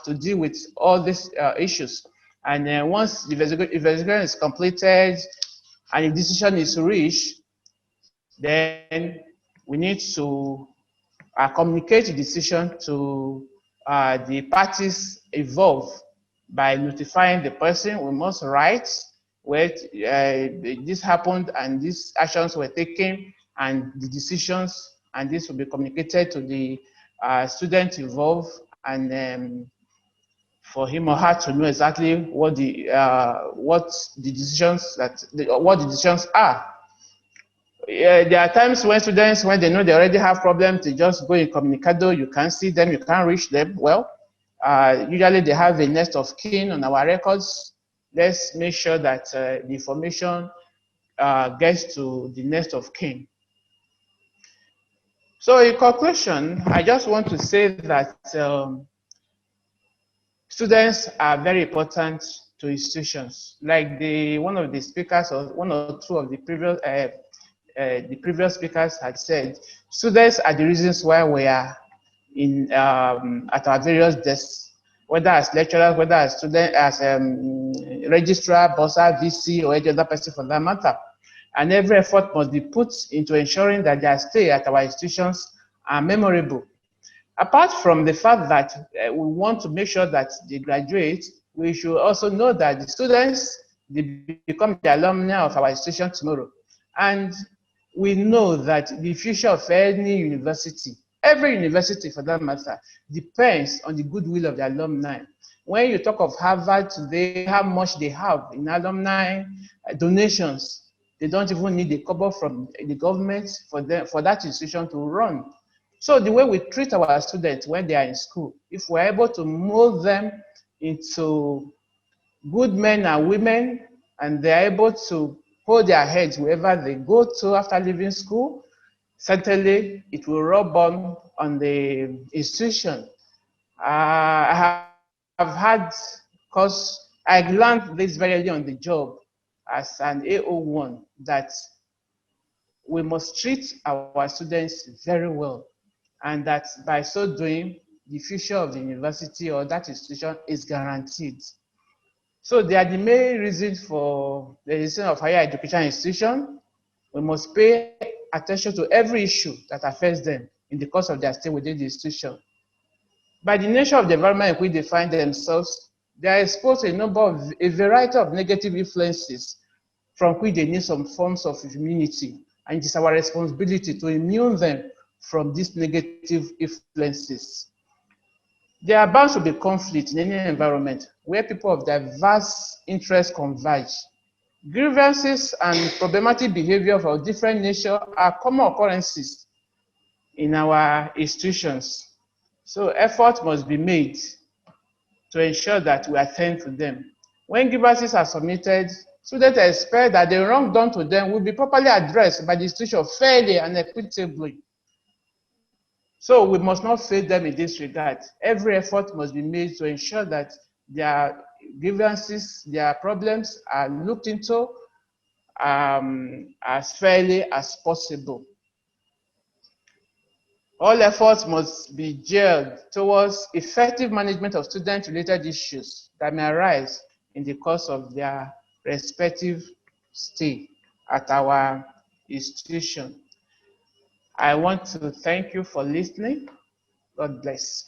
to deal with all these issues. And then once the investigation is completed and a decision is reached, then we need to communicate the decision to the parties involved by notifying the person. We must write where this happened and these actions were taken and the decisions, and this will be communicated to the student involved, and for him or her to know exactly what the decisions are. There are times when students, when they know they already have problems, they just go incommunicado. You can't see them, you can't reach them. Well, usually they have a next of kin on our records. Let's make sure that the information gets to the next of kin. So in conclusion, I just want to say that students are very important to institutions. Like one of the speakers, or one or two of the previous speakers had said, students are the reasons why we are at our various desks, whether as lecturers, whether as student, as registrar, bursar, VC, or any other person for that matter. And every effort must be put into ensuring that their stay at our institutions are memorable. Apart from the fact that we want to make sure that they graduate, we should also know that the students, they become the alumni of our institution tomorrow. And we know that the future of any university, every university for that matter, depends on the goodwill of the alumni. When you talk of Harvard today, how much they have in alumni donations, they don't even need a kobo from the government for that institution to run. So the way we treat our students when they are in school, if we're able to mold them into good men and women, and they're able to hold their heads wherever they go to after leaving school, certainly it will rub on the institution. I have had, because I learned this very early on the job as an AO1, that we must treat our students very well, and that by so doing, the future of the university or that institution is guaranteed. So they are the main reasons for the existence of higher education institution. We must pay attention to every issue that affects them in the course of their stay within the institution. By the nature of the environment in which they find themselves, they are exposed to a variety of negative influences from which they need some forms of immunity. And it is our responsibility to immune them from these negative influences. There are bound to be conflict in any environment where people of diverse interests converge. Grievances and problematic behavior of different nature are common occurrences in our institutions. So effort must be made to ensure that we attend to them. When grievances are submitted, students expect that the wrong done to them will be properly addressed by the institution fairly and equitably. So we must not fail them in this regard. Every effort must be made to ensure that their grievances, their problems are looked into as fairly as possible. All efforts must be geared towards effective management of student-related issues that may arise in the course of their respective stay at our institution. I want to thank you for listening. God bless.